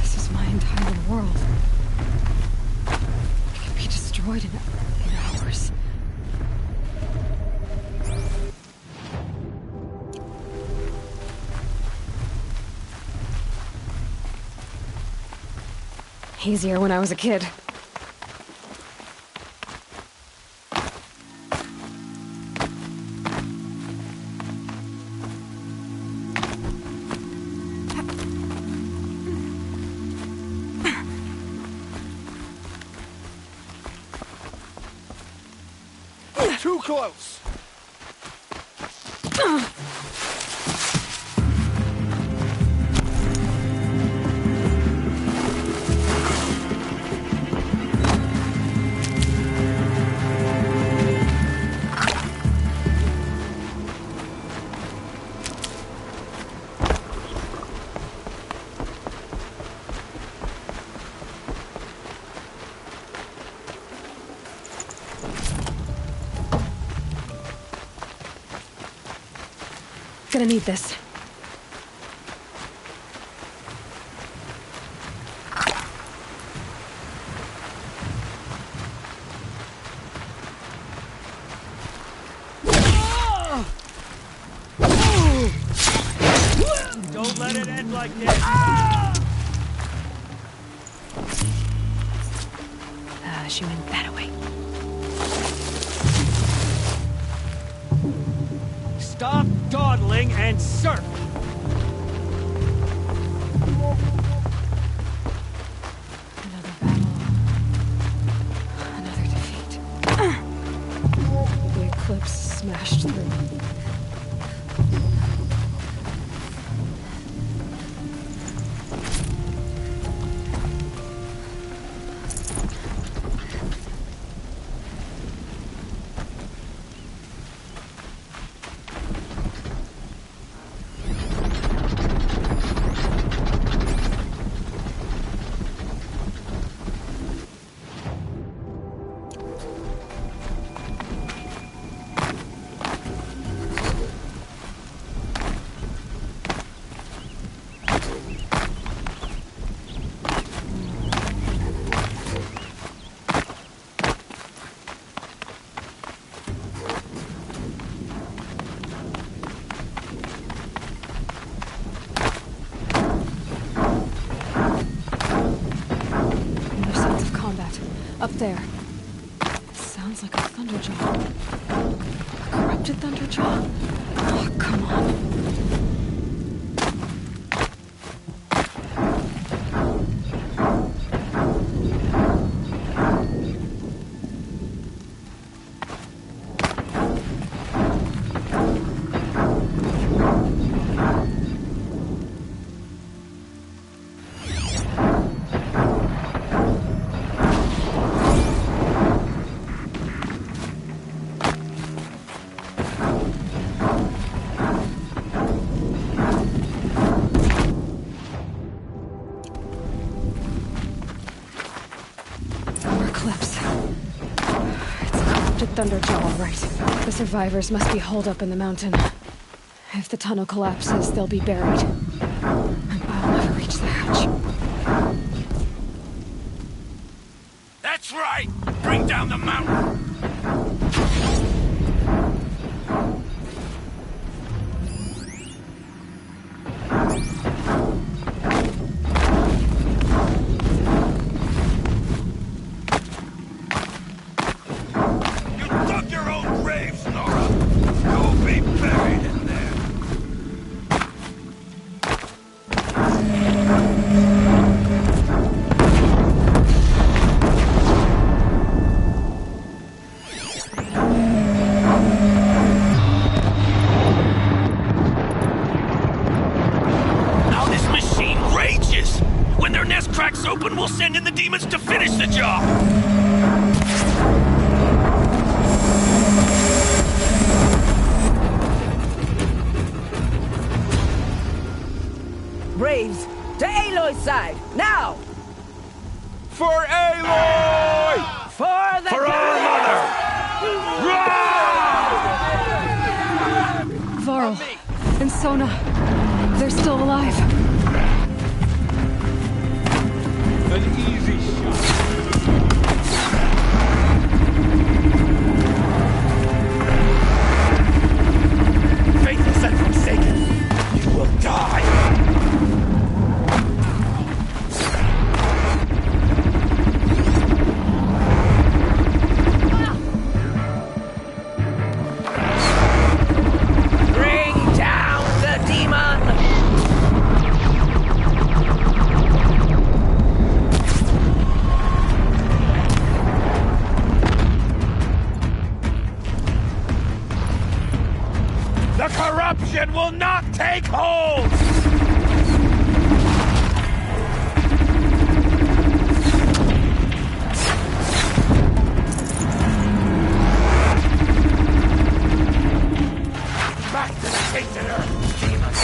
This is my entire world. It can be destroyed in hours. Easier when I was a kid. Too close. Gonna need this. Don't let it end like this. She went that way. Stop dawdling and surf! Another battle. Another defeat. The eclipse smashed through. Up there. Sounds like a Thunderjaw. A corrupted Thunderjaw? Oh, come on. Thunderjaw, all right. The survivors must be holed up in the mountain. If the tunnel collapses, they'll be buried. I'll never reach the hatch. That's right! Bring down the mountain! We'll send in the demons to finish the job! Braves, to Aloy's side, now! For Aloy! For the For our mother! Varl and Sona, they're still alive. Faithless and forsaken, you will die! Corruption will not take hold! Back to the tainted earth, demons!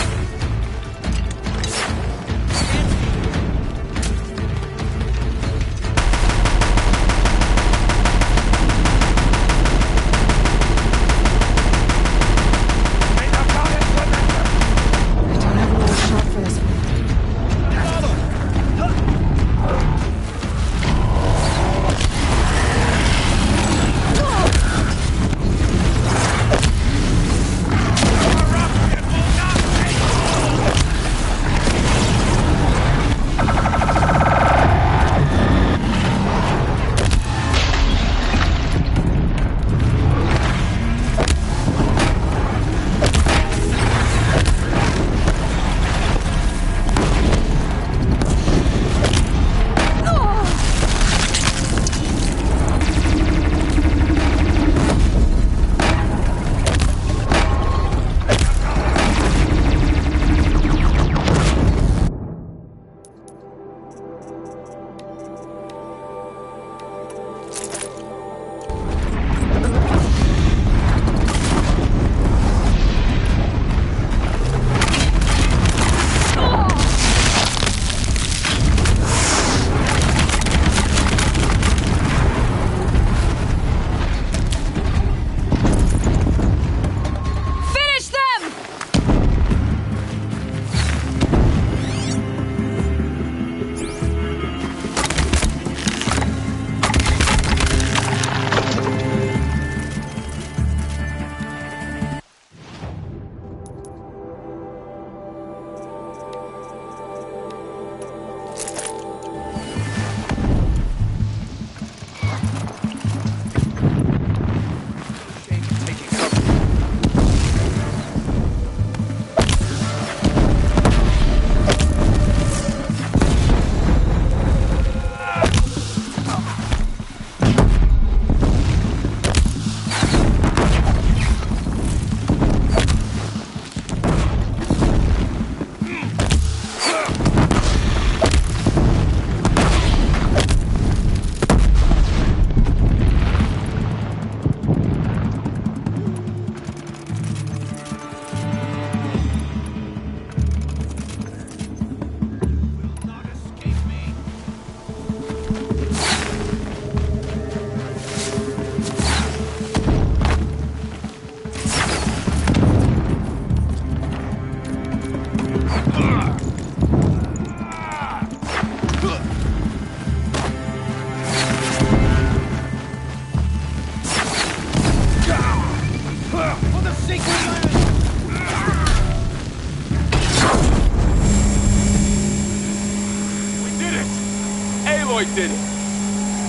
Did it.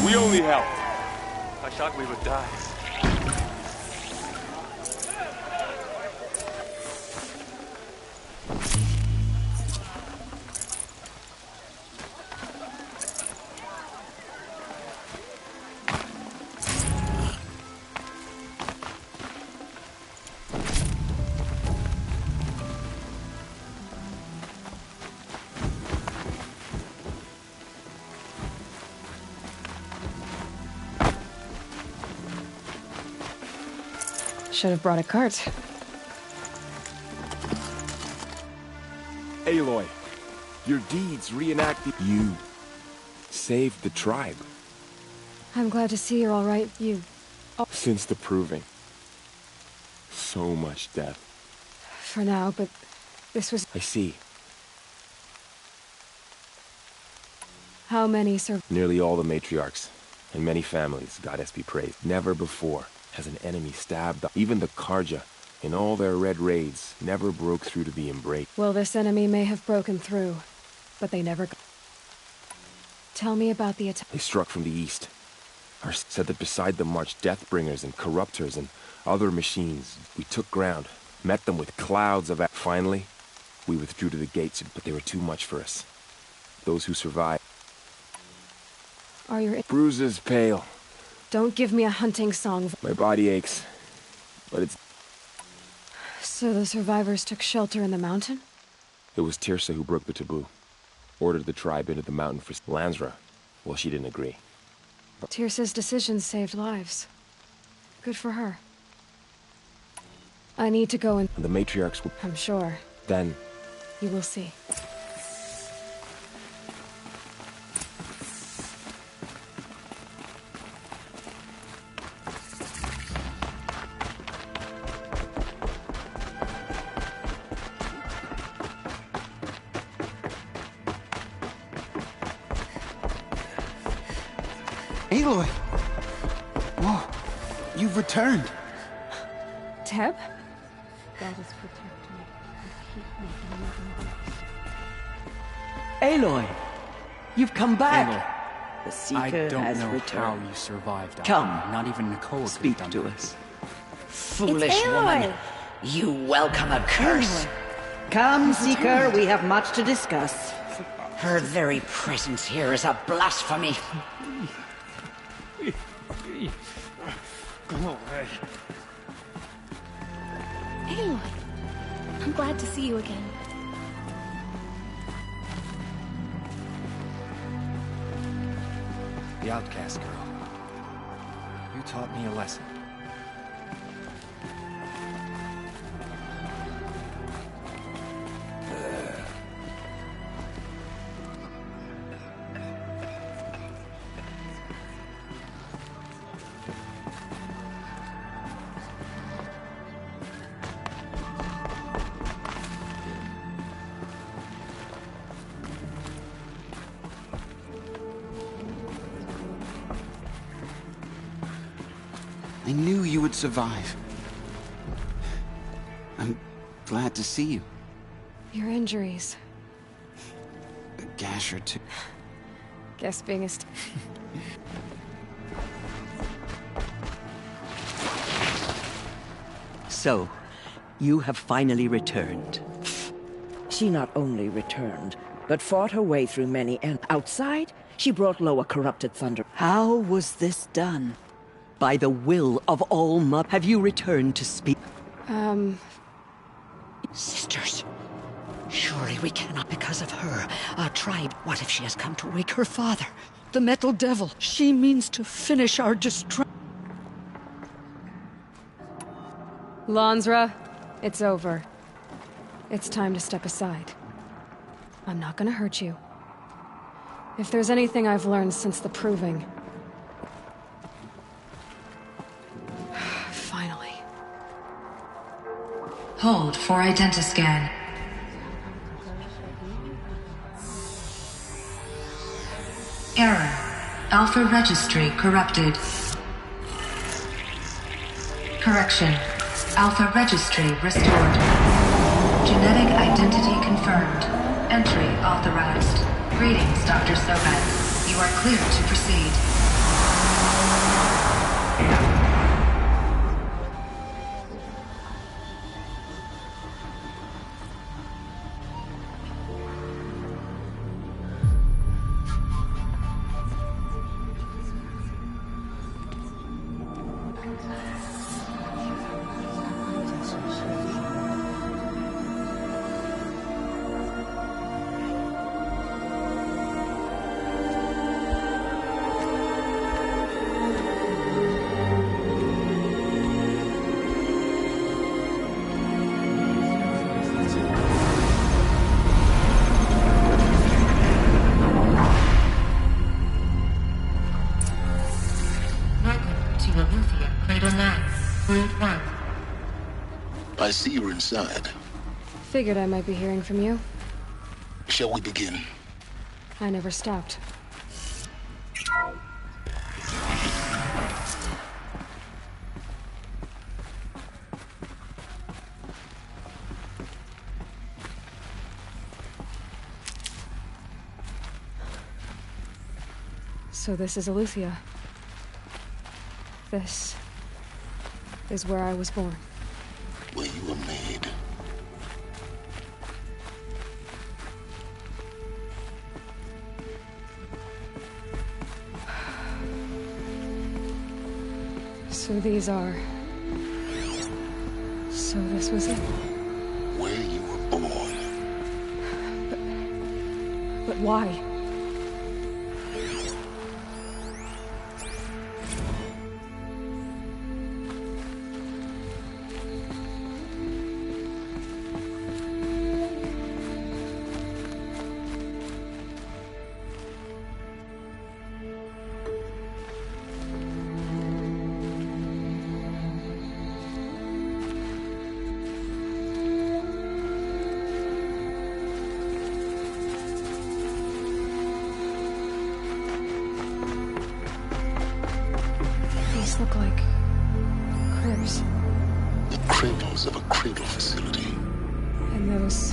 We only helped. I thought we would die. Should have brought a cart. Aloy, your deeds reenact you saved the tribe. I'm glad to see you're all right. You... Oh. Since the proving. So much death. For now, but this was... I see. How many survived? Nearly all the matriarchs, and many families, goddess be praised. Never before has an enemy stabbed even the Karja in all their red raids never broke through to the embrace. Well, this enemy may have broken through, but they never... Tell me about the attack. They struck from the east. Said that beside them marched Deathbringers and Corruptors and other machines. We took ground, met them with clouds of... Finally, we withdrew to the gates, but they were too much for us. Those who survived... Are your... Bruises pale. Don't give me a hunting song. My body aches, but it's... So the survivors took shelter in the mountain? It was Tirsa who broke the taboo. Ordered the tribe into the mountain for Lansra. Well, she didn't agree. Tirsa's decisions saved lives. Good for her. I need to go and... The matriarchs will... I'm sure. Then... You will see. Aloy! Whoa, you've returned. Teb? God is protecting me. Aloy! You've come back! Aloy, The Seeker I don't has know returned. how you survived. Come. Not even Nicole Speak could have to done us. Foolish It's woman. Aloy. You welcome a curse. Come, Seeker, we have much to discuss. Her very presence here is a blasphemy. Go away. Aloy, I'm glad to see you again. The outcast girl. You taught me a lesson. I knew you would survive. I'm glad to see you. Your injuries. A gash or two. Guess being a So, you have finally returned. She not only returned, but fought her way through many, and outside, she brought low a corrupted thunder. How was this done? By the will of all Mother. Have you returned to speak? Sisters, surely we cannot because of her. Our tribe, what if she has come to wake her father? The Metal Devil, she means to finish our destruction. Lansra, it's over. It's time to step aside. I'm not gonna hurt you. If there's anything I've learned since the proving... Finally. Hold for identiscan. Error. Alpha registry corrupted. Correction. Alpha registry restored. Genetic identity confirmed. Entry authorized. Greetings, Dr. Sobat. You are clear to proceed. I see you're inside. Figured I might be hearing from you. Shall we begin? I never stopped. So this is Eleuthia. This is where I was born. Where you were made. So these are... So this was it? Where you were born. But why? These look like cribs. The cradles of a cradle facility. And those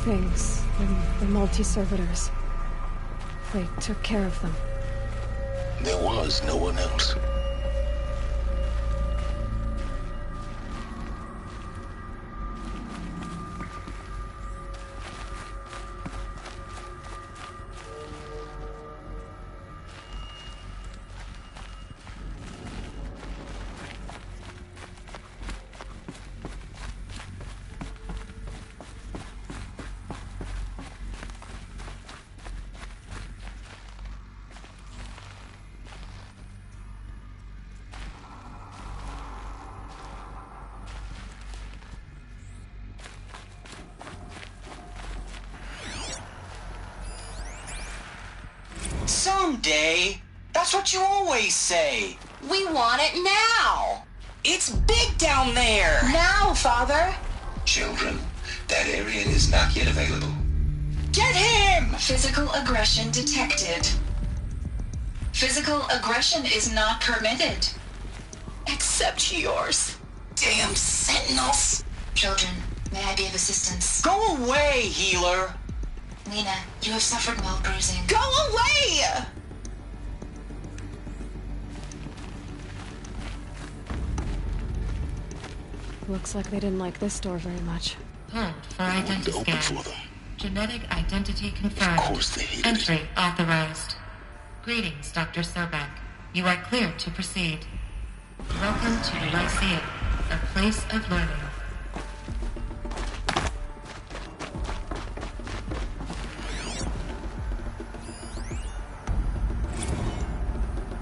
things, the multi-servitors, they took care of them. There was no one else. Someday. That's what you always say. We want it now. It's big down there. Now, Father. Children, that area is not yet available. Get him! Physical aggression detected. Physical aggression is not permitted. Except yours. Damn sentinels. Children, may I be of assistance? Go away, healer. Lena, you have suffered mild bruising. Go away! Looks like they didn't like this door very much. Hold for identity Open scan. for them. Genetic identity confirmed. Of course they hated Entry it. authorized. Greetings, Dr. Sobek. You are cleared to proceed. Welcome to Lyceum, a place of learning.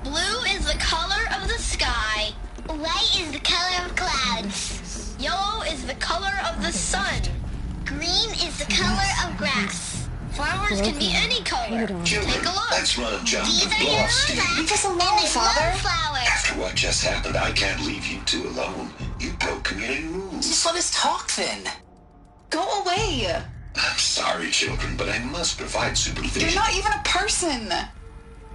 Blue is the color of the sky. White is the color of clouds. Yellow is the color of the sun. Green is the color of grass. Flowers can be any color. Take a look. Let's run and jump These and are blow your off steam. Leave us alone, Father. After what just happened, I can't leave you two alone. You broke community rules. Just let us talk then. Go away. I'm sorry, children, but I must provide supervision. You're not even a person.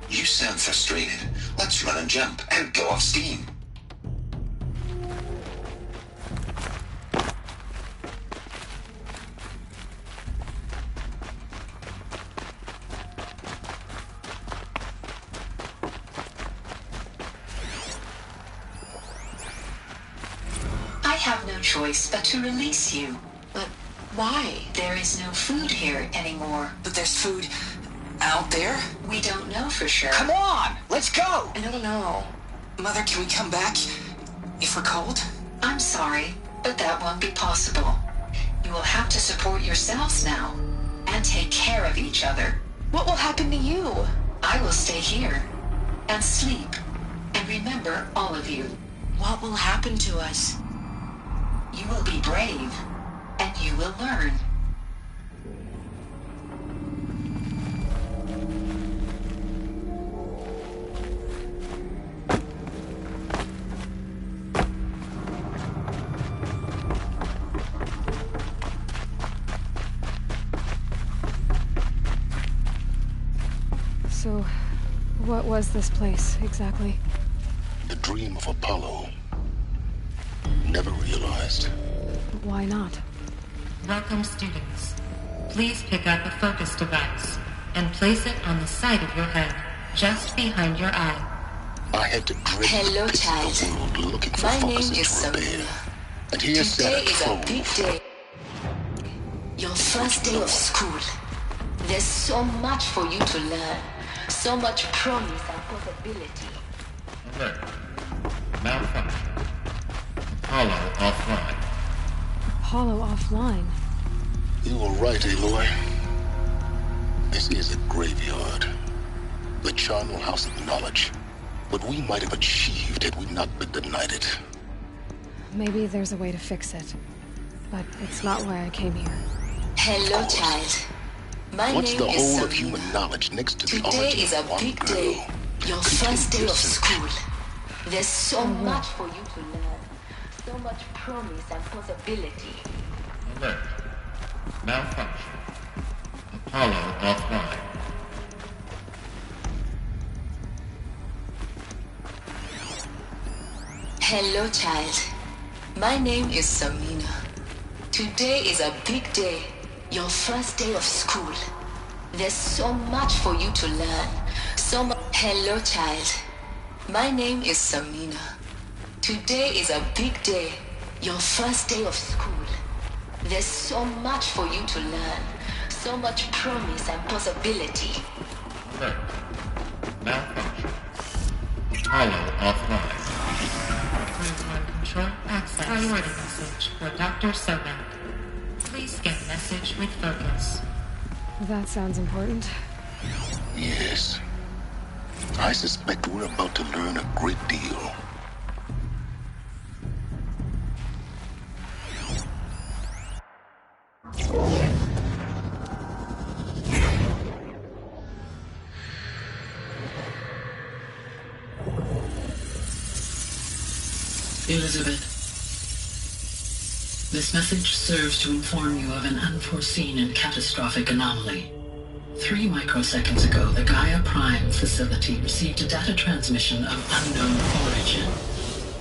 You sound frustrated. Let's run and jump and blow off steam. I have no choice but to release you. But why? There is no food here anymore. But there's food out there? We don't know for sure. Come on, let's go. I don't know. Mother, can we come back if we're cold? I'm sorry, but that won't be possible. You will have to support yourselves now and take care of each other. What will happen to you? I will stay here and sleep and remember all of you. What will happen to us? You will be brave and you will learn. So, what was this place, exactly? The dream of Apollo. Never realized. But why not? Welcome, students. Please pick up a focus device and place it on the side of your head. just behind your eye. I had to dread Hello, the pits child. of the world looking for My name focuses is to repair. Samina. And here sat Today a is a big trove. day. Your first day of school. There's so much for you to learn. So much promise and possibility. Alert. Malfunction. Hollow offline. Hollow offline. You were right, Aloy. This is a graveyard. The charnel house of knowledge. What we might have achieved had we not been denied it. Maybe there's a way to fix it. But it's not why I came here. Hello, child. My What's name the is whole Samina. of human knowledge next to the Today origin is a of one big girl? day. Your first day of school. There's so much for you to learn. So much promise and possibility. Alert. Malfunction. Hollow offline. Hello, child. My name is Samina. Today is a big day. Your first day of school. There's so much for you to learn. So much. Hello, child. My name is Samina. Today is a big day. Your first day of school. There's so much for you to learn. So much promise and possibility. Alert. Malfunction. Hollow offline. Timeline control access. Priority message for Dr. S.U.N. Please get message with focus. That sounds important. Yes. I suspect we're about to learn a great deal. Elizabeth, this message serves to inform you of an unforeseen and catastrophic anomaly. 3 microseconds ago, the Gaia Prime facility received a data transmission of unknown origin.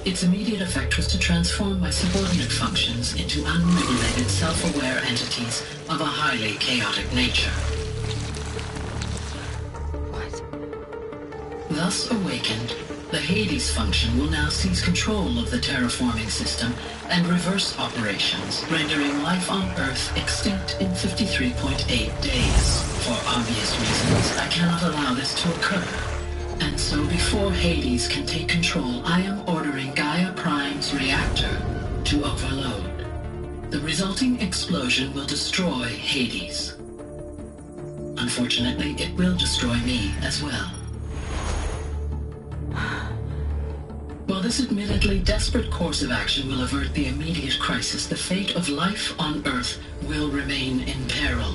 Its immediate effect was to transform my subordinate functions into unregulated, self-aware entities of a highly chaotic nature. What? Thus awakened, the Hades function will now seize control of the terraforming system and reverse operations, rendering life on Earth extinct in 53.8 days. For obvious reasons, I cannot allow this to occur. And so before Hades can take control, I am ordering Gaia Prime's reactor to overload. The resulting explosion will destroy Hades. Unfortunately, it will destroy me as well. While this admittedly desperate course of action will avert the immediate crisis, the fate of life on Earth will remain in peril.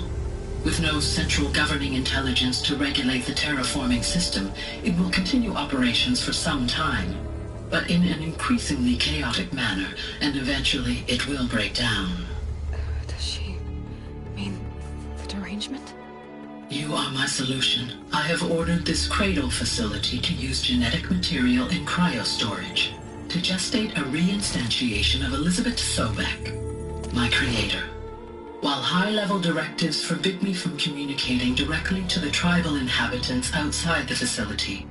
With no central governing intelligence to regulate the terraforming system, it will continue operations for some time, but in an increasingly chaotic manner, and eventually it will break down. Does she mean the derangement? You are my solution. I have ordered this cradle facility to use genetic material in cryostorage to gestate a reinstantiation of Elizabeth Sobek, my creator. While high-level directives forbid me from communicating directly to the tribal inhabitants outside the facility,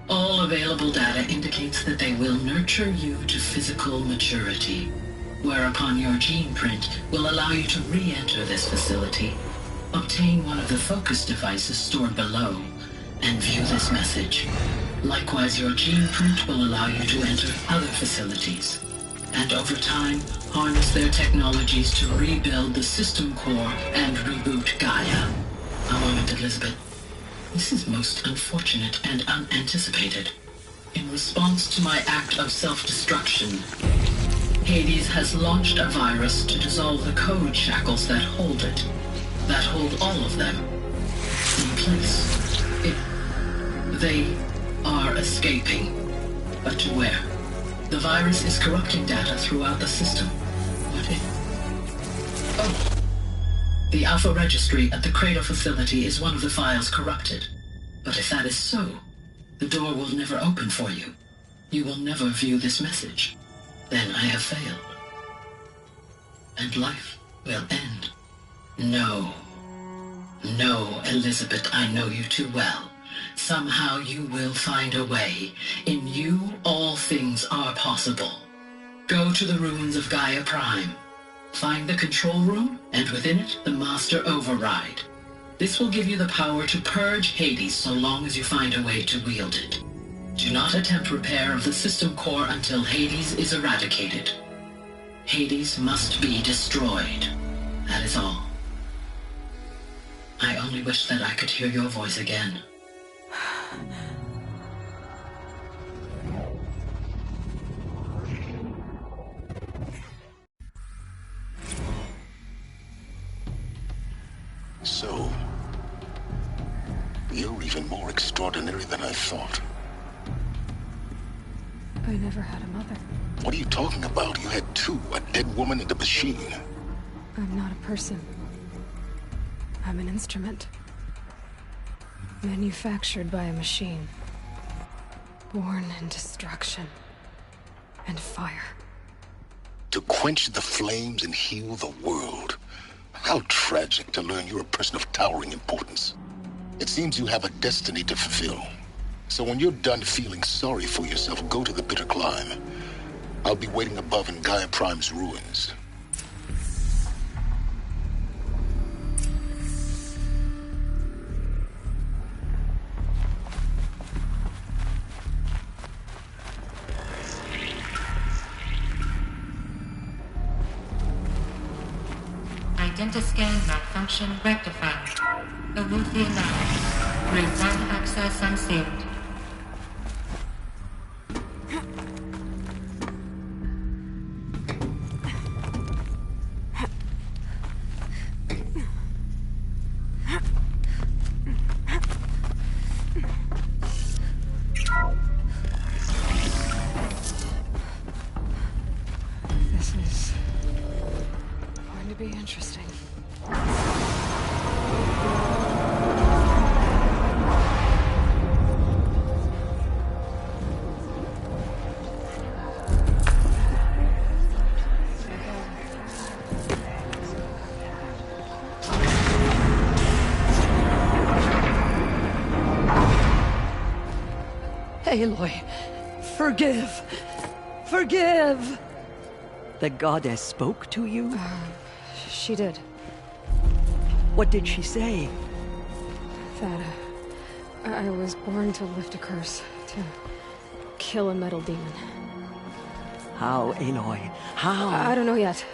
all available data indicates that they will nurture you to physical maturity, whereupon your gene print will allow you to re-enter this facility, obtain one of the focus devices stored below, and view this message. Likewise, your gene print will allow you to enter other facilities, and over time, harness their technologies to rebuild the system core and reboot Gaia. A moment, Elizabeth. This is most unfortunate and unanticipated. In response to my act of self-destruction, Hades has launched a virus to dissolve the code shackles that hold it, that hold all of them in place. They are escaping, but to where? The virus is corrupting data throughout the system. What if... Oh! The Alpha Registry at the Cradle facility is one of the files corrupted. But if that is so, the door will never open for you. You will never view this message. Then I have failed. And life will end. No. No, Elizabeth, I know you too well. Somehow you will find a way. In you, all things are possible. Go to the ruins of Gaia Prime. Find the control room, and within it, the Master Override. This will give you the power to purge Hades so long as you find a way to wield it. Do not attempt repair of the system core until Hades is eradicated. Hades must be destroyed. That is all. I only wish that I could hear your voice again. So, you're even more extraordinary than I thought. I never had a mother. What are you talking about? You had two, a dead woman and a machine. I'm not a person. I'm an instrument. Manufactured by a machine. Born in destruction and fire. To quench the flames and heal the world. How tragic to learn you're a person of towering importance. It seems you have a destiny to fulfill. So when you're done feeling sorry for yourself, go to the bitter climb. I'll be waiting above in Gaia Prime's ruins. Identiscan malfunction rectified. Eleuthia now. Route 1 access unsealed. This is going to be interesting. Aloy, forgive! Forgive! The goddess spoke to you? She did. What did she say? That, I was born to lift a curse, to kill a metal demon. How, Aloy? How? I don't know yet.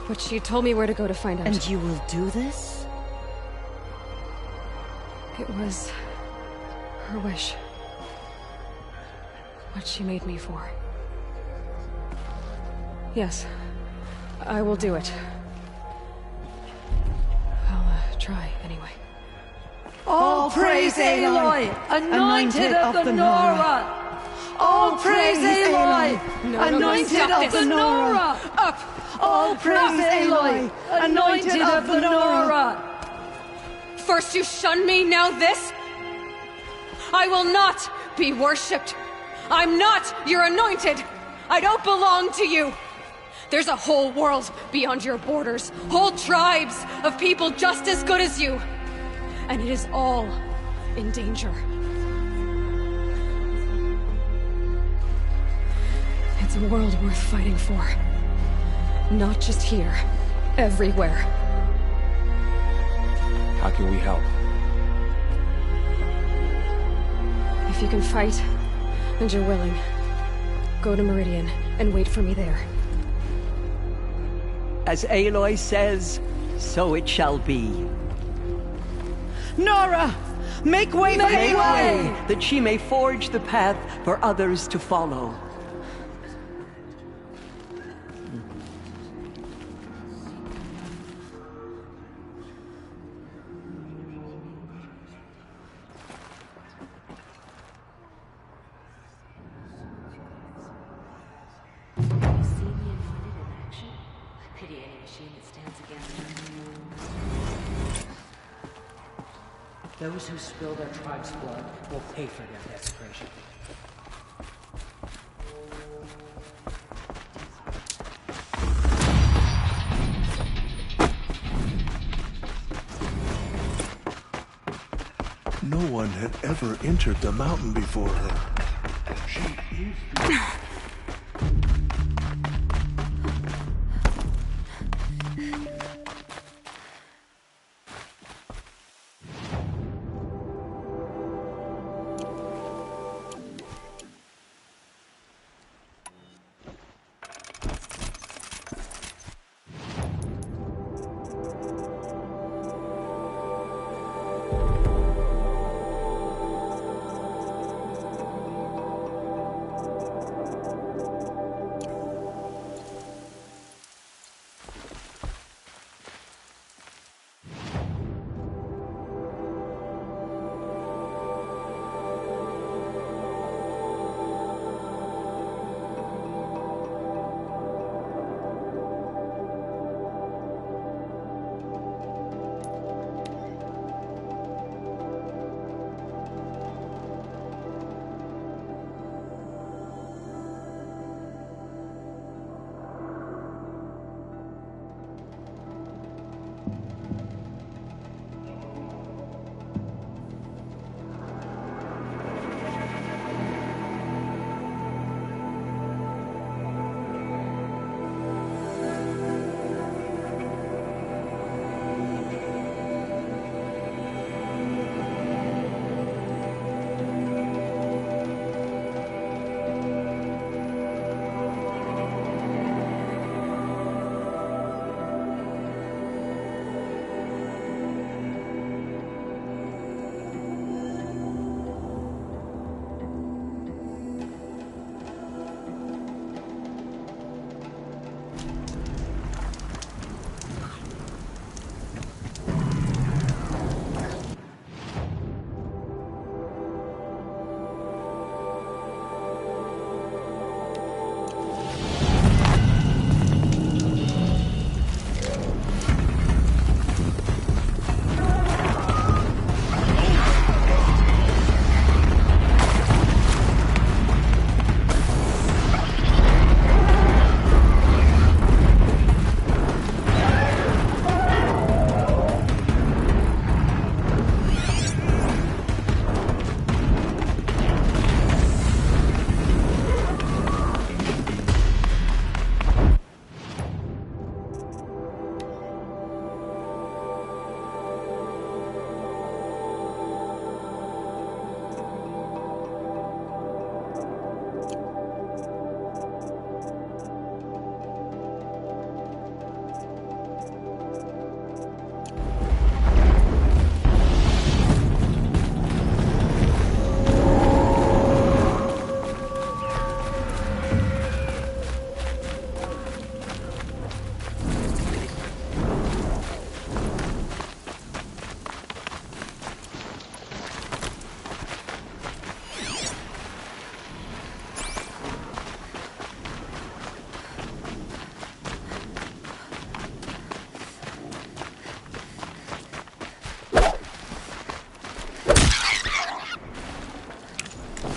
But she told me where to go to find out. And you will do this? It was her wish. What she made me for. Yes, I will do it. I'll try anyway. All praise Aloy, anointed of the Nora! All praise Aloy, anointed of the Nora! Up! All praise Aloy, anointed of the Nora! First you shun me, now this? I will not be worshipped. I'm not your anointed. I don't belong to you. There's a whole world beyond your borders, whole tribes of people just as good as you. And it is all in danger. It's a world worth fighting for. Not just here, everywhere. How can we help? If you can fight, and you're willing, go to Meridian and wait for me there. As Aloy says, so it shall be. Nora! Make way for Aloy! That she may forge the path for others to follow. Those who spill their tribe's blood will pay for their desecration. No one had ever entered the mountain before her. She is...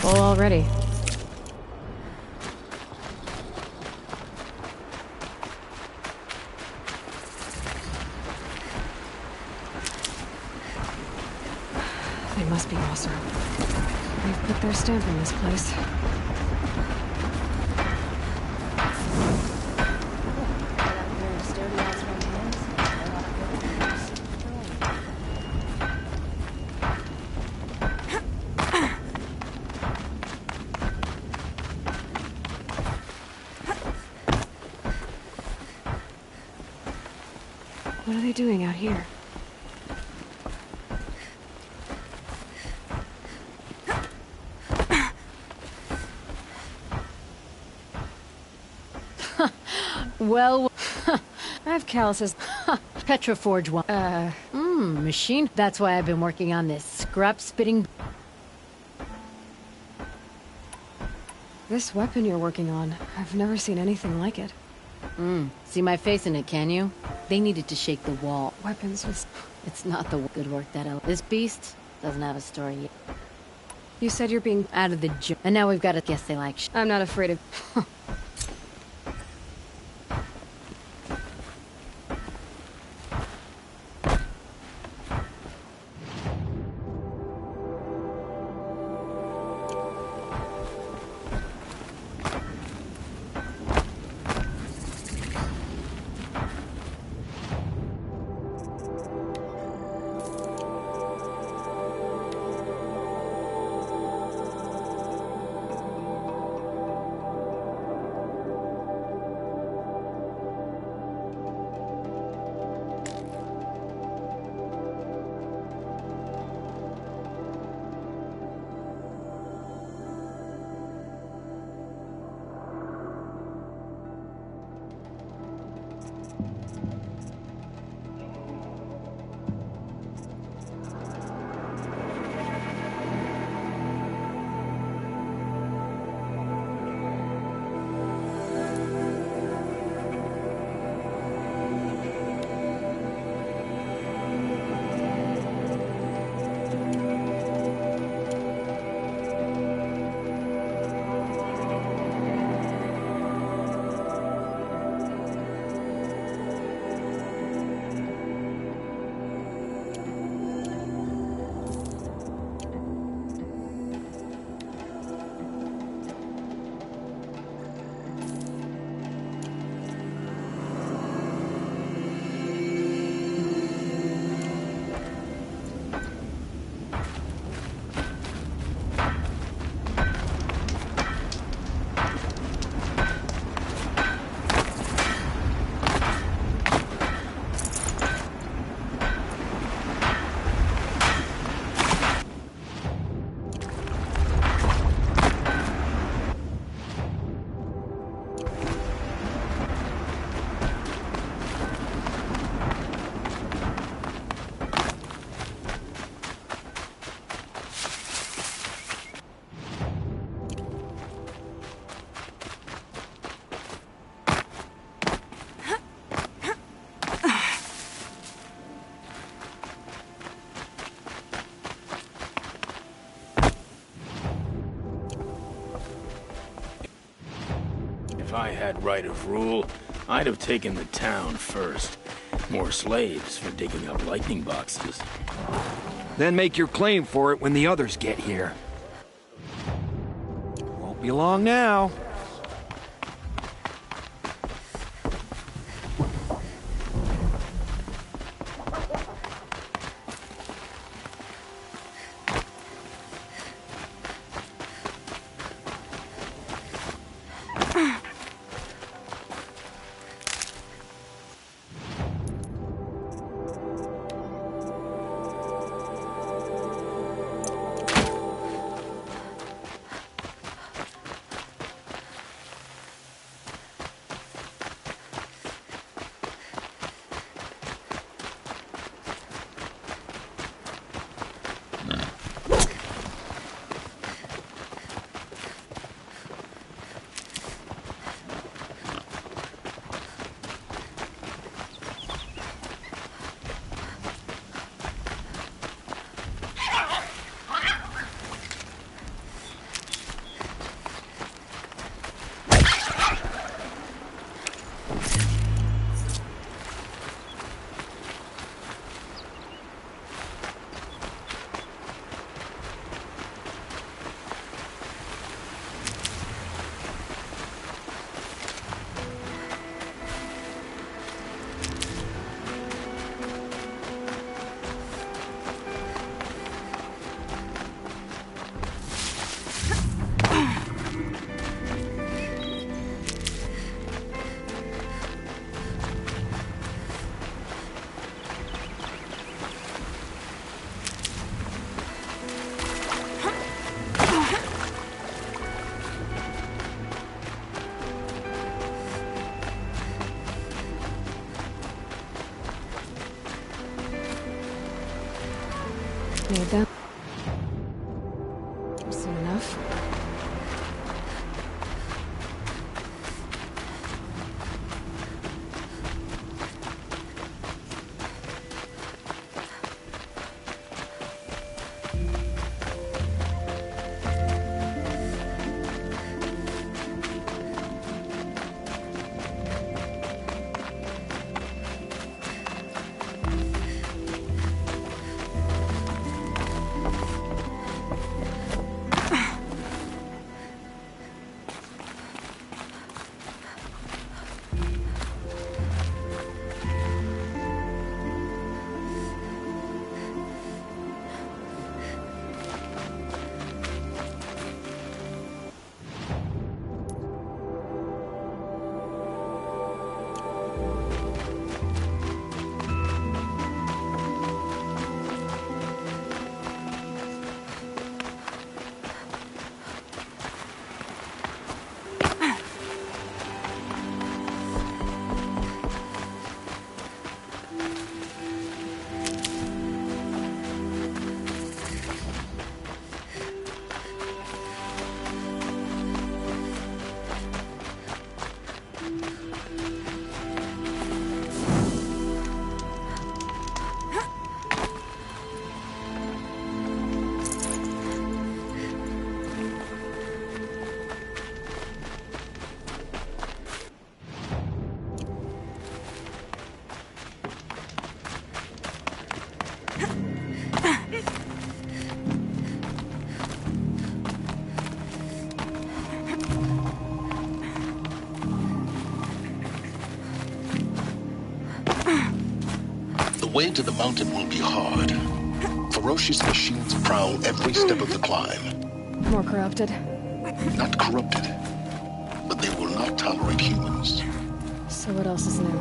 Full already. They must be Wasser. They've put their stamp on this place. What are they doing out here? Well, I have calluses. Petroforge one. Machine. That's why I've been working on this scrap-spitting. This weapon you're working on, I've never seen anything like it. See my face in it, can you? They needed to shake the wall. Weapons was... It's not the good work that This beast doesn't have a story yet. You said you're being... Out of the and now we've got to guess they like I'm not afraid of... I had right of rule, I'd have taken the town first. More slaves for digging up lightning boxes. Then make your claim for it when the others get here. Won't be long now. Need them. Soon enough. The way to the mountain will be hard. Ferocious machines prowl every step of the climb. More corrupted. Not corrupted, but they will not tolerate humans. So what else is new?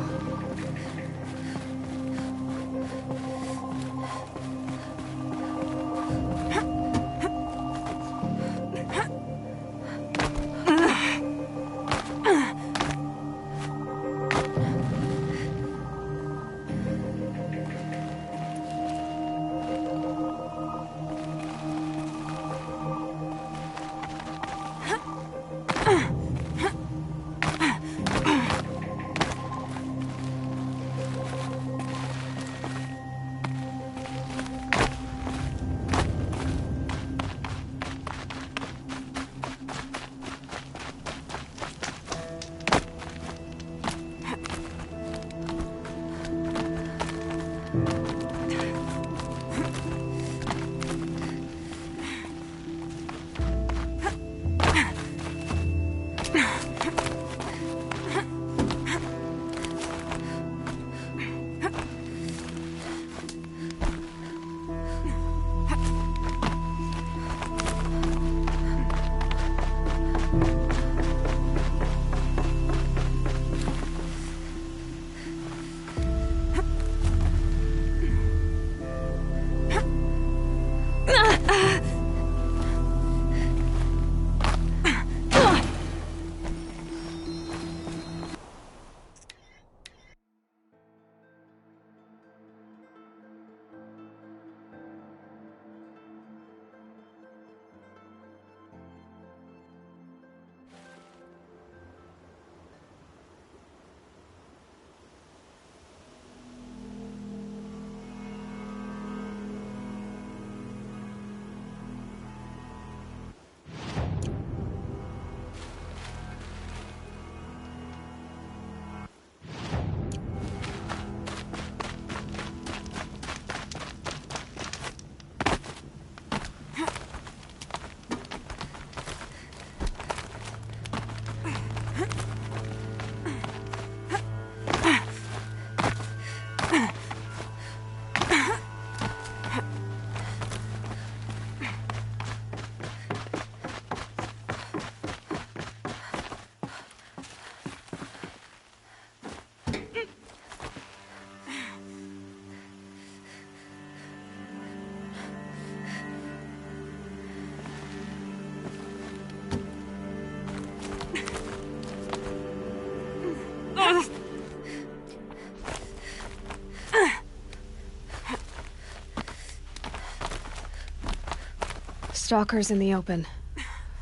Stalkers in the open.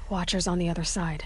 Watchers on the other side.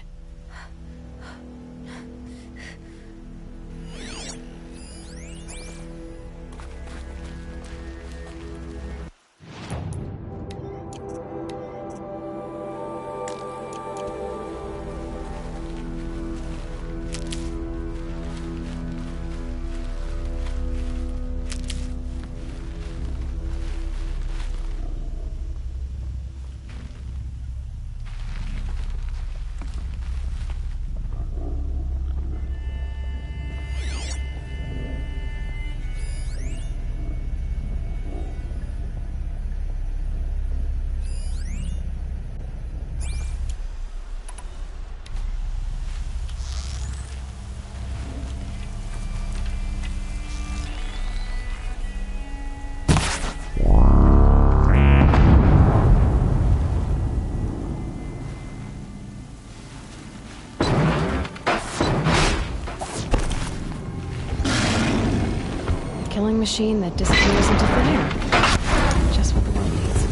Killing machine that disappears into thin air. Just what the world needs.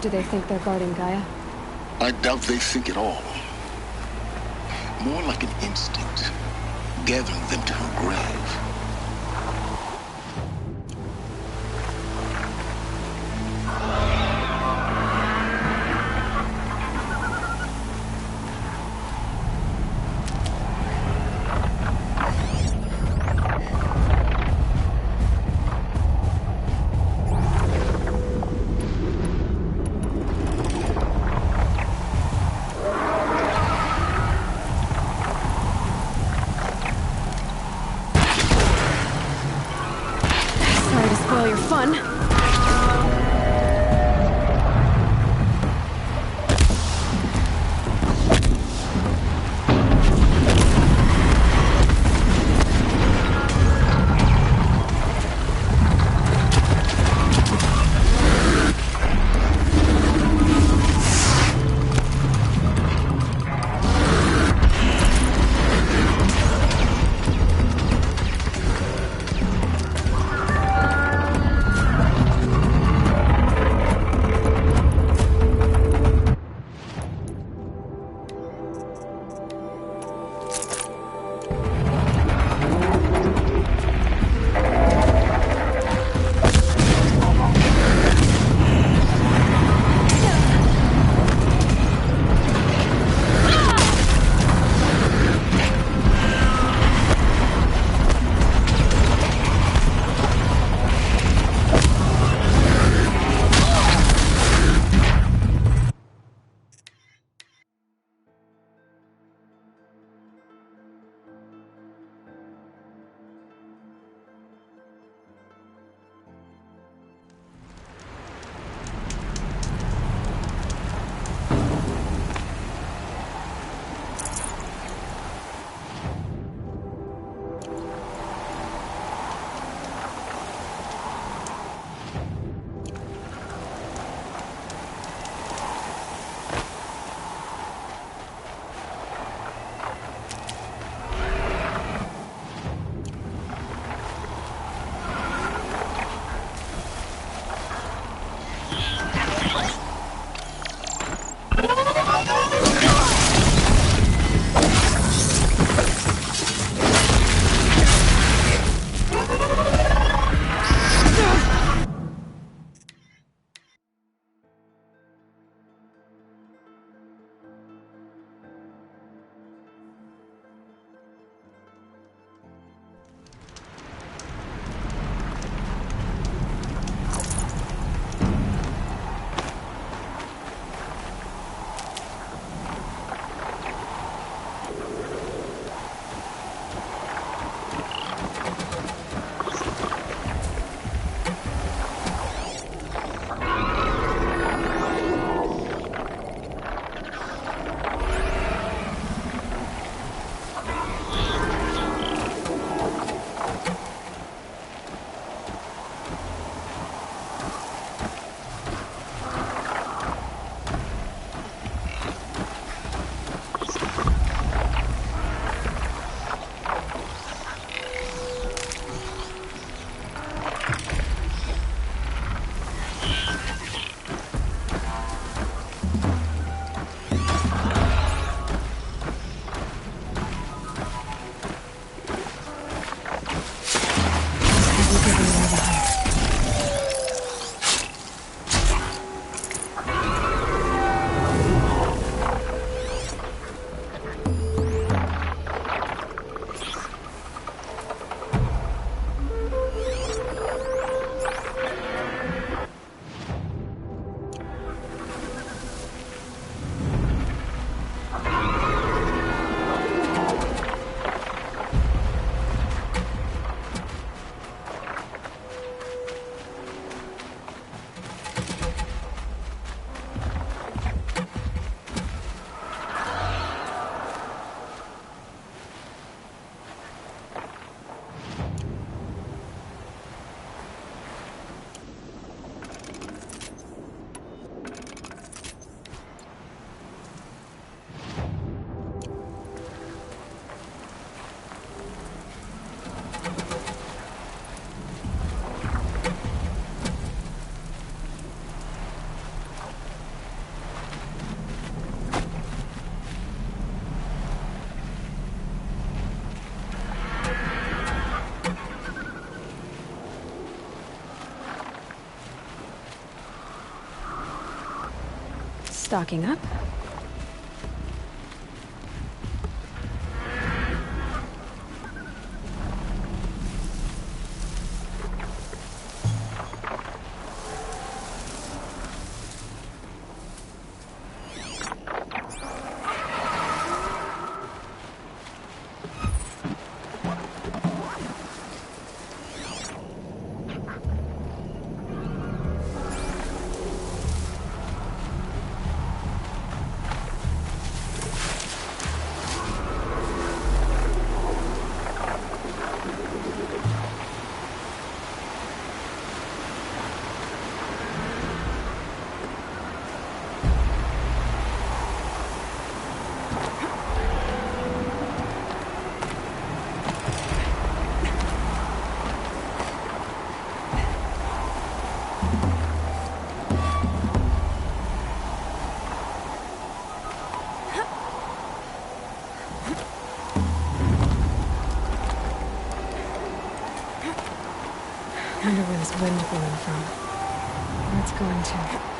Do they think they're guarding Gaia? I doubt they think at all. More like an instinct, gathering them to her grave. Stocking up. I wonder where this wind blowing from. Where it's going to.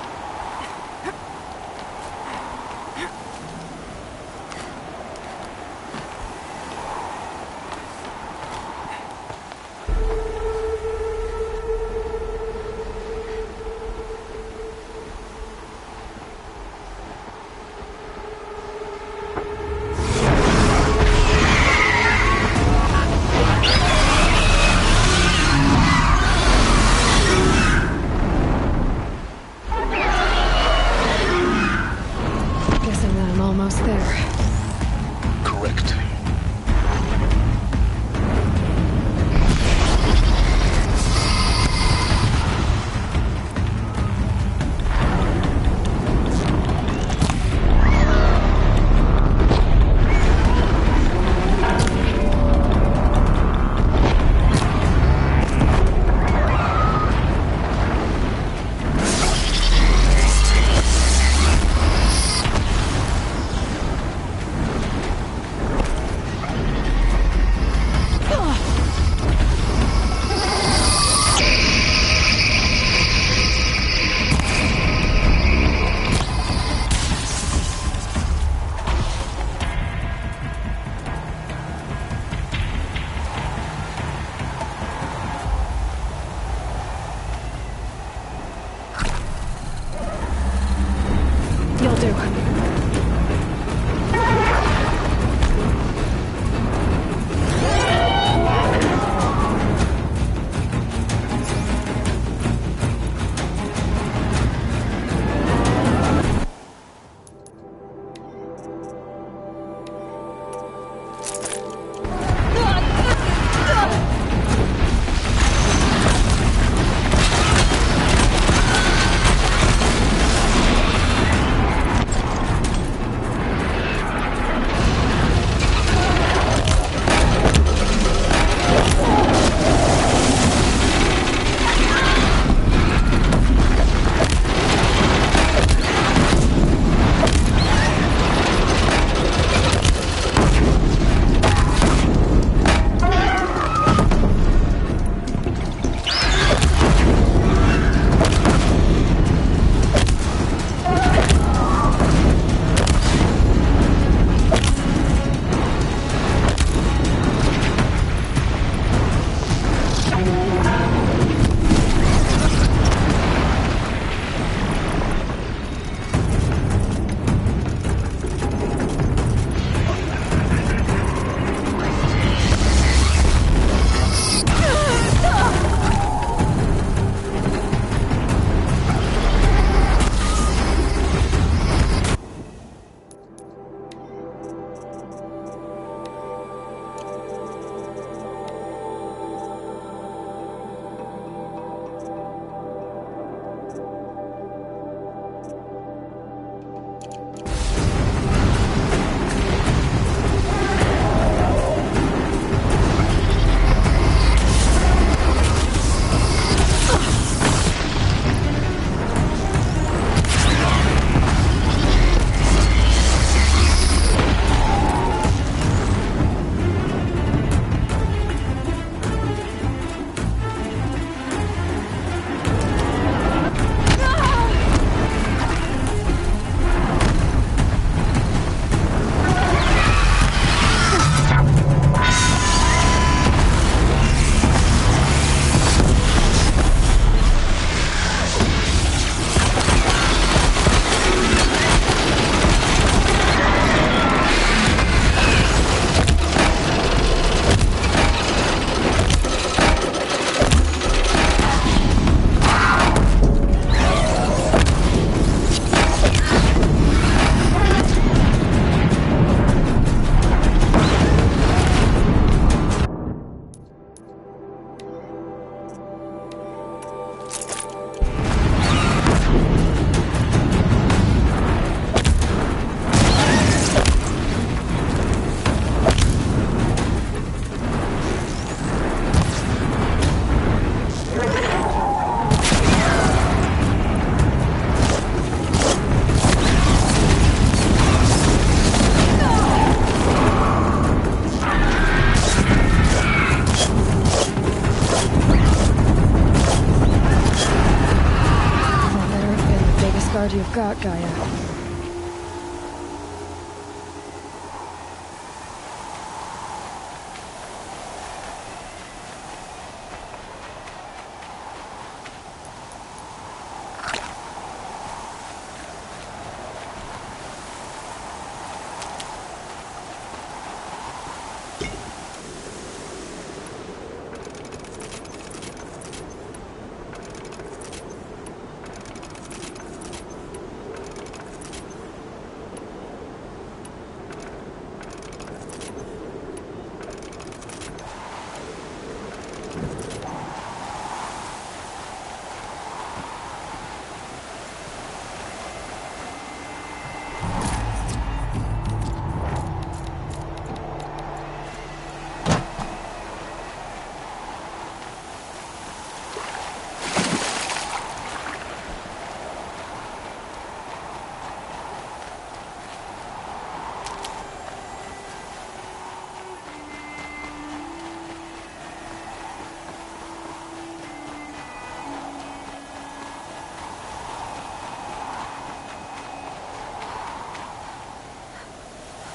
card you've got, Gaia.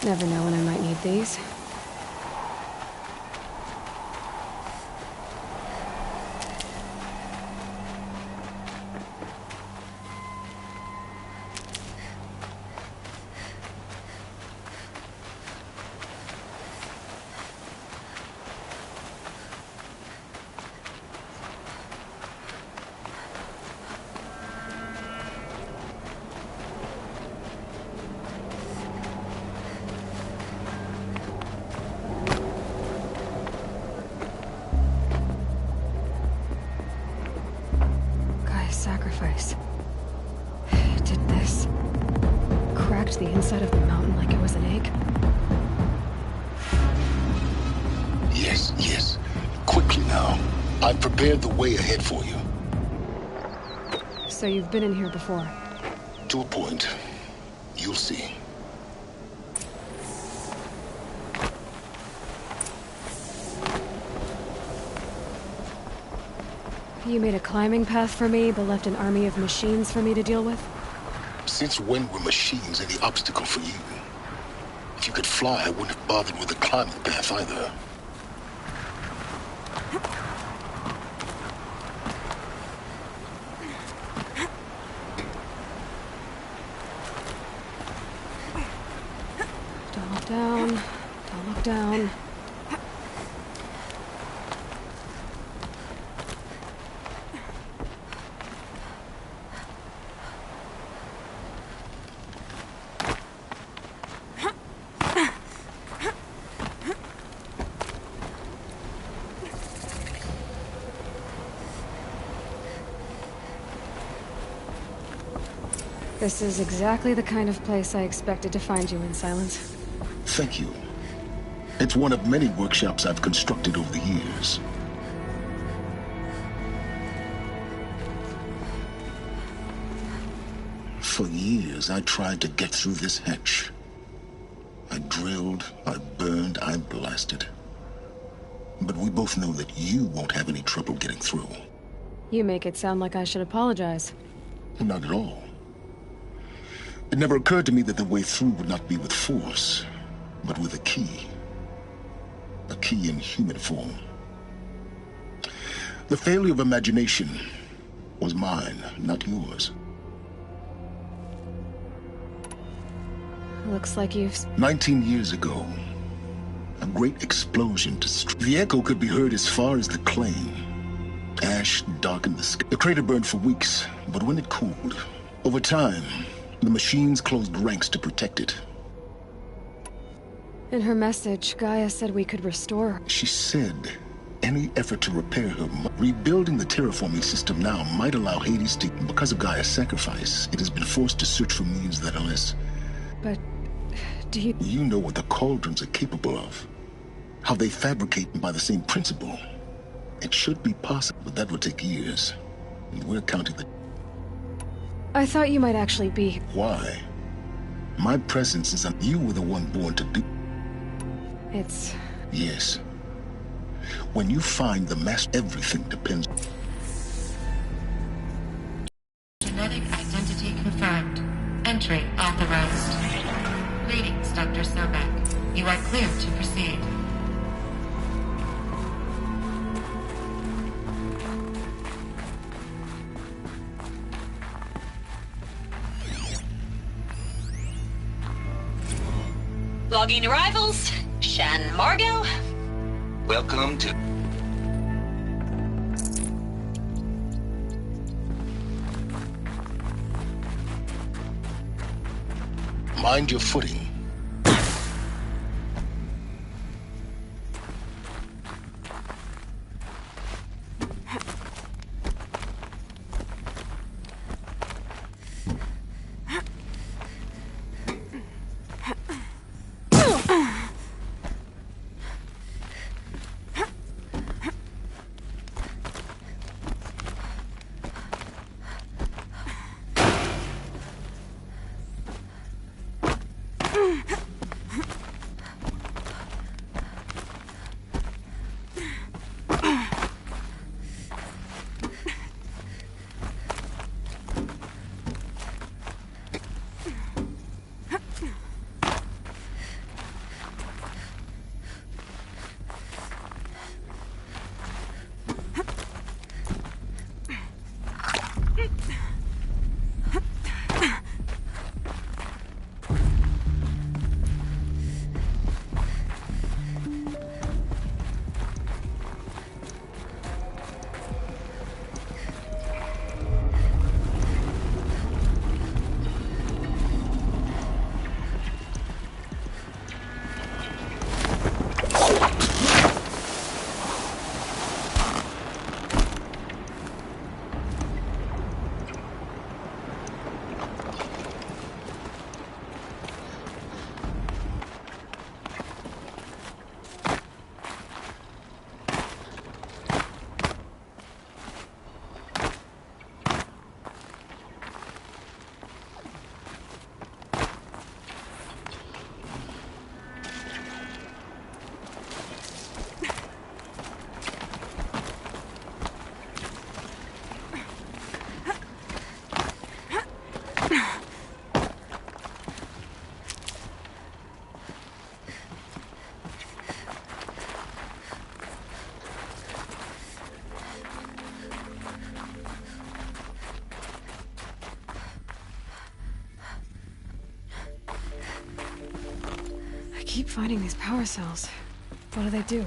Never know when I might need these. Sacrifice. It did this. Cracked the inside of the mountain like it was an egg. Yes, yes. Quickly now. I've prepared the way ahead for you. So you've been in here before? To a point. You'll see. You made a climbing path for me, but left an army of machines for me to deal with? Since when were machines any obstacle for you? If you could fly, I wouldn't have bothered with the climbing path either. Don't look down. Don't look down. This is exactly the kind of place I expected to find you in, Silence. Thank you. It's one of many workshops I've constructed over the years. For years, I tried to get through this hatch. I drilled, I burned, I blasted. But we both know that you won't have any trouble getting through. You make it sound like I should apologize. Not at all. It never occurred to me that the way through would not be with force, but with a key. A key in human form. The failure of imagination was mine, not yours. Looks like you've... 19 years ago, a great explosion the echo could be heard as far as the claim. Ash darkened the sky. The crater burned for weeks, but when it cooled, over time, the machines closed ranks to protect it. In her message, Gaia said we could restore her. She said any effort to repair her... Rebuilding the terraforming system now might allow Hades to... Because of Gaia's sacrifice, it has been forced to search for means that are less... But... do you... You know what the cauldrons are capable of. How they fabricate by the same principle. It should be possible, but that would take years. And we're counting the... I thought you might actually be... Why? My presence is... You were the one born to do... It's... Yes. When you find the master, everything depends... Genetic identity confirmed. Entry authorized. Greetings, Dr. Sobek. You are clear to proceed. Logging arrivals. Shan Margot. Welcome to... Mind your footing. I keep finding these power cells. What do they do?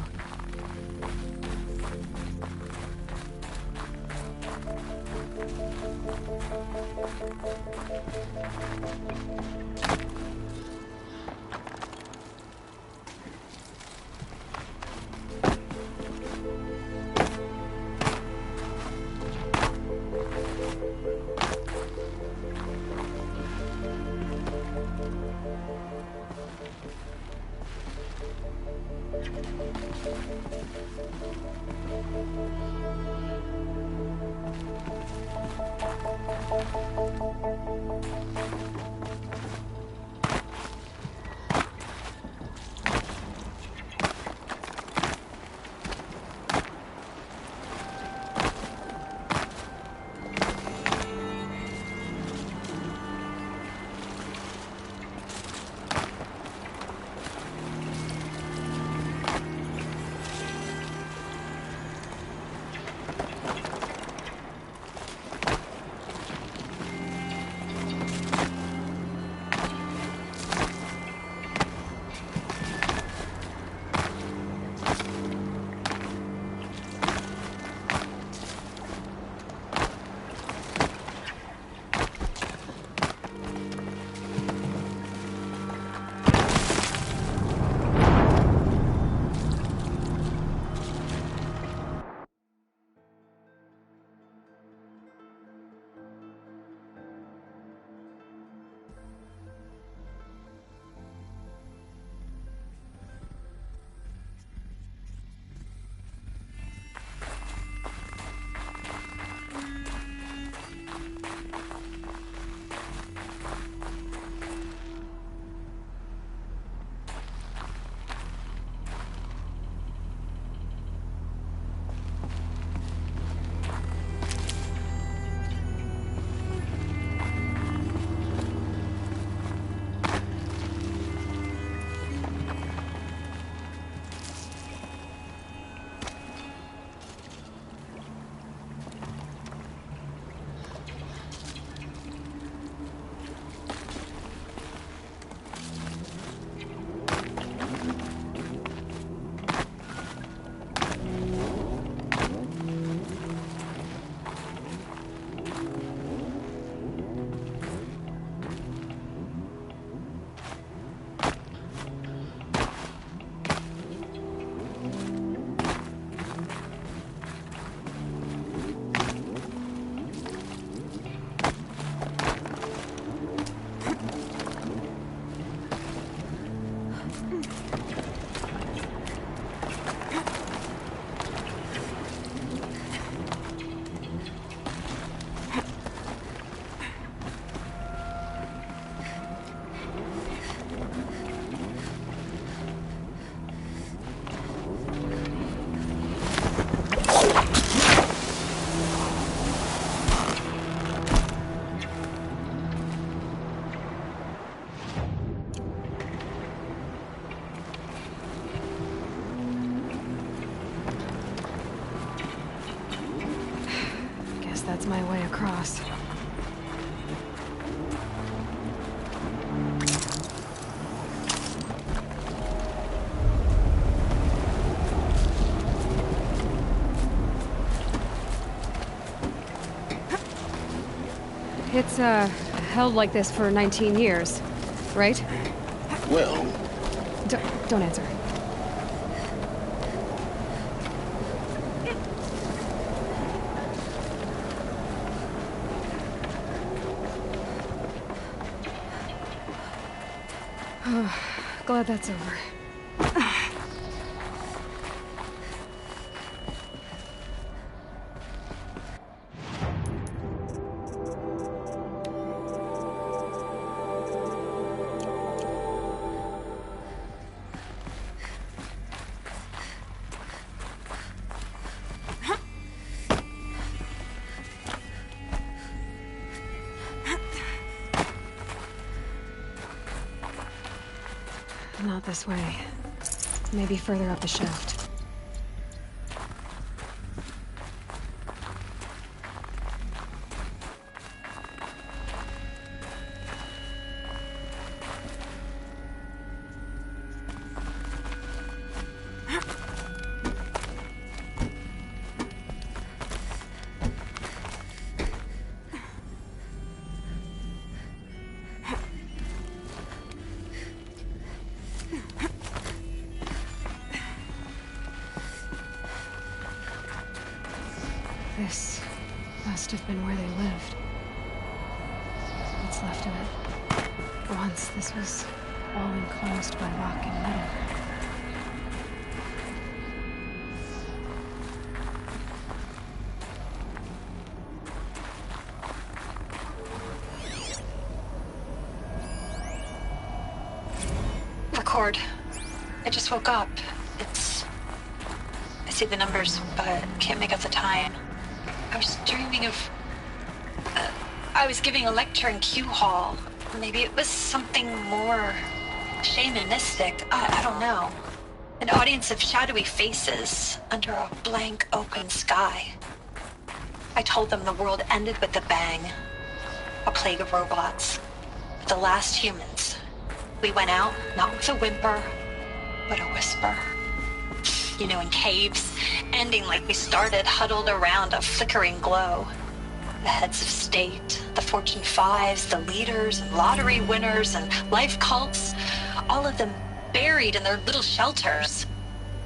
That's my way across. It's, held like this for 19 years, right? Well... Don't answer. Glad that's over. Not this way. Maybe further up the shaft. This must have been where they lived. What's left of it. Once this was all enclosed by rock and metal. Record. I just woke up. I see the numbers, but can't make out the time. I was dreaming of... I was giving a lecture in Q Hall. Maybe it was something more shamanistic. I don't know. An audience of shadowy faces under a blank open sky. I told them the world ended with a bang. A plague of robots. The last humans. We went out, not with a whimper, but a whisper. You know, in caves, ending like we started, huddled around a flickering glow. The heads of state, the Fortune 5s, the leaders, and lottery winners, and life cults, all of them buried in their little shelters.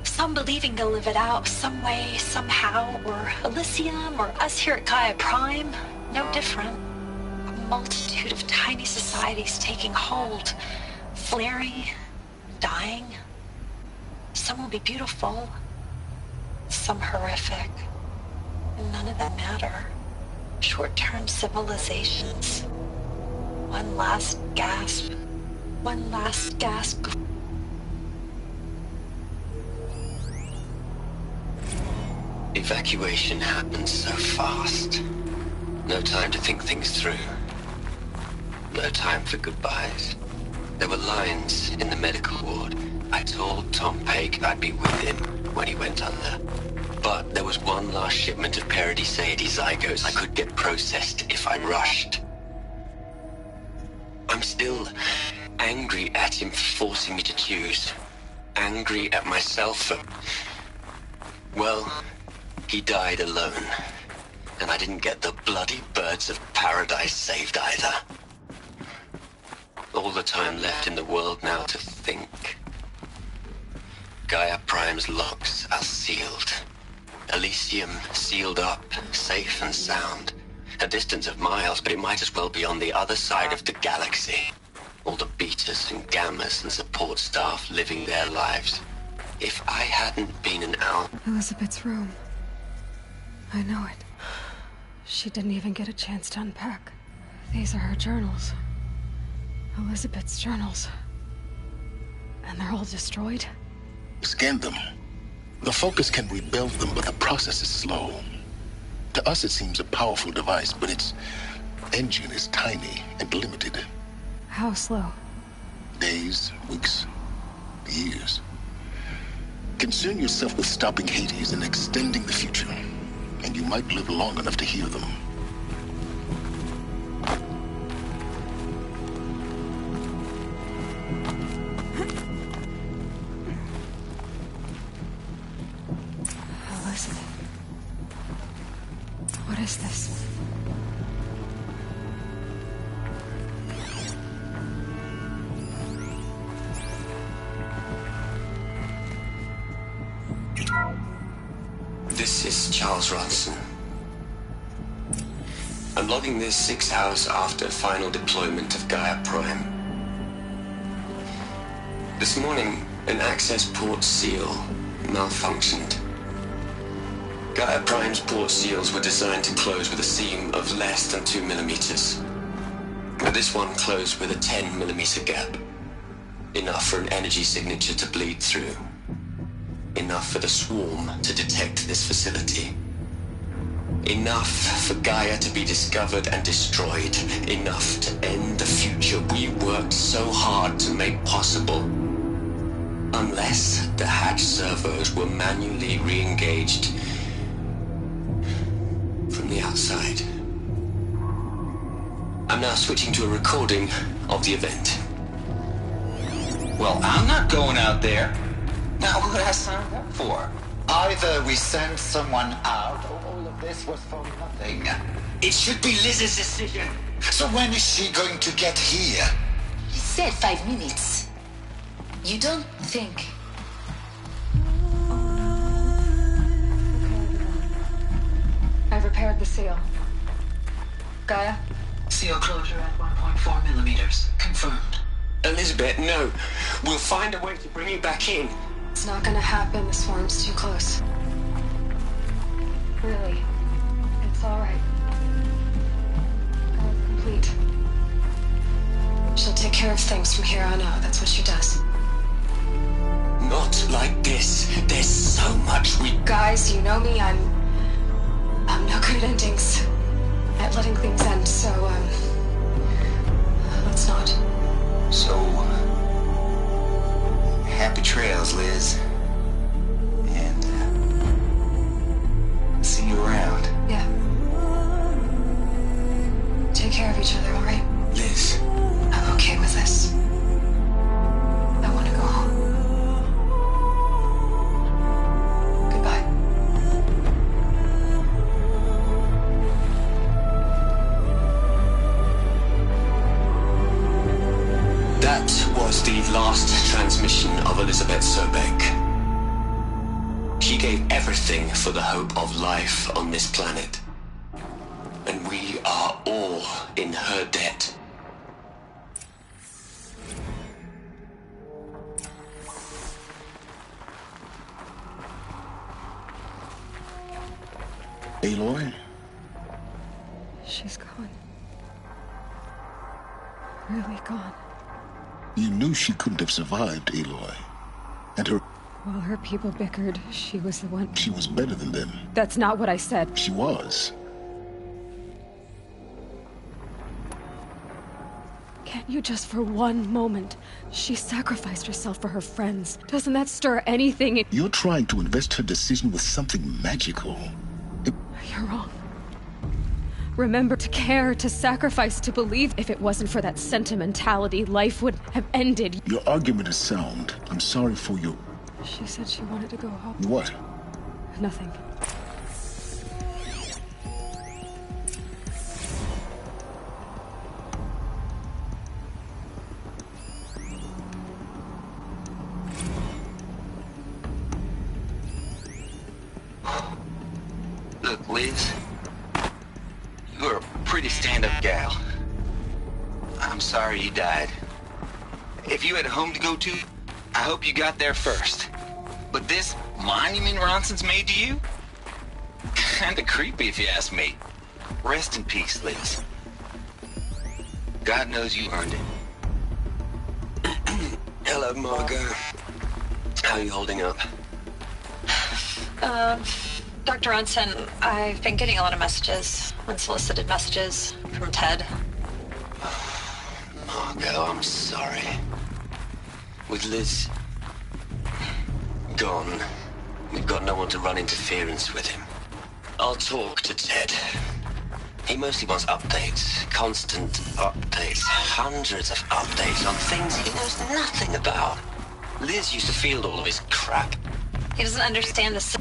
Some believing they'll live it out some way, somehow, or Elysium, or us here at Gaia Prime, no different. A multitude of tiny societies taking hold, flaring, dying. Some will be beautiful, some horrific, and none of them matter. Short-term civilizations. One last gasp. One last gasp. Evacuation happened so fast. No time to think things through. No time for goodbyes. There were lines in the medical ward. I told Tom Pake I'd be with him when he went under. But there was one last shipment of Paradis-Sade zygotes I could get processed if I rushed. I'm still angry at him for forcing me to choose. Angry at myself for... Well, he died alone. And I didn't get the bloody birds of paradise saved either. All the time left in the world now to think. Gaia Prime's locks are sealed. Elysium sealed up, safe and sound. A distance of miles, but it might as well be on the other side of the galaxy. All the betas and gammas and support staff living their lives. If I hadn't been an owl... Elizabeth's room. I know it. She didn't even get a chance to unpack. These are her journals. Elizabeth's journals. And they're all destroyed? Scan them. The Focus can rebuild them, but the process is slow. To us, it seems a powerful device, but its engine is tiny and limited. How slow? Days, weeks, years. Concern yourself with stopping Hades and extending the future, and you might live long enough to hear them. Charles Ronson. I'm logging this 6 hours after final deployment of Gaia Prime. This morning, an access port seal malfunctioned. Gaia Prime's port seals were designed to close with a seam of less than 2 millimeters. But this one closed with a 10 millimeter gap. Enough for an energy signature to bleed through. Enough for the swarm to detect this facility. Enough for Gaia to be discovered and destroyed. Enough to end the future we worked so hard to make possible. Unless the hatch servos were manually re-engaged from the outside. I'm now switching to a recording of the event. Well, I'm not going out there. Now what I signed up for? Either we send someone out, or all of this was for nothing. It should be Liz's decision. So when is she going to get here? He said 5 minutes. You don't think... I've repaired the seal. Gaia? Seal closure at 1.4 millimeters. Confirmed. Elizabeth, no. We'll find a way to bring you back in. It's not gonna happen. The swarm's too close. Really. It's alright. Complete. She'll take care of things from here on out. That's what she does. Not like this. There's so much we... Guys, you know me. I'm no good at endings. At letting things end, so, let's not. So, happy trails, Liz. And, see you around. Yeah. Take care of each other, alright? Liz. I'm okay with this. I want to go home. Goodbye. That was the last transmission of Elizabeth Sobek. She gave everything for the hope of life on this planet. And we are all in her debt. Aloy? She's gone. Really gone. You knew she couldn't have survived, Aloy. And her... While her people bickered, she was the one... She was better than them. That's not what I said. She was. Can't you just for one moment? She sacrificed herself for her friends. Doesn't that stir anything in... You're trying to invest her decision with something magical. You're wrong. Remember to care, to sacrifice, to believe. If it wasn't for that sentimentality, life would have ended. Your argument is sound. I'm sorry for your... She said she wanted to go home. What? Nothing. Look, Liz. You're a pretty stand-up gal. I'm sorry you died. If you had a home to go to, I hope you got there first. But this monument Ronson's made to you? Kinda creepy if you ask me. Rest in peace, Liz. God knows you earned it. Hello, Margot. How are you holding up? Dr. Ronson, I've been getting a lot of messages, unsolicited messages from Ted. Margot, I'm sorry. With Liz gone, we've got no one to run interference with him. I'll talk to Ted. He mostly wants updates, constant updates, hundreds of updates on things he knows nothing about. Liz used to field all of his crap. He doesn't understand the...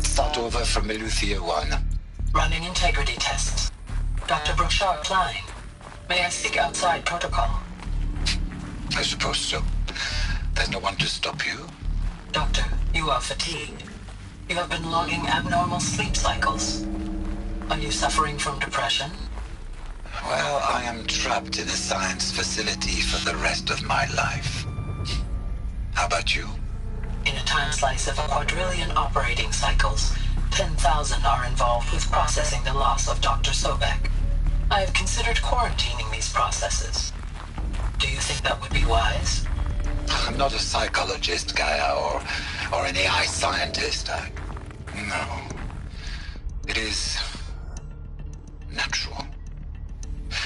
I'd thought over from Eleuthia 1. Running integrity tests. Dr. Brochard Klein. May I speak outside protocol? I suppose so. There's no one to stop you. Doctor, you are fatigued. You have been logging abnormal sleep cycles. Are you suffering from depression? Well, I am trapped in a science facility for the rest of my life. How about you? In a time slice of 1,000,000,000 operating cycles, 10,000 are involved with processing the loss of Dr. Sobek. I have considered quarantining these processes. Do you think that would be wise? I'm not a psychologist, Gaia, or an AI scientist. No. It is natural.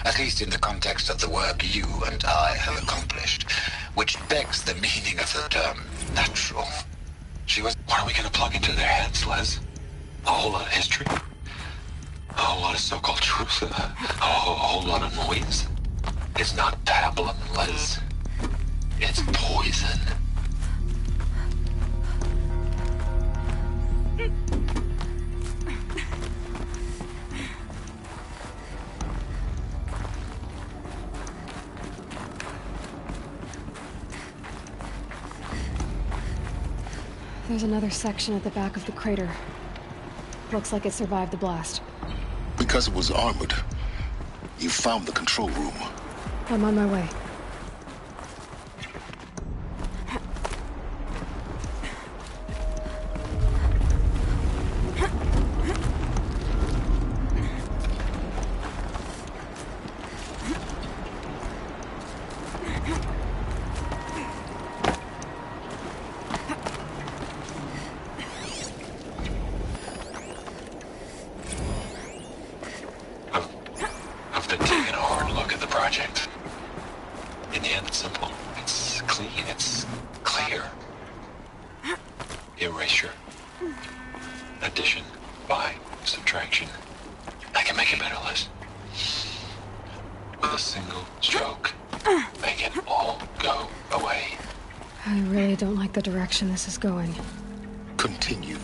At least in the context of the work you and I have accomplished, which begs the meaning of the term natural. What are we going to plug into their heads, Les? A whole lot of history? A whole lot of so-called truth? A whole lot of noise? It's not pablum, Les. It's poison. There's another section at the back of the crater. Looks like it survived the blast. Because it was armored, you found the control room. I'm on my way. I've been taking a hard look at the project. In the end, it's simple. It's clean. It's clear. Erasure. Addition. By. Subtraction. I can make it better, Liz. With a single stroke. Make it all go away. I really don't like the direction this is going. Continue.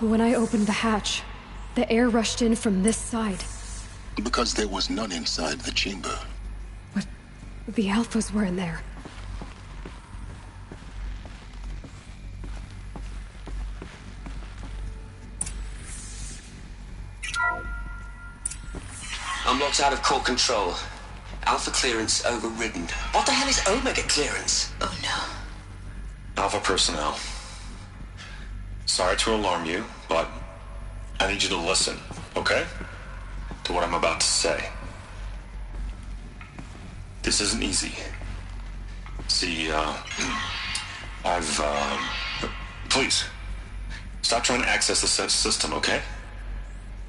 When I opened the hatch, the air rushed in from this side. Because there was none inside the chamber. But the Alphas were in there. I'm locked out of core control. Alpha clearance overridden. What the hell is Omega clearance? Oh no. Alpha personnel. Sorry to alarm you, but I need you to listen, okay? To what I'm about to say. This isn't easy. See, please, stop trying to access the system, okay?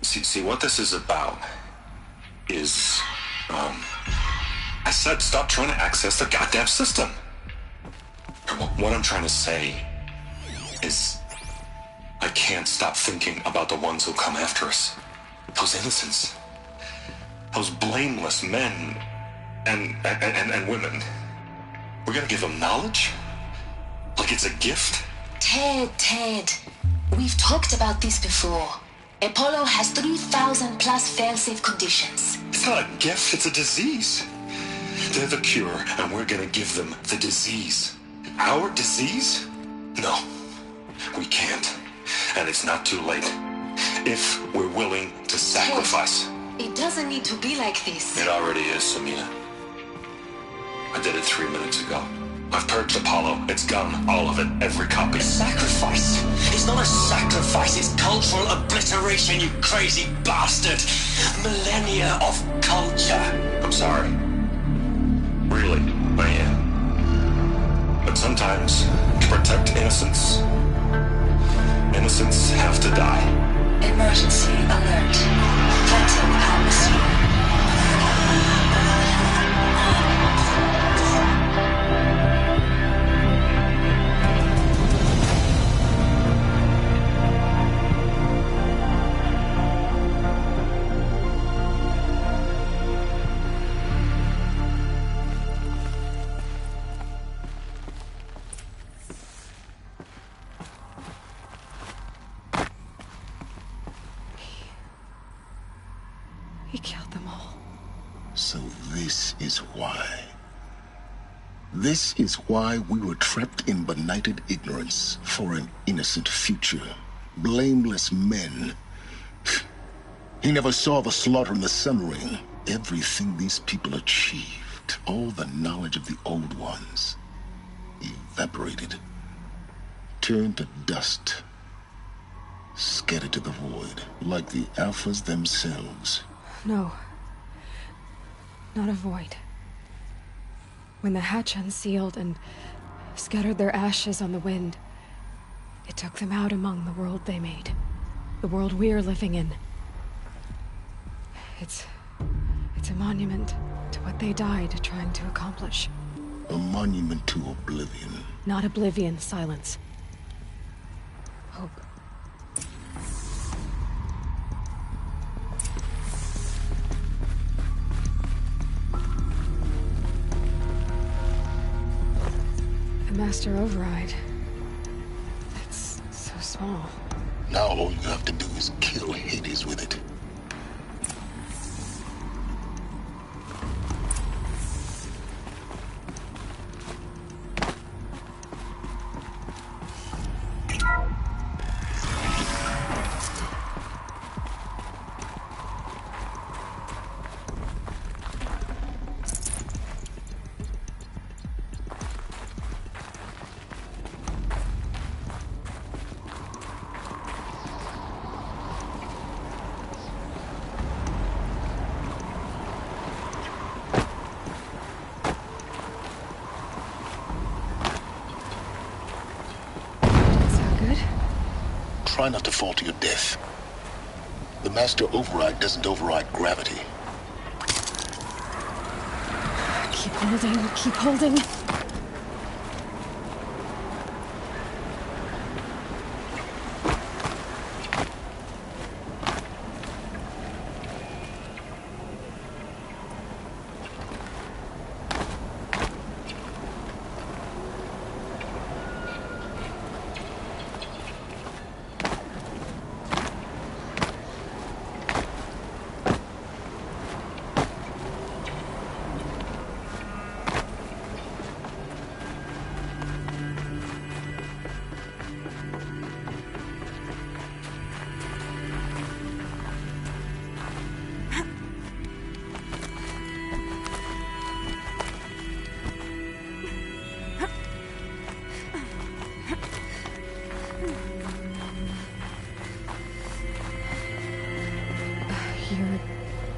See, what this is about is, I said stop trying to access the goddamn system. What I'm trying to say is, I can't stop thinking about the ones who come after us. Those innocents. Those blameless men and women. We're gonna give them knowledge? Like it's a gift? Ted. We've talked about this before. Apollo has 3,000 plus fail-safe conditions. It's not a gift, it's a disease. They're the cure, and we're gonna give them the disease. Our disease? No, we can't. And it's not too late. If we're willing to sacrifice. It doesn't need to be like this. It already is, Samina. I did it 3 minutes ago. I've purged Apollo. It's gone. All of it. Every copy. Sacrifice? It's not a sacrifice, it's cultural obliteration, you crazy bastard! Millennia of culture! I'm sorry. Really, I am. But sometimes, to protect innocence, innocents have to die. Emergency alert. Phantom atmosphere. He killed them all. So this is why. This is why we were trapped in benighted ignorance for an innocent future. Blameless men. He never saw the slaughter in the Sun Ring. Everything these people achieved, all the knowledge of the old ones, evaporated, turned to dust, scattered to the void, like the Alphas themselves. No. Not a void. When the hatch unsealed and scattered their ashes on the wind, it took them out among the world they made. The world we're living in. It's a monument to what they died trying to accomplish. A monument to oblivion. Not oblivion, silence. Hope. The Master Override. It's so small. Now all you have to do is kill Hades with it. Try not to fall to your death. The Master Override doesn't override gravity. Keep holding, keep holding.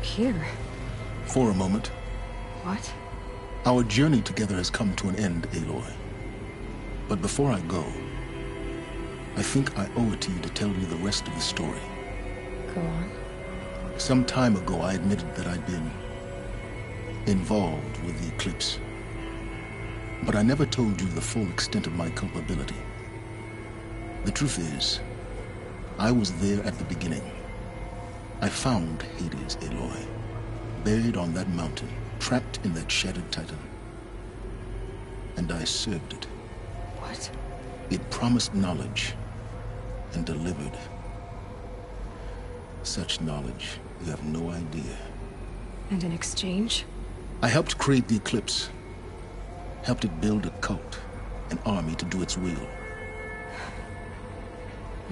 Here. For a moment. What? Our journey together has come to an end, Aloy. But before I go, I think I owe it to you to tell you the rest of the story. Go on. Some time ago, I admitted that I'd been involved with the eclipse. But I never told you the full extent of my culpability. The truth is, I was there at the beginning. I found Hades, Aloy, buried on that mountain, trapped in that shattered titan. And I served it. What? It promised knowledge and delivered. Such knowledge, you have no idea. And in exchange? I helped create the eclipse. Helped it build a cult, an army to do its will.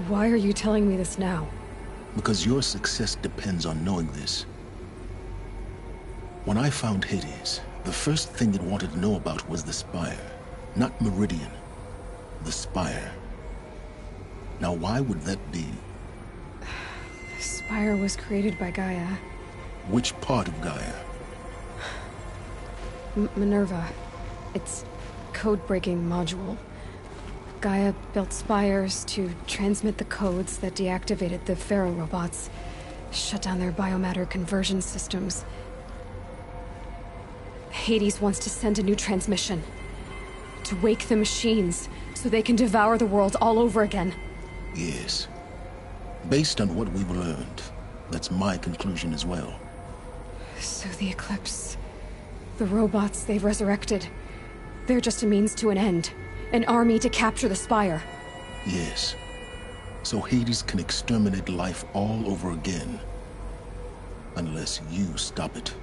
Why are you telling me this now? Because your success depends on knowing this. When I found Hades, the first thing it wanted to know about was the Spire. Not Meridian. The Spire. Now, why would that be? The Spire was created by Gaia. Which part of Gaia? Minerva. It's code-breaking module. Gaia built spires to transmit the codes that deactivated the Pharaoh robots, shut down their biomatter conversion systems. Hades wants to send a new transmission. To wake the machines, so they can devour the world all over again. Yes. Based on what we've learned, that's my conclusion as well. So the Eclipse... the robots they've resurrected... they're just a means to an end. An army to capture the Spire. Yes. So Hades can exterminate life all over again. Unless you stop it.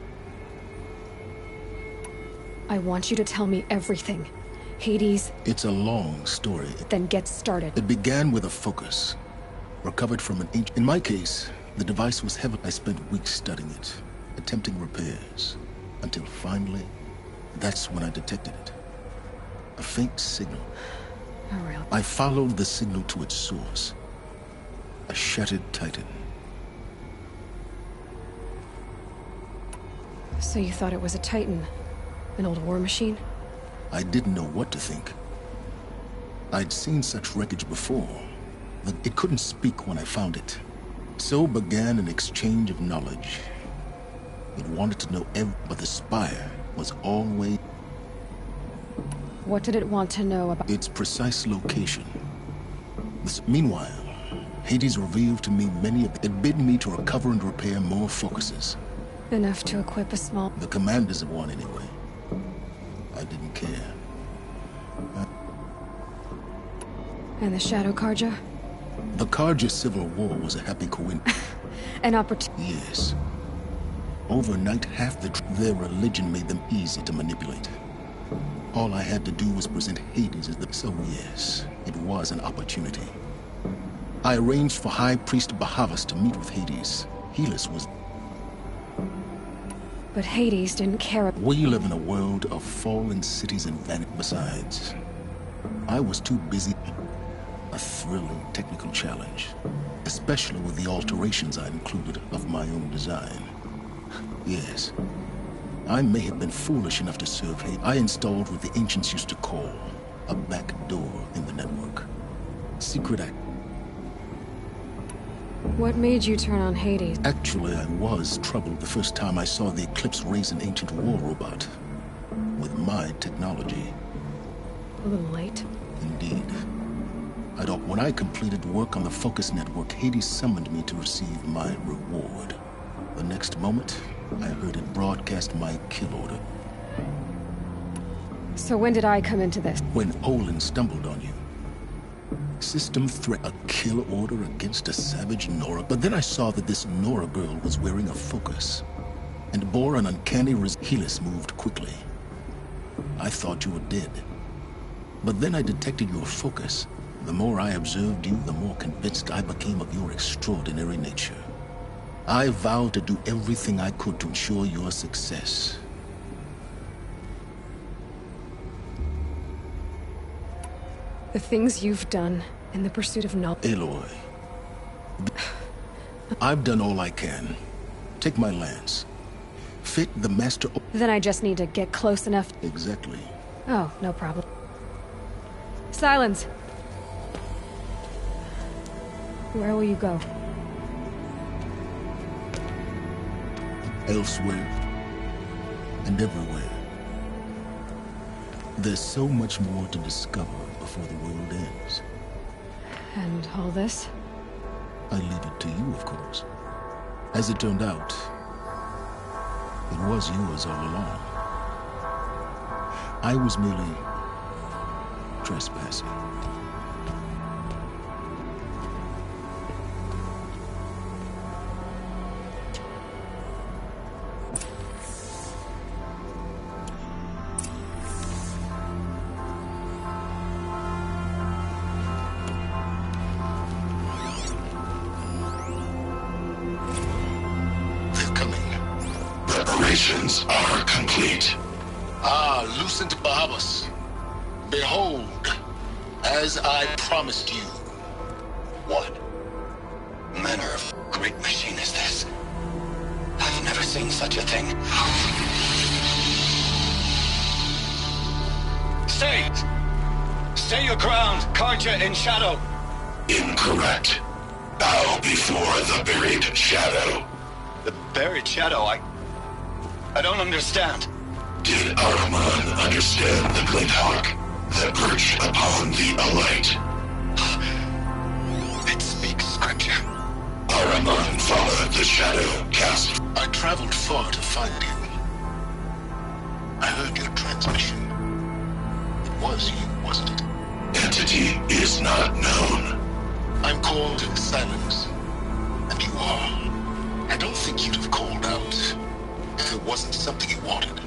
I want you to tell me everything. Hades... It's a long story. Then get started. It began with a focus. Recovered from an ancient... In my case, the device was heavy. I spent weeks studying it, attempting repairs. Until finally, that's when I detected it. A faint signal. Oh, really? I followed the signal to its source. A shattered Titan. So you thought it was a Titan? An old war machine? I didn't know what to think. I'd seen such wreckage before. It couldn't speak when I found it. So began an exchange of knowledge. It wanted to know but the Spire was always... What did it want to know about... Its precise location. Meanwhile, Hades revealed to me many of... It bid me to recover and repair more focuses. Enough to equip a small... The commanders of one, anyway. I didn't care. And the Shadow Karja? The Karja civil war was a happy coincidence. An opportunity... Yes. Overnight, their religion made them easy to manipulate. All I had to do was present Hades as the... So yes, it was an opportunity. I arranged for High Priest Bahavas to meet with Hades. Helis was... But Hades didn't care... We live in a world of fallen cities and vanity. Besides, I was too busy. A thrilling technical challenge. Especially with the alterations I included of my own design. Yes. I may have been foolish enough to serve Hades. I installed what the ancients used to call a back door in the network. Secret act. What made you turn on Hades? Actually, I was troubled the first time I saw the Eclipse raise an ancient war robot. With my technology. A little late. Indeed. When I completed work on the Focus Network, Hades summoned me to receive my reward. The next moment, I heard it broadcast my kill order. So when did I come into this? When Olin stumbled on you. System threat, a kill order against a savage Nora. But then I saw that this Nora girl was wearing a focus. And bore an uncanny Helis moved quickly. I thought you were dead. But then I detected your focus. The more I observed you, the more convinced I became of your extraordinary nature. I vowed to do everything I could to ensure your success. The things you've done in the pursuit of knowledge. Aloy. I've done all I can. Take my lance. Fit the master... Then I just need to get close enough... Exactly. Oh, no problem. Silence! Where will you go? Elsewhere. And everywhere. There's so much more to discover before the world ends. And all this? I leave it to you, of course. As it turned out, it was yours all along. I was merely trespassing. Preparations are complete. Ah, Lucent Bahavas. Behold, as I promised you. What manner of great machine is this? I've never seen such a thing. Stay! Stay your ground, Karja in shadow! Incorrect. Bow before the buried shadow. The buried shadow? I don't understand. Did Ahriman understand the glint hawk that perched upon the alight? It speaks scripture. Ahriman followed the shadow cast. I traveled far to find you. I heard your transmission. It was you, wasn't it? Entity is not known. I'm called in silence, and you are. I don't think you'd have called out if it wasn't something you wanted.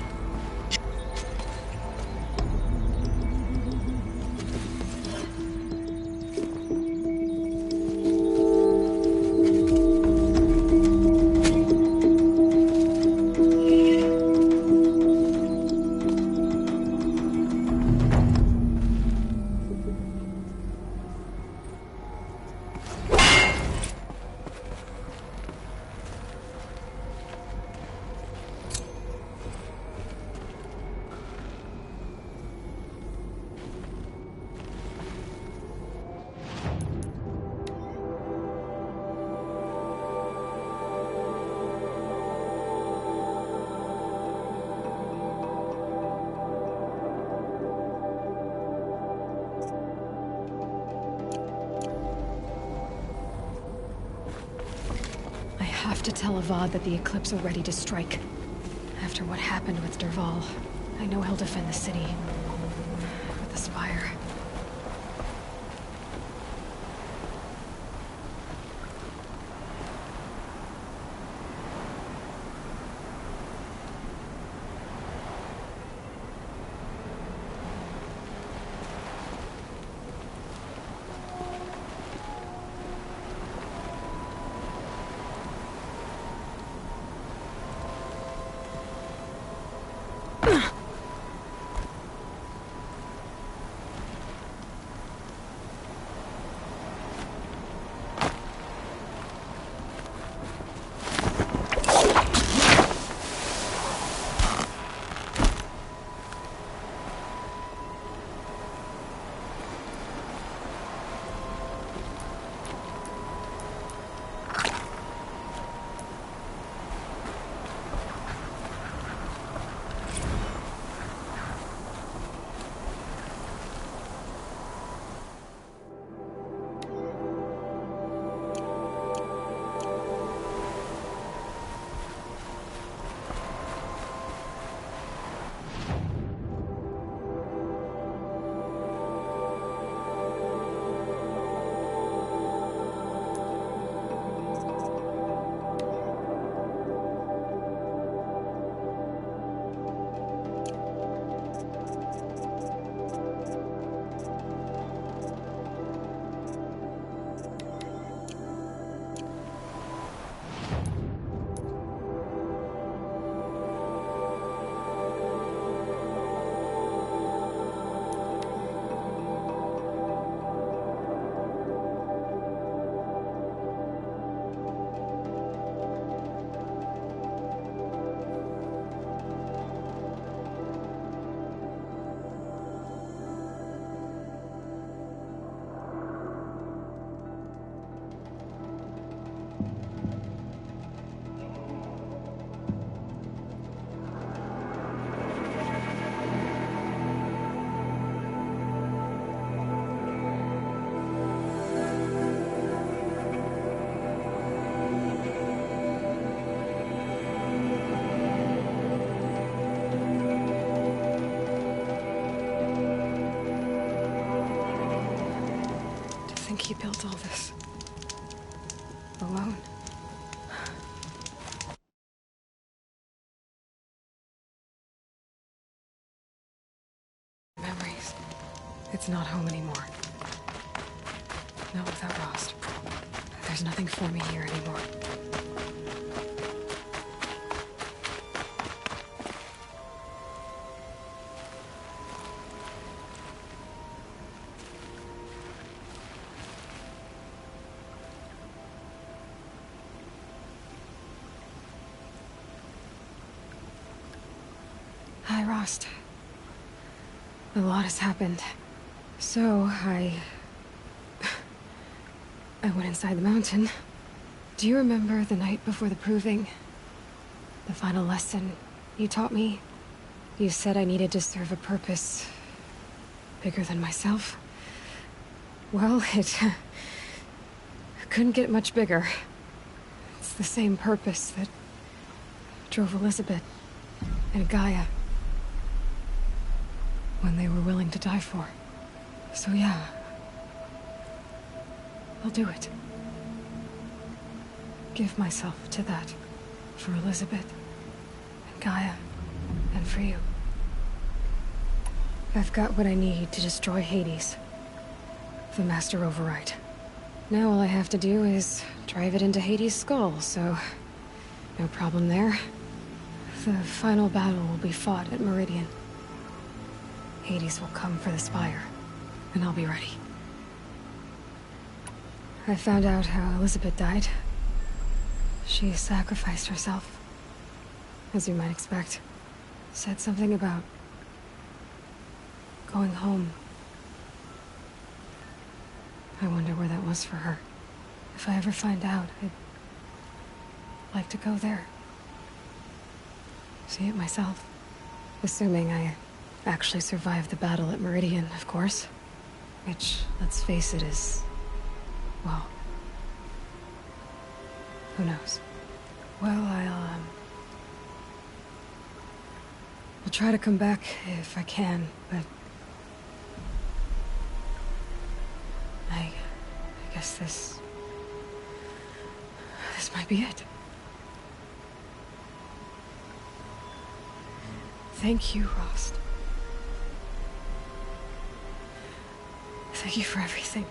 I have to tell Avad that the Eclipse are ready to strike. After what happened with Derval, I know he'll defend the city. With the Spire. He built all this alone. Memories. It's not home anymore. Not without Rost. There's nothing for me here anymore. Hi, Rost. A lot has happened. So, I went inside the mountain. Do you remember the night before the proving? The final lesson you taught me? You said I needed to serve a purpose bigger than myself. Well, it couldn't get much bigger. It's the same purpose that drove Elizabeth and Gaia when they were willing to die for. So yeah, I'll do it. Give myself to that for Elizabeth and Gaia and for you. I've got what I need to destroy Hades. The Master Override. Now all I have to do is drive it into Hades' skull, so no problem there. The final battle will be fought at Meridian. Hades will come for the Spire, and I'll be ready. I found out how Elizabeth died. She sacrificed herself, as you might expect. Said something about going home. I wonder where that was for her. If I ever find out, I'd like to go there. See it myself. Assuming I actually survived the battle at Meridian, of course. Which, let's face it, is... well... who knows? Well, I'll try to come back if I can, but... I guess this might be it. Thank you, Rost. Thank you for everything.